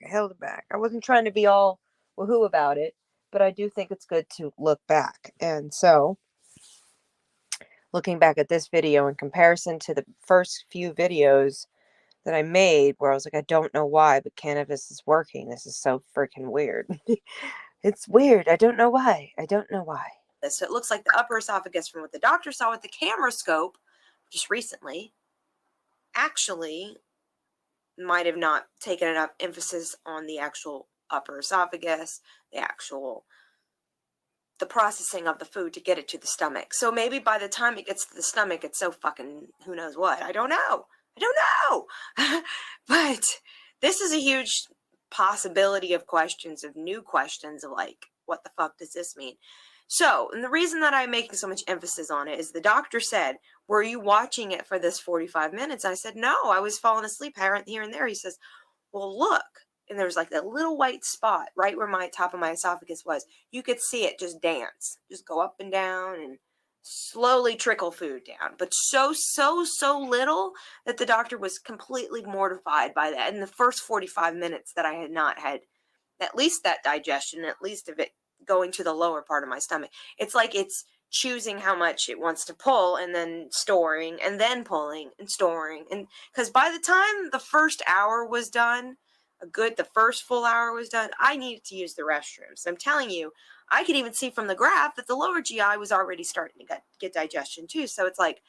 A: I wasn't trying to be all woohoo about it, but I do think it's good to look back. And so, looking back at this video in comparison to the first few videos that I made where I was like, I don't know why, but cannabis is working. This is so freaking weird. It's weird. I don't know why.
B: So it looks like the upper esophagus from what the doctor saw with the camera scope just recently actually might have not taken enough emphasis on the actual upper esophagus, the processing of the food to get it to the stomach. So maybe by the time it gets to the stomach, it's so fucking who knows what. I don't know. But this is a huge possibility of questions, of new questions of like, what the fuck does this mean? So, and the reason that I'm making so much emphasis on it is the doctor said, were you watching it for this 45 minutes? I said, no, I was falling asleep here and there. He says, well, look. And there was like that little white spot right where my top of my esophagus was. You could see it just dance, just go up and down and slowly trickle food down. But so little that the doctor was completely mortified by that. In the first 45 minutes that I had not had at least that digestion, at least of it going to the lower part of my stomach. It's like it's choosing how much it wants to pull and then storing and then pulling and storing. And because by the time the first hour was done, the first full hour was done, I needed to use the restroom. So I'm telling you, I could even see from the graph that the lower GI was already starting to get digestion too. So it's like,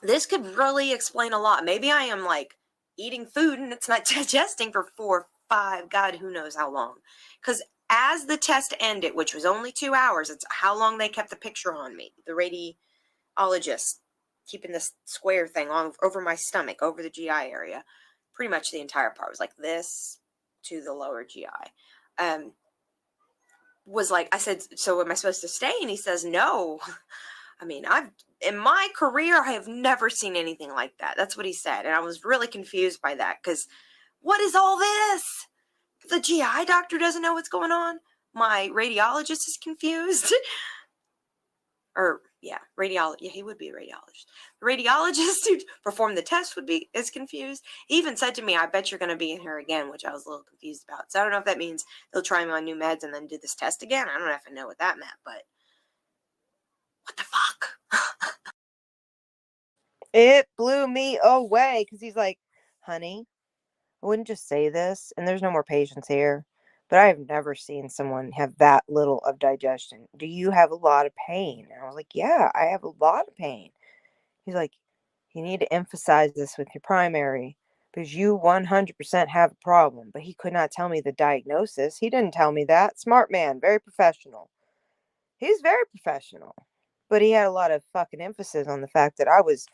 B: this could really explain a lot. Maybe I am like eating food and it's not digesting for 4, 5, God, who knows how long. Because as the test ended, which was only 2 hours, it's how long they kept the picture on me. The radiologist keeping this square thing on over my stomach, over the GI area. Pretty much the entire part was like this to the lower GI. Was like, I said, so am I supposed to stay? And he says, no. I mean, in my career, I have never seen anything like that. That's what he said. And I was really confused by that because what is all this? The GI doctor doesn't know what's going on. My radiologist is confused. Radiologist. Yeah, he would be a radiologist. The radiologist who performed the test is confused. He even said to me, I bet you're going to be in here again, which I was a little confused about. So I don't know if that means they'll try me on new meds and then do this test again. I don't know if I know what that meant, but what the fuck?
A: It blew me away because he's like, honey, I wouldn't just say this, and there's no more patients here, but I have never seen someone have that little of digestion. Do you have a lot of pain? And I was like, yeah, I have a lot of pain. He's like, you need to emphasize this with your primary because you 100% have a problem. But he could not tell me the diagnosis. He didn't tell me that. Smart man, very professional. He's very professional. But he had a lot of fucking emphasis on the fact that I was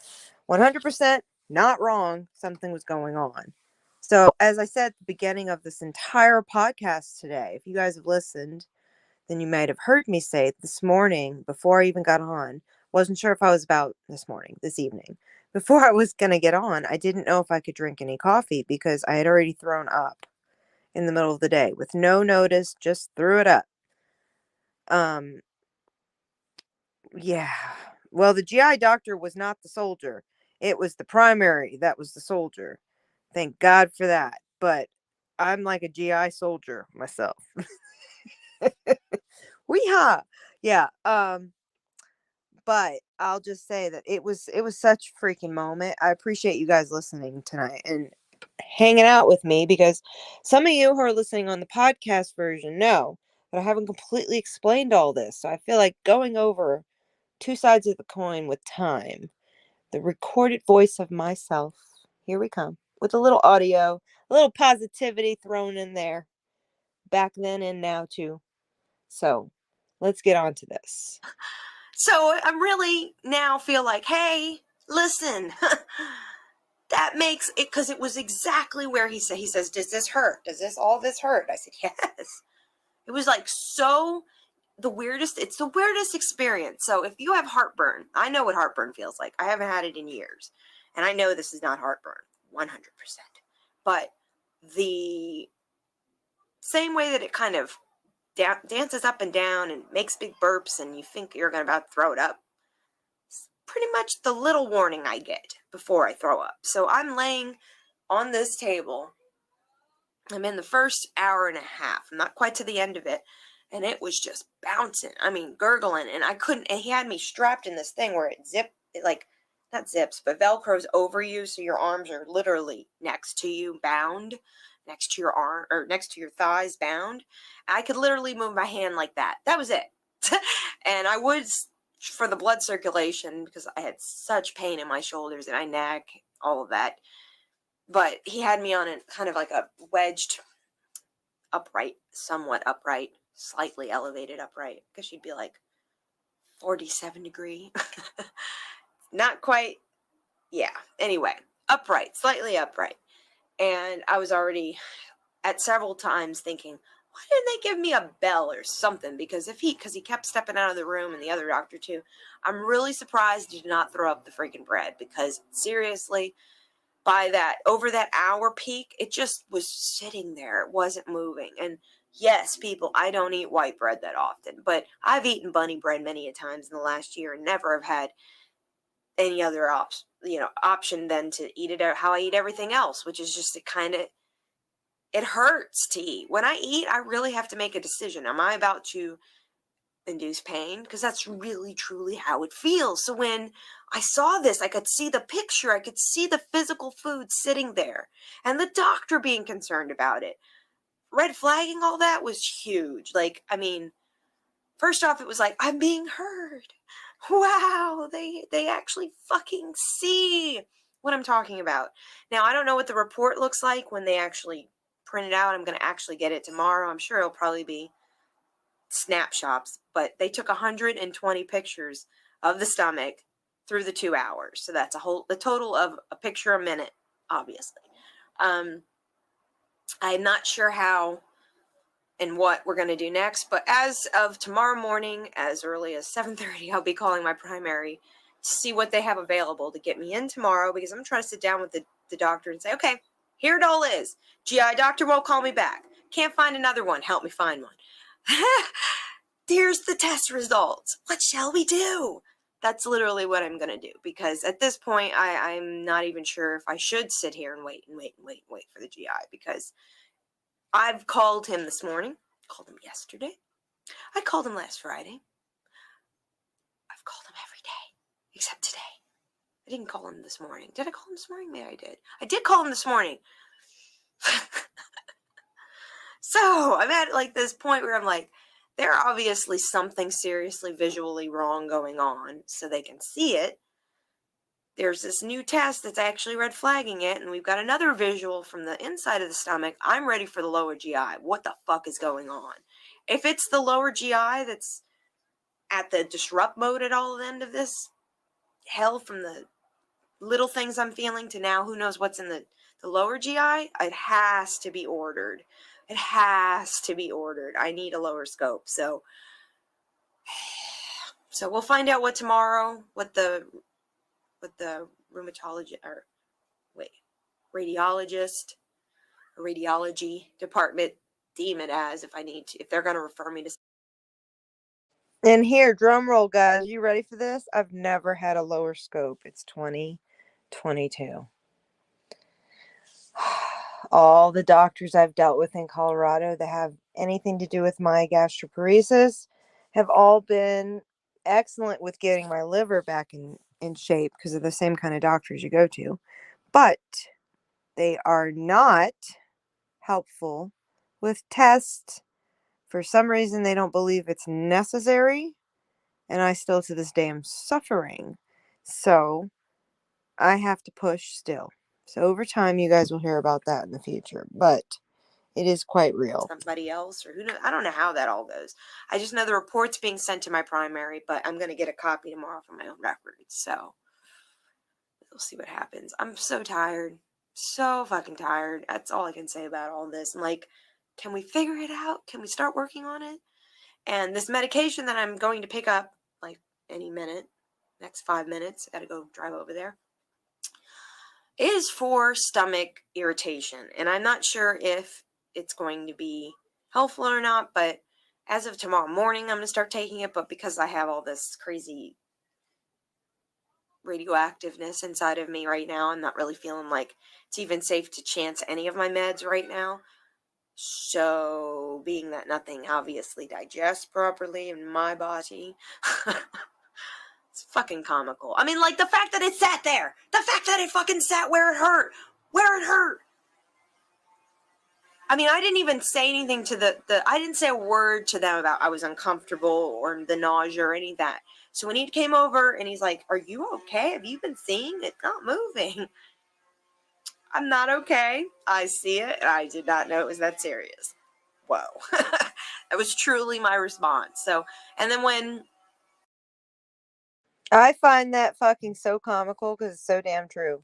A: 100% not wrong. Something was going on. So, as I said at the beginning of this entire podcast today, if you guys have listened, then you might have heard me say this morning before I even got on. Wasn't sure if I was about this evening. Before I was going to get on, I didn't know if I could drink any coffee because I had already thrown up in the middle of the day with no notice, just threw it up. Yeah. Well, the GI doctor was not the soldier. It was the primary that was the soldier. Thank God for that. But I'm like a GI soldier myself. Weehaw. Yeah. But I'll just say that it was such a freaking moment. I appreciate you guys listening tonight and hanging out with me, because some of you who are listening on the podcast version know that I haven't completely explained all this. So I feel like going over two sides of the coin with time, the recorded voice of myself. Here we come with a little audio, a little positivity thrown in there, back then and now too. So let's get on to this.
B: So I'm really now feel like, hey, listen, that makes it, because it was exactly where he says, does this hurt? Does all this hurt? I said, yes. It was like it's the weirdest experience. So if you have heartburn, I know what heartburn feels like. I haven't had it in years. And I know this is not heartburn, 100%. But the same way that it kind of dances up and down and makes big burps and you think you're about to throw it up, it's pretty much the little warning I get before I throw up. So I'm laying on this table. I'm in the first hour and a half. I'm not quite to the end of it. And it was just bouncing. I mean, gurgling. And I couldn't, and he had me strapped in this thing where not zips, but Velcros over you. So your arms are literally next to you, bound, next to your arm, or next to your thighs, bound. I could literally move my hand like that. That was it. And I was, for the blood circulation, because I had such pain in my shoulders and my neck, all of that. But he had me on a kind of like a wedged upright, somewhat upright, slightly elevated upright, because she'd be like 47 degree. Not quite. Yeah. Anyway, upright, slightly upright. And I was already at several times thinking, why didn't they give me a bell or something? Because he kept stepping out of the room, and the other doctor too. I'm really surprised he did not throw up the freaking bread, because seriously, over that hour peak, it just was sitting there. It wasn't moving. And yes, people, I don't eat white bread that often, but I've eaten bunny bread many a times in the last year and never have had any other option than to eat it out how I eat everything else, which is just it hurts to eat. When I eat, I really have to make a decision. Am I about to induce pain? Because that's really truly how it feels. So when I saw this, I could see the picture, I could see the physical food sitting there, and the doctor being concerned about it. Red flagging all that was huge. Like, I mean, first off, it was like, I'm being heard. Wow, they actually fucking see what I'm talking about. Now, I don't know what the report looks like when they actually print it out. I'm going to actually get it tomorrow. I'm sure it'll probably be snapshots, but they took 120 pictures of the stomach through the 2 hours. So that's the total of a picture a minute, obviously. I'm not sure how and what we're going to do next, but as of tomorrow morning, as early as 7:30, I'll be calling my primary to see what they have available to get me in tomorrow, because I'm trying to sit down with the doctor and say, okay, here it all is. GI doctor won't call me back. Can't find another one. Help me find one. Here's the test results. What shall we do? That's literally what I'm going to do, because at this point, I'm not even sure if I should sit here and wait for the GI, because I've called him this morning, called him yesterday, I called him last Friday. I've called him every day, except today. I didn't call him this morning. Did I call him this morning? Maybe I did. I did call him this morning. So I'm at like this point where I'm like, there are obviously something seriously visually wrong going on, so they can see it. There's this new test that's actually red flagging it, and we've got another visual from the inside of the stomach. I'm ready for the lower GI. What the fuck is going on? If it's the lower GI that's at the disrupt mode at all the end of this, hell, from the little things I'm feeling to now who knows what's in the lower GI, it has to be ordered. It has to be ordered. I need a lower scope. So we'll find out what tomorrow, what the radiologist, or radiology department deem it as, if I need to, if they're going to refer me to.
A: And here, drum roll, guys. You ready for this? I've never had a lower scope. It's 2022. All the doctors I've dealt with in Colorado that have anything to do with my gastroparesis have all been excellent with getting my liver back in shape because of the same kind of doctors you go to. But they are not helpful with tests. For some reason, they don't believe it's necessary. And I still, to this day, am suffering. So I have to push still. So over time, you guys will hear about that in the future. But it is quite real.
B: Somebody else, or who knows? I don't know how that all goes. I just know the report's being sent to my primary, but I'm going to get a copy tomorrow for my own records. So we'll see what happens. I'm so tired. So fucking tired. That's all I can say about all this. I'm like, can we figure it out? Can we start working on it? And this medication that I'm going to pick up, like, any minute, next 5 minutes, I gotta go drive over there, is for stomach irritation. And I'm not sure if it's going to be helpful or not, but as of tomorrow morning, I'm going to start taking it. But because I have all this crazy radioactiveness inside of me right now, I'm not really feeling like it's even safe to chance any of my meds right now. So, being that nothing obviously digests properly in my body, it's fucking comical. I mean, like, the fact that it sat there, the fact that it fucking sat where it hurt. I mean, I didn't even say anything to I didn't say a word to them about I was uncomfortable or the nausea or any of that. So when he came over and he's like, "Are you okay? Have you been seeing it? Not moving." I'm not okay. I see it. And I did not know it was that serious. Whoa. That was truly my response. So, and then when
A: I find that fucking so comical because it's so damn true.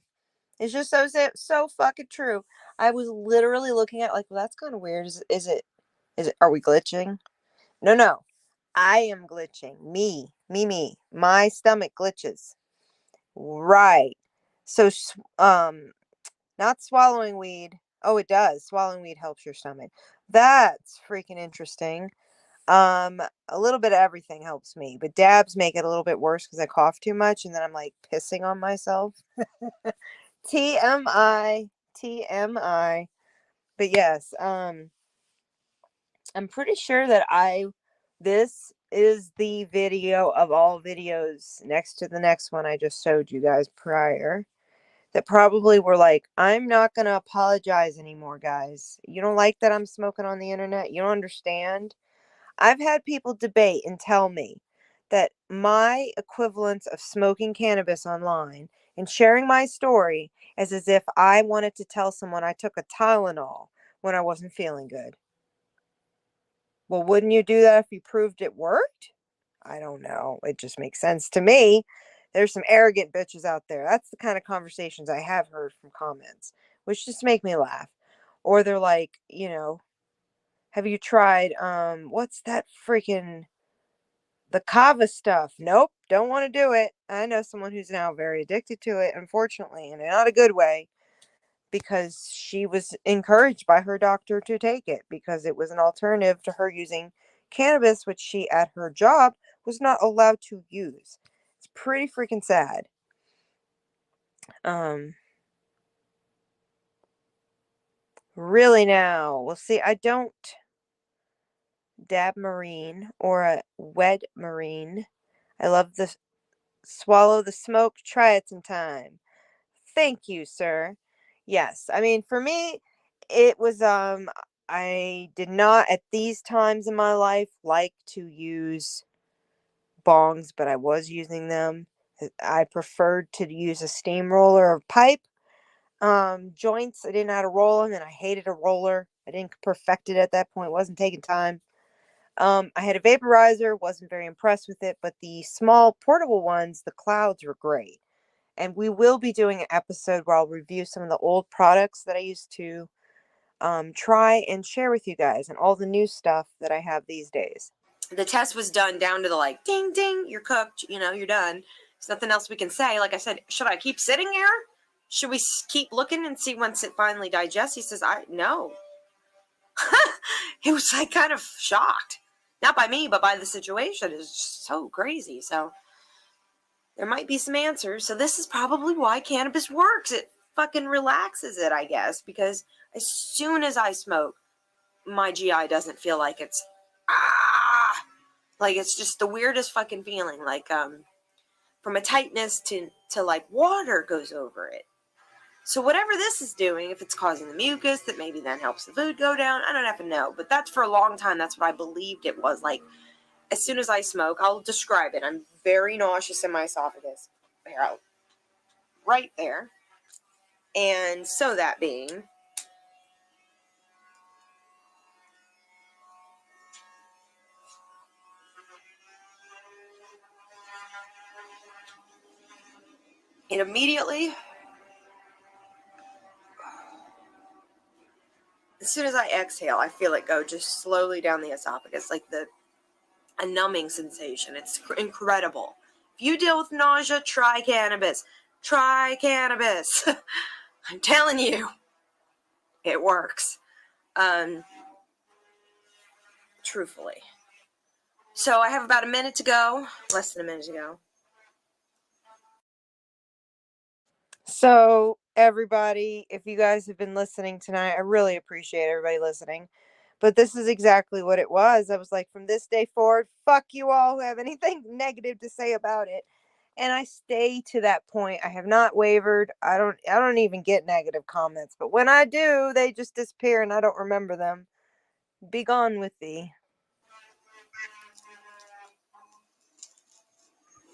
A: It's just so fucking true. I was literally looking at like, well, that's kind of weird. Is it? Are we glitching? No. I am glitching. Me. My stomach glitches. Right. So, not swallowing weed. Oh, it does. Swallowing weed helps your stomach. That's freaking interesting. A little bit of everything helps me, but dabs make it a little bit worse because I cough too much and then I'm like pissing on myself. TMI. But yes, I'm pretty sure that this is the video of all videos next to the next one I just showed you guys prior that probably were like, I'm not going to apologize anymore, guys. You don't like that I'm smoking on the internet? You don't understand? I've had people debate and tell me that my equivalence of smoking cannabis online and sharing my story is as if I wanted to tell someone I took a Tylenol when I wasn't feeling good. Well, wouldn't you do that if you proved it worked? I don't know. It just makes sense to me. There's some arrogant bitches out there. That's the kind of conversations I have heard from comments, which just make me laugh. Or they're like, have you tried, what's that freaking, the kava stuff? Nope, don't want to do it. I know someone who's now very addicted to it, unfortunately, and in not a good way, because she was encouraged by her doctor to take it because it was an alternative to her using cannabis, which she at her job was not allowed to use. It's pretty freaking sad. Really now, we'll see. I don't dab marine or a wed marine. I love the swallow the smoke. Try it sometime. Thank you, sir. Yes, I mean, for me, it was, I did not at these times in my life like to use bongs, but I was using them. I preferred to use a steamroller or pipe. Joints, I didn't know how to roll them, and I hated a roller. I didn't perfect it at that point. It wasn't taking time. I had a vaporizer, wasn't very impressed with it, but the small portable ones, the clouds were great. And we will be doing an episode where I'll review some of the old products that I used to try and share with you guys and all the new stuff that I have these days.
B: the test was done down to the like, ding, ding, you're cooked, you're done. There's nothing else we can say. Like I said, should I keep sitting here? Should we keep looking and see once it finally digests? He says, no. He was like kind of shocked. Not by me, but by the situation. It's just so crazy. So there might be some answers. So this is probably why cannabis works. It fucking relaxes it, I guess, because as soon as I smoke, my GI doesn't feel like it's Like, it's just the weirdest fucking feeling. Like, from a tightness to like water goes over it. So whatever this is doing, if it's causing the mucus that maybe then helps the food go down, I don't have to know. But that's for a long time. That's what I believed it was. Like, as soon as I smoke, I'll describe it. I'm very nauseous in my esophagus. Right there. And so that being, and immediately, as soon as I exhale, I feel it go just slowly down the esophagus, like a numbing sensation. It's incredible. If you deal with nausea, try cannabis. Try cannabis. I'm telling you, it works. Truthfully. So I have about a minute to go, less than a minute to go.
A: So, everybody, if you guys have been listening tonight, I really appreciate everybody listening. But this is exactly what it was. I was like, from this day forward, fuck you all who have anything negative to say about it. And I stay to that point. I have not wavered. I don't even get negative comments. But when I do, they just disappear and I don't remember them. Be gone with thee.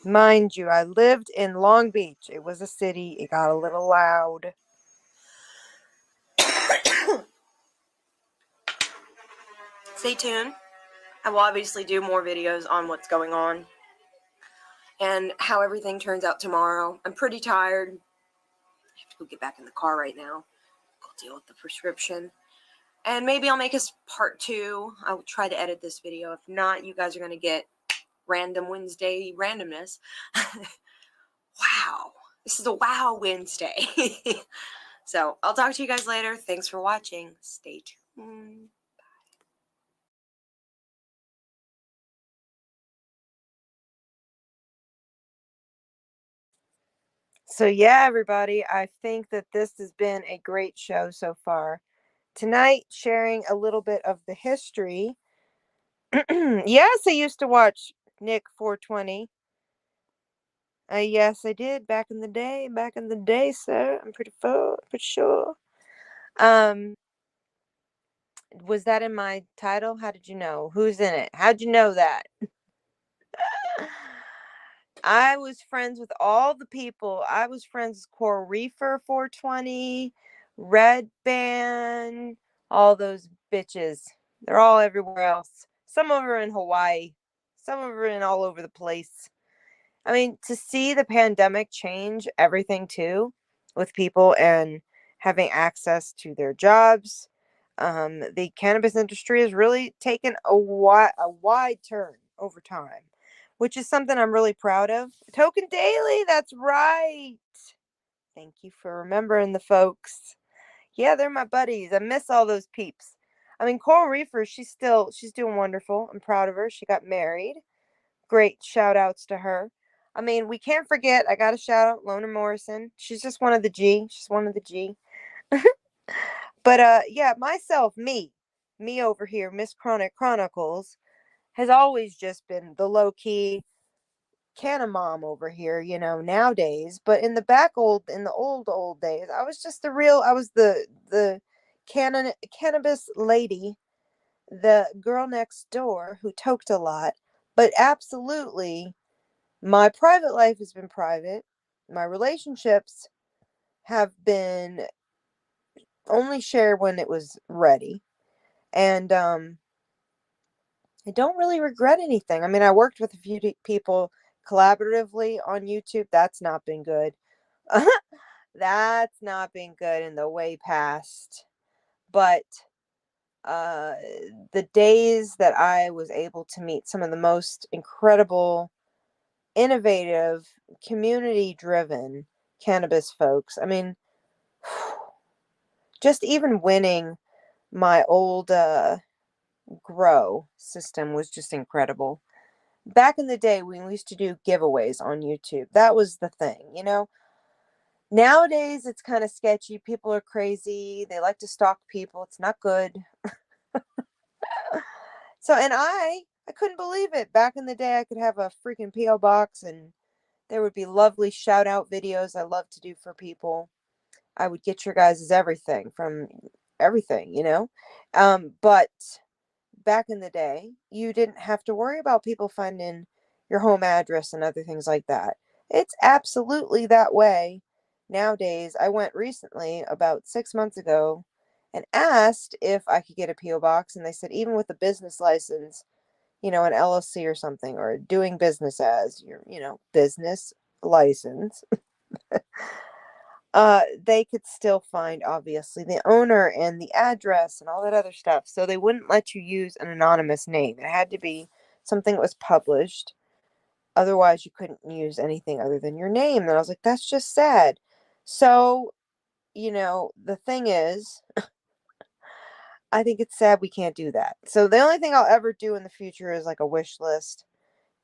A: Mind you, I lived in Long Beach. It was a city. It got a little loud.
B: Stay tuned. I will obviously do more videos on what's going on and how everything turns out tomorrow. I'm pretty tired. I have to go get back in the car right now. Go deal with the prescription. And maybe I'll make a part 2. I'll try to edit this video. If not, you guys are going to get random Wednesday randomness. Wow. This is a wow Wednesday. So I'll talk to you guys later. Thanks for watching. Stay tuned.
A: So yeah, everybody, I think that this has been a great show so far. Tonight, sharing a little bit of the history. Yes, I used to watch Nick 420. Yes, I did back in the day. Back in the day, sir. I'm pretty sure. Was that in my title? How did you know? Who's in it? How'd you know that? I was friends with all the people. I was friends with Coral Reefer 420, Red Band, all those bitches. They're all everywhere else. Some of them are in Hawaii. Some of them are in all over the place. I mean, to see the pandemic change everything too, with people and having access to their jobs, the cannabis industry has really taken a wide turn over time, which is something I'm really proud of. Token Daily, that's right. Thank you for remembering the folks. Yeah, they're my buddies. I miss all those peeps. I mean, Coral Reefer, she's doing wonderful. I'm proud of her. She got married. Great shout outs to her. I mean, we can't forget, I got to shout out Lona Morrison. She's just one of the G. She's one of the G. But yeah, myself, me over here, MsChronicChronicles, has always just been the low key canna mom over here, nowadays. But in the old days, I was just I was the cannabis lady, the girl next door who toked a lot. But absolutely, my private life has been private. My relationships have been only shared when it was ready. And I don't really regret anything. I mean, I worked with a few people collaboratively on YouTube. That's not been good. That's not been good in the way past. But uh, the days that I was able to meet some of the most incredible, innovative, community-driven cannabis folks. I mean, just even winning my old grow system was just incredible. Back in the day when we used to do giveaways on YouTube, that was the thing. Nowadays, it's kind of sketchy. People are crazy. They like to stalk people. It's not good. So, and I I couldn't believe it. Back in the day, I could have a freaking P.O. box and there would be lovely shout out videos I love to do for people. I would get your guys' everything from everything, you know? But back in the day, you didn't have to worry about people finding your home address and other things like that. It's absolutely that way nowadays. I went recently, about 6 months ago, and asked if I could get a P.O. box, and they said, even with a business license, you know, an LLC or something, or doing business as your, you know, business license, they could still find obviously the owner and the address and all that other stuff. So they wouldn't let you use an anonymous name. It had to be something that was published. Otherwise, you couldn't use anything other than your name. And I was like, that's just sad. So, you know, the thing is, I think it's sad we can't do that. So the only thing I'll ever do in the future is like a wish list,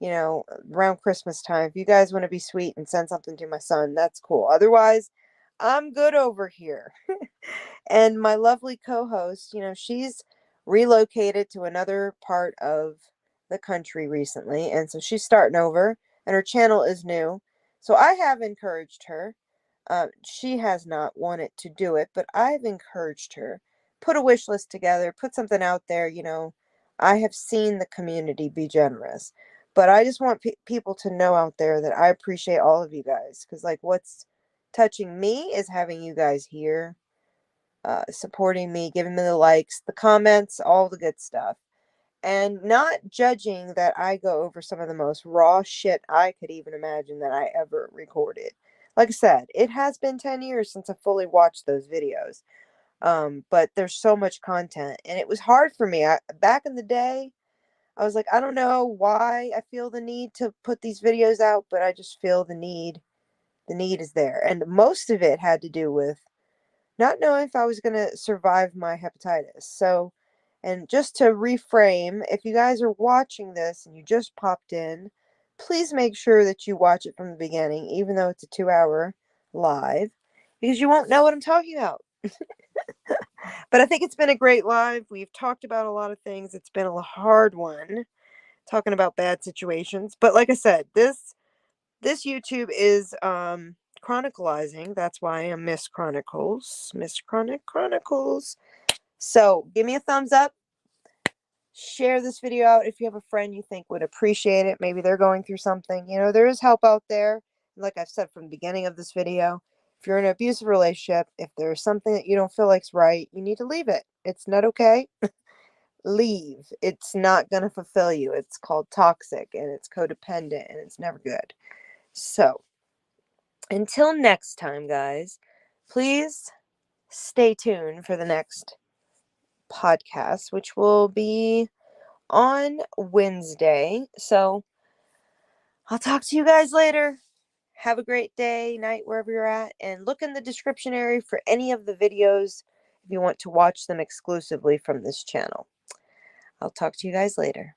A: you know, around Christmas time. If you guys want to be sweet and send something to my son, that's cool. Otherwise, I'm good over here. And my lovely co-host, you know, she's relocated to another part of the country recently, and so she's starting over, and her channel is new. So I have encouraged her. She has not wanted to do it, but I've encouraged her. Put a wish list together, put something out there. You know, I have seen the community be generous, but I just want people to know out there that I appreciate all of you guys, because like what's touching me is having you guys here, supporting me, giving me the likes, the comments, all the good stuff, and not judging that I go over some of the most raw shit I could even imagine that I ever recorded. Like I said, it has been 10 years since I fully watched those videos. But there's so much content, and it was hard for me. Back in the day, I was like, I don't know why I feel the need to put these videos out, but I just feel the need. The need is there. And most of it had to do with not knowing if I was going to survive my hepatitis. So, and just to reframe, if you guys are watching this and you just popped in, please make sure that you watch it from the beginning, even though it's a 2 hour live, because you won't know what I'm talking about. But I think it's been a great live. We've talked about a lot of things. It's been a hard one talking about bad situations. But like I said, this YouTube is chronicalizing. That's why I'm Miss Chronicles. Miss Chronic Chronicles. So give me a thumbs up. Share this video out if you have a friend you think would appreciate it. Maybe they're going through something. You know, there is help out there. Like I've said from the beginning of this video, if you're in an abusive relationship, if there's something that you don't feel like's right, you need to leave it. It's not okay. Leave. It's not going to fulfill you. It's called toxic, and it's codependent, and it's never good. So until next time, guys, please stay tuned for the next podcast, which will be on Wednesday. So I'll talk to you guys later. Have a great day, night, wherever you're at. And look in the description area for any of the videos if you want to watch them exclusively from this channel. I'll talk to you guys later.